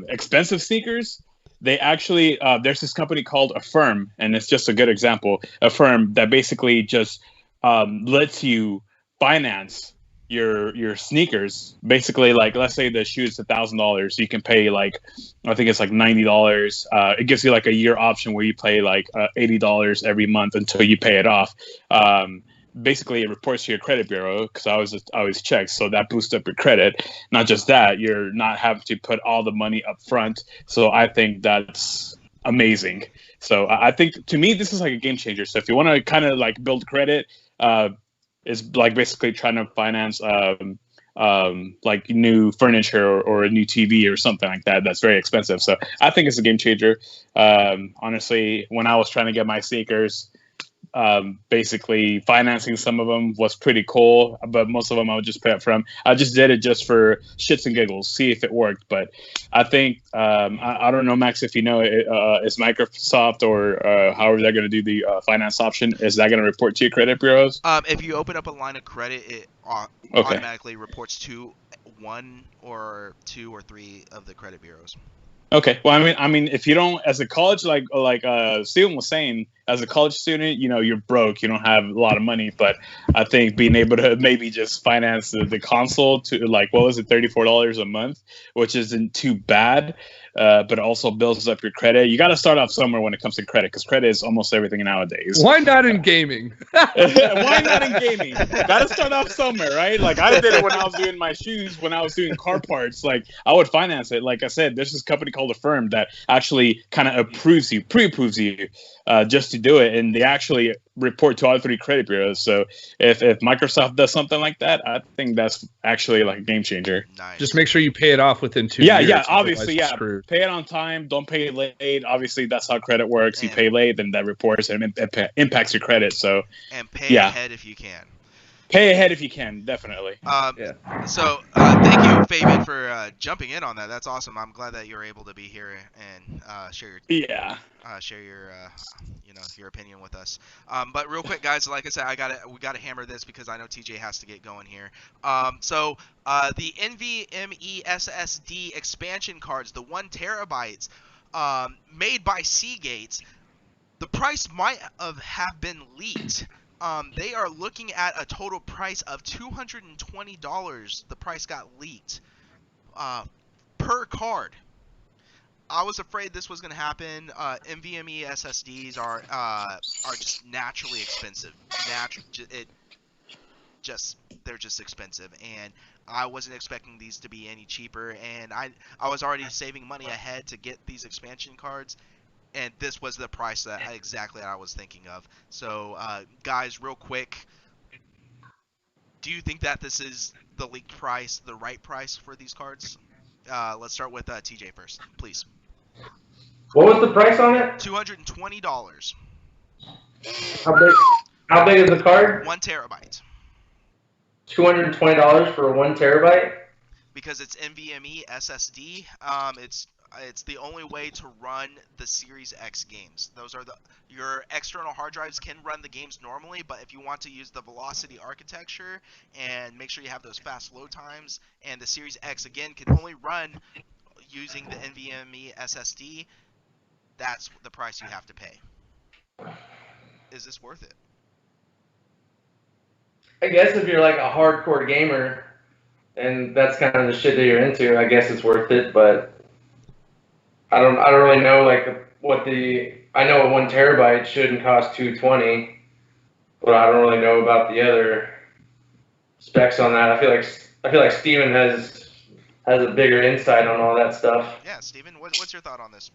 expensive sneakers. They actually there's this company called Affirm, and it's just a good example. Affirm that basically just lets you finance your sneakers. Basically, like let's say the shoe is $1,000, you can pay like I think it's like $90. It gives you like a year option where you pay like $80 every month until you pay it off. Basically, it reports to your credit bureau because I always check, so that boosts up your credit. Not just that, you're not having to put all the money up front. So I think that's amazing. So I think to me this is like a game changer. So if you want to kind of like build credit, is like basically trying to finance like new furniture or a new TV or something like that. That's very expensive. So I think it's a game changer. Honestly, when I was trying to get my sneakers, basically financing some of them was pretty cool, but most of them I would just pay up front. I just did it just for shits and giggles, see if it worked. But I think I don't know, Max, if you know, is Microsoft or however they're going to do the finance option, is that going to report to your credit bureaus? If you open up a line of credit, it automatically reports to 1 or 2 or 3 of the credit bureaus. Okay. Well, I mean, if you don't, as a college, like Steven was saying, as a college student, you know, you're broke, you don't have a lot of money. But I think being able to maybe just finance the console to like, what was it, $34 a month, which isn't too bad, but also builds up your credit. You got to start off somewhere when it comes to credit, because credit is almost everything nowadays. Why not in gaming? Why not in gaming? Got to start off somewhere, right? Like I did it when I was doing my shoes, when I was doing car parts. Like I would finance it. Like I said, there's this company called Affirm that actually kind of pre-approves you just to do it, and they actually report to all 3 credit bureaus. So if Microsoft does something like that, I think that's actually like a game changer. Nice. Just make sure you pay it off within 2 years. Yeah, obviously, yeah. Pay it on time. Don't pay it late. Obviously, that's how credit works. You pay late, then that reports and it impacts your credit. So and pay ahead if you can. Pay ahead if you can, definitely. So thank you, Fabian, for jumping in on that. That's awesome. I'm glad that you're able to be here and share your your opinion with us. But real quick, guys, like I said, we gotta hammer this because I know TJ has to get going here. So the NVMe SSD expansion cards, the 1 terabytes, made by Seagate, the price might have been leaked. They are looking at a total price of $220. The price got leaked per card. I was afraid this was going to happen. NVMe SSDs are just naturally expensive. They're just expensive, and I wasn't expecting these to be any cheaper. And I was already saving money ahead to get these expansion cards. And this was the price that I was thinking of. So, guys, real quick, do you think that this is the leaked price, the right price for these cards? Let's start with TJ first, please. What was the price on it? $220. How big is the card? 1 terabyte. $220 for a 1 terabyte? Because it's NVMe SSD. It's the only way to run the Series X games. Those are your external hard drives can run the games normally, but if you want to use the Velocity architecture and make sure you have those fast load times, and the Series X again can only run using the NVMe SSD, that's the price you have to pay. Is this worth it? I guess if you're like a hardcore gamer and that's kind of the shit that you're into, I guess it's worth it, but I don't really know like I know a 1 terabyte shouldn't cost $220, but I don't really know about the other specs on that. I feel like Steven has a bigger insight on all that stuff. Yeah, Steven, what's your thought on this?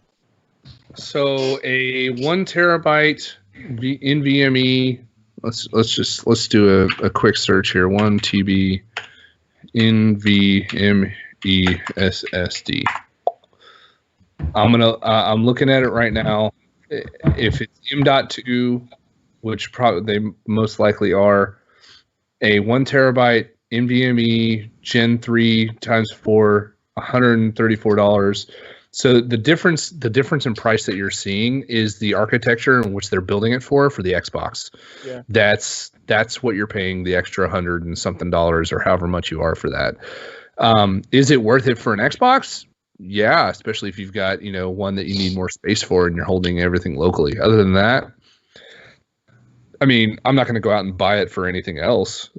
So a 1 terabyte NVMe. Let's do a quick search here. 1 TB NVMe SSD. I'm looking at it right now. If it's M.2, which probably they most likely are, a 1 terabyte NVMe Gen 3 times 4, $134. So the difference in price that you're seeing is the architecture in which they're building it for the Xbox. Yeah. That's what you're paying the extra $100 and something or however much you are for that. Is it worth it for an Xbox? Yeah, especially if you've got, one that you need more space for and you're holding everything locally. Other than that, I mean, I'm not going to go out and buy it for anything else.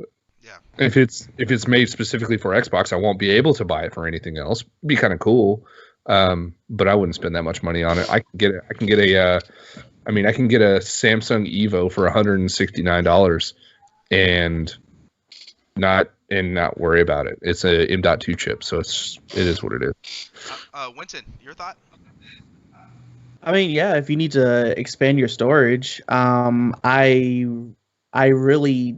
Yeah. If it's made specifically for Xbox, I won't be able to buy it for anything else. It'd be kind of cool. But I wouldn't spend that much money on it. I can get a Samsung Evo for $169 and not worry about it. It's a M.2 chip, so it is what it is. Winton, your thought? I mean, yeah, if you need to expand your storage, I really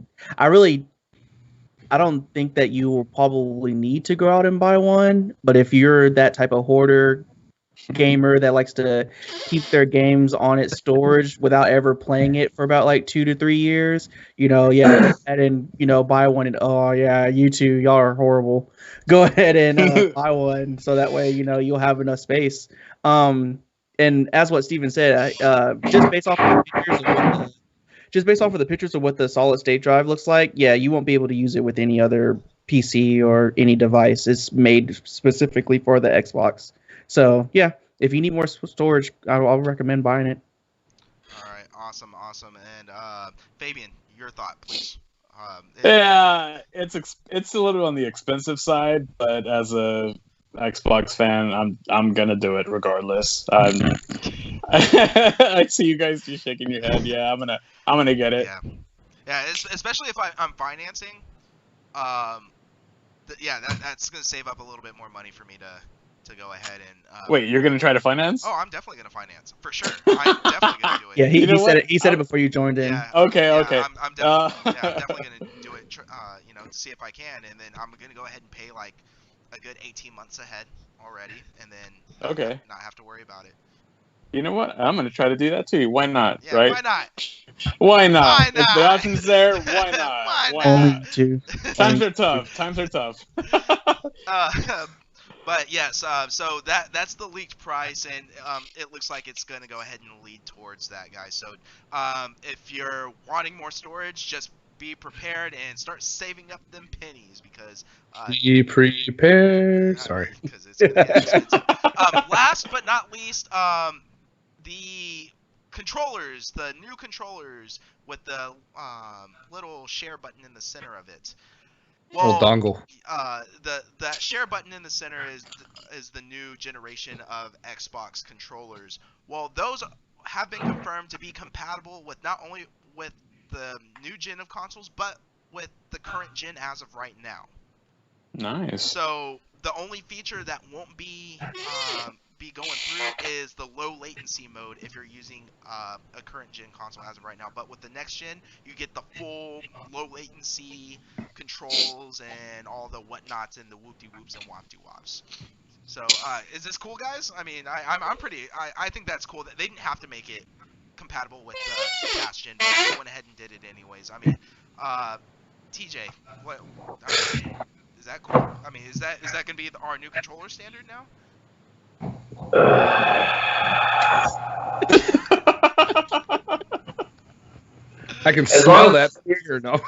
I don't think that you will probably need to go out and buy one. But if you're that type of hoarder gamer that likes to keep their games on its storage without ever playing it for about like 2 to 3 years, go ahead and buy one. And oh yeah, you two, y'all are horrible. Go ahead and buy one so that way you'll have enough space. And as what Steven said, just based off of the pictures of what the solid state drive looks like, yeah, you won't be able to use it with any other PC or any device. It's made specifically for the Xbox. So yeah, if you need more storage, I'll recommend buying it. All right, awesome. And Fabian, your thought, please. Yeah, it's a little on the expensive side, but as a Xbox fan, I'm gonna do it regardless. I see you guys just shaking your head. Yeah, I'm gonna get it. Yeah, especially if I'm financing. That's gonna save up a little bit more money for me to go ahead and. Wait, you're gonna try to finance? Oh, I'm definitely gonna finance for sure. I'm definitely gonna do it. Yeah, he said it before you joined in. Yeah, okay. I'm definitely gonna do it. To see if I can, and then I'm gonna go ahead and pay like a good 18 months ahead already, and then not have to worry about it. You know what? I'm gonna try to do that too. Why not? Yeah, right? Why not? Why not? If the option's there, why not? Why not? Times are tough. But yes, so that's the leaked price, and it looks like it's going to go ahead and lead towards that, guys. So if you're wanting more storage, just be prepared and start saving up them pennies because be prepared. Sorry. Because it's going to get expensive. Last but not least, the controllers, the new controllers with the little share button in the center of it. Well, dongle. That share button in the center is the new generation of Xbox controllers. Well, those have been confirmed to be compatible with not only with the new gen of consoles, but with the current gen as of right now. Nice. So the only feature that won't be going through is the low latency mode if you're using a current gen console as of right now. But with the next gen, you get the full low latency controls and all the whatnots and the whoop-de-whoops and wop-de-wops. So is this cool, guys? I mean, I think that's cool. That they didn't have to make it compatible with the past gen, but they went ahead and did it anyways. I mean, TJ, is that cool? I mean, is that gonna be our new controller standard now? I can smell that here. No.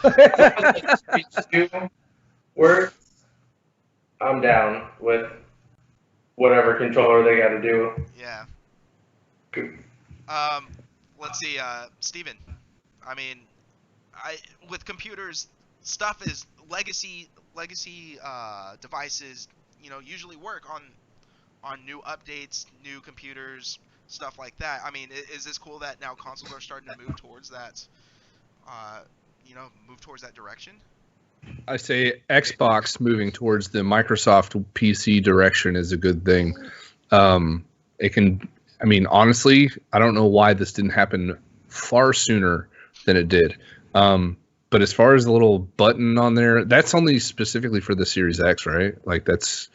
Works. I'm down with whatever controller they got to do. Yeah. Let's see, Steven. I mean, with computers, stuff is legacy devices. Usually work on new updates, new computers, stuff like that. I mean, is this cool that now consoles are starting to move towards that? Move towards that direction? I say Xbox moving towards the Microsoft PC direction is a good thing. Honestly, I don't know why this didn't happen far sooner than it did. But as far as the little button on there, that's only specifically for the Series X, right? Like that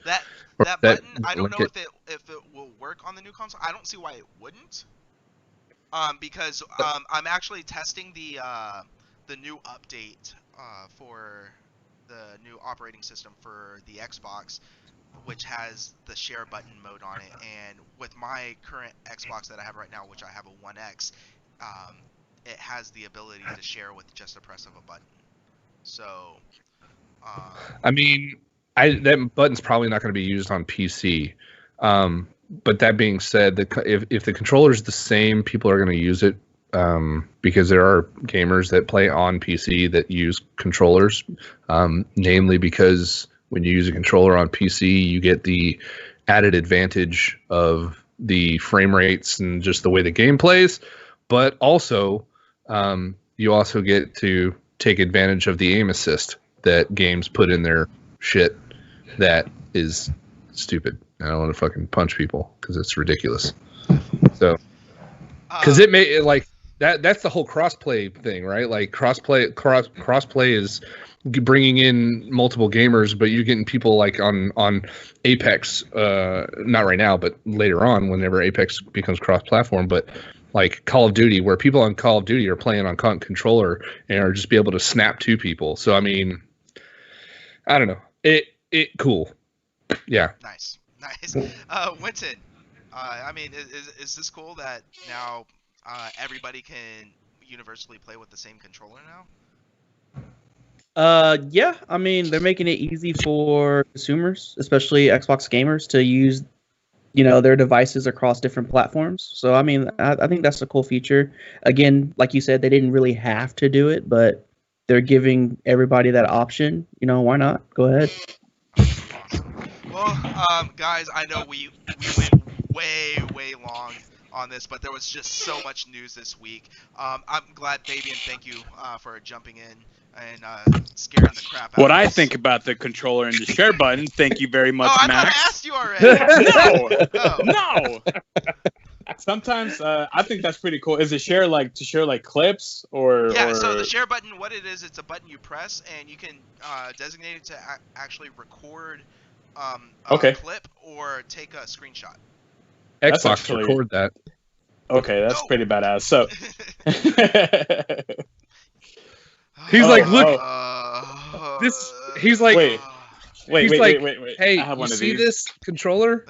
button. I don't know if it will work on the new console. I don't see why it wouldn't. Because I'm actually testing the new update for the new operating system for the Xbox, which has the share button mode on it. And with my current Xbox that I have right now, which I have a One X, it has the ability to share with just a press of a button. So, that button's probably not going to be used on PC. But that being said, if the controller is the same, people are going to use it because there are gamers that play on PC that use controllers, namely because when you use a controller on PC, you get the added advantage of the frame rates and just the way the game plays, but also you also get to take advantage of the aim assist that games put in their shit that is stupid. I don't want to fucking punch people because it's ridiculous. So, because it may that's the whole crossplay thing, right? Like crossplay is bringing in multiple gamers, but you're getting people like on Apex, not right now, but later on, whenever Apex becomes cross-platform, but like Call of Duty, where people on Call of Duty are playing on controller and are just be able to snap to people. So I mean, I don't know, it cool, yeah. Nice. Winton, I mean, is this cool that now everybody can universally play with the same controller now? Yeah, I mean, they're making it easy for consumers, especially Xbox gamers, to use, their devices across different platforms. So, I mean, I think that's a cool feature. Again, like you said, they didn't really have to do it, but they're giving everybody that option. Why not? Go ahead. Awesome. Well, guys, I know we went way long on this, but there was just so much news this week. I'm glad, Fabian, thank you for jumping in and scaring the crap out What of I us. think about the controller and the share button, thank you very much, I Max. thought I asked you already. No. Sometimes I think that's pretty cool. Is it to share clips or? Yeah. Or... So the share button, what it is, it's a button you press, and you can designate it to actually record a clip or take a screenshot. Xbox actually... record that. Okay, that's pretty badass. So. He's like, look, this. He's like, wait. Hey, I have you one of see these. this controller?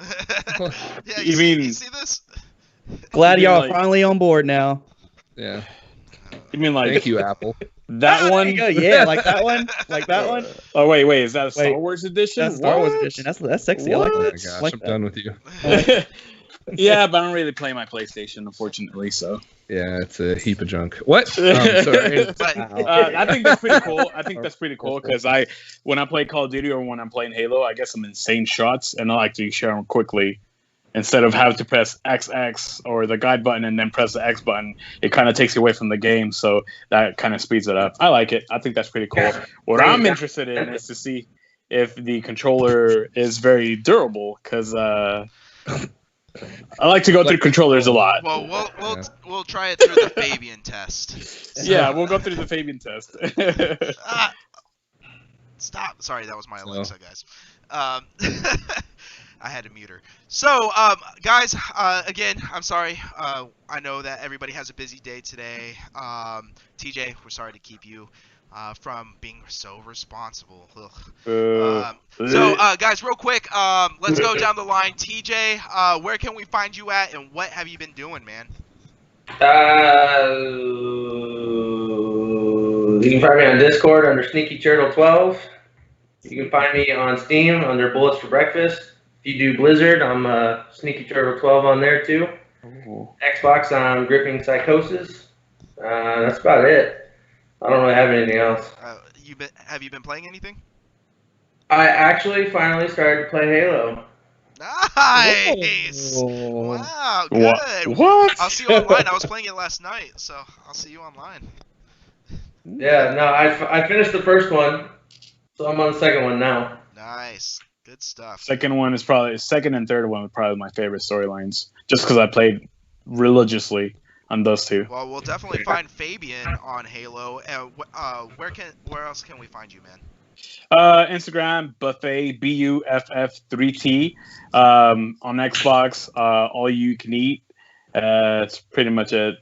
Yeah, you see this? Glad y'all like- are finally on board now. Yeah. You mean like Thank you, Apple. that one? Yeah, like that one, like that one. Oh wait, is that a Star Wars edition? That's Star Wars What? edition. That's sexy. What? I Oh like my that. gosh, I like I'm that. done with you. Yeah, but I don't really play my PlayStation, unfortunately. So Yeah, it's a heap of junk. What? Sorry. But I think that's pretty cool. I think that's pretty cool because when I play Call of Duty or when I'm playing Halo, I get some insane shots, and I like to share them quickly. Instead of having to press XX or the guide button and then press the X button, it kind of takes you away from the game. So that kind of speeds it up. I like it. I think that's pretty cool. What I'm interested in is to see if the controller is very durable because I like to go through controllers a lot. well, we'll try it through the Fabian test. Yeah, we'll go through the Fabian test. Stop. Sorry, that was my Alexa, guys. I had to mute her. So, guys, again, I'm sorry. I know that everybody has a busy day today. TJ, we're sorry to keep you from being so responsible. So, guys, real quick, let's go down the line. TJ, where can we find you at, and what have you been doing, man? You can find me on Discord under Sneaky Turtle 12. You can find me on Steam under Bullets for Breakfast. If you do Blizzard, I'm Sneaky Turtle 12 on there too. Ooh. Xbox, I'm Gripping Psychosis. That's about it. I don't really have anything else. Have you been playing anything? I actually finally started to play Halo. Nice! Whoa. Wow, good. What? I'll see you online. I was playing it last night, so I'll see you online. Yeah, no, I finished the first one, so I'm on the second one now. Nice. Good stuff. Second and third one were probably my favorite storylines, just because I played religiously on those two. Well, we'll definitely find Fabian on Halo. Where else can we find you, man? Instagram, Buffet, BUFF3T. On Xbox, all you can eat. It's pretty much it.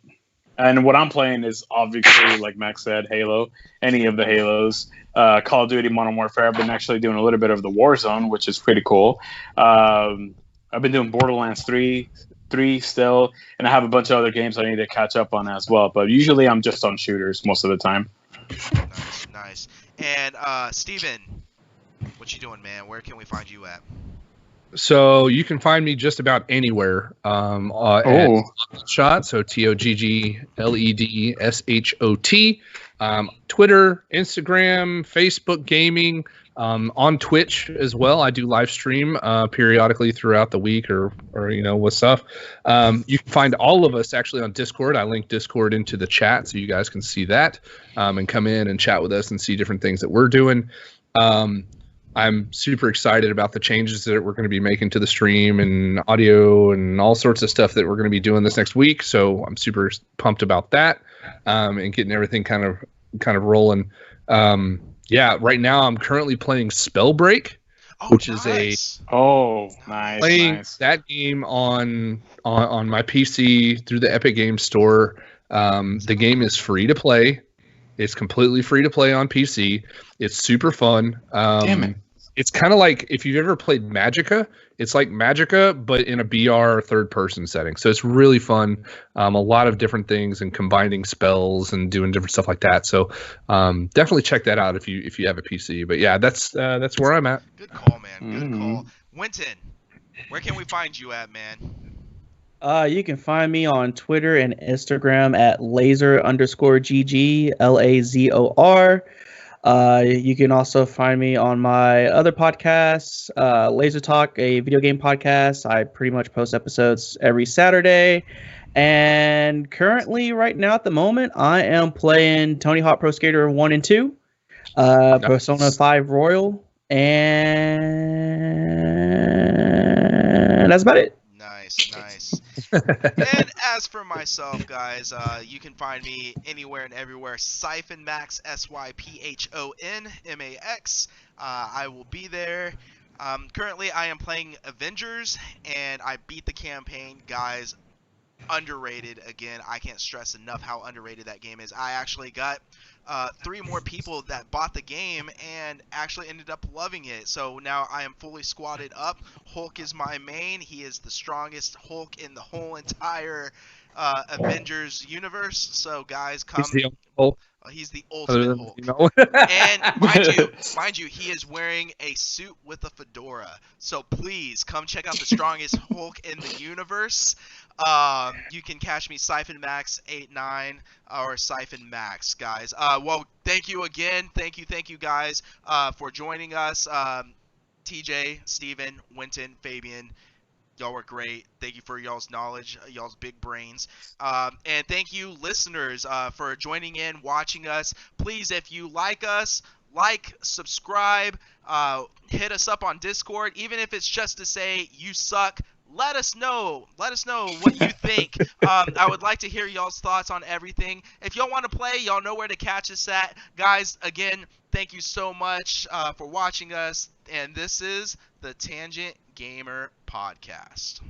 And what I'm playing is obviously, like Max said, Halo. Any of the Halos. Call of Duty Modern Warfare. I've been actually doing a little bit of the Warzone, which is pretty cool. I've been doing Borderlands 3 still, and I have a bunch of other games I need to catch up on as well. But usually I'm just on shooters most of the time. Nice. And Steven, what you doing, man? Where can we find you at? So you can find me just about anywhere. At Shot, so TOGGLEDSHOT. Twitter, Instagram, Facebook gaming, on Twitch as well. I do live stream periodically throughout the week or with stuff. You can find all of us actually on Discord. I link Discord into the chat so you guys can see that and come in and chat with us and see different things that we're doing. I'm super excited about the changes that we're going to be making to the stream and audio and all sorts of stuff that we're going to be doing this next week. So I'm super pumped about that, and getting everything kind of rolling. Right now I'm currently playing Spellbreak, which is nice. Nice. that game on my PC through the Epic Games Store. The game is free to play. It's completely free to play on PC. It's super fun. Damn it. It's kind of like if you've ever played Magicka. It's like Magicka, but in a BR third-person setting. So it's really fun. A lot of different things and combining spells and doing different stuff like that. So definitely check that out if you have a PC. But yeah, that's where I'm at. Good call, man. Good call. Winton, where can we find you at, man? You can find me on Twitter and Instagram at laser_GG, LAZOR. You can also find me on my other podcasts, Laser Talk, a video game podcast. I pretty much post episodes every Saturday. And currently, right now at the moment, I am playing Tony Hawk Pro Skater 1 and 2, Persona 5 Royal, and that's about it. Nice. And as for myself, guys, you can find me anywhere and everywhere. Siphon Max, SYPHONMAX. I will be there. Currently, I am playing Avengers, and I beat the campaign, guys. Underrated again. I can't stress enough how underrated that game is. I actually got 3 more people that bought the game and actually ended up loving it. So now I am fully squatted up. Hulk is my main. He is the strongest Hulk in the whole entire Avengers universe. So guys, come. He's the Hulk. He's the ultimate Hulk. And mind you, he is wearing a suit with a fedora. So please come check out the strongest Hulk in the universe. You can catch me Siphon Max 89 or Siphon Max, guys. Well, thank you again. Thank you guys for joining us. TJ, Steven, Winton, Fabian. Y'all were great. Thank you for y'all's knowledge, y'all's big brains. And thank you, listeners, for joining in, watching us. Please, if you like us, subscribe, hit us up on Discord, even if it's just to say you suck. Let us know. Let us know what you think. I would like to hear y'all's thoughts on everything. If y'all want to play, y'all know where to catch us at. Guys, again, thank you so much for watching us. And this is the Tangent Gamer Podcast.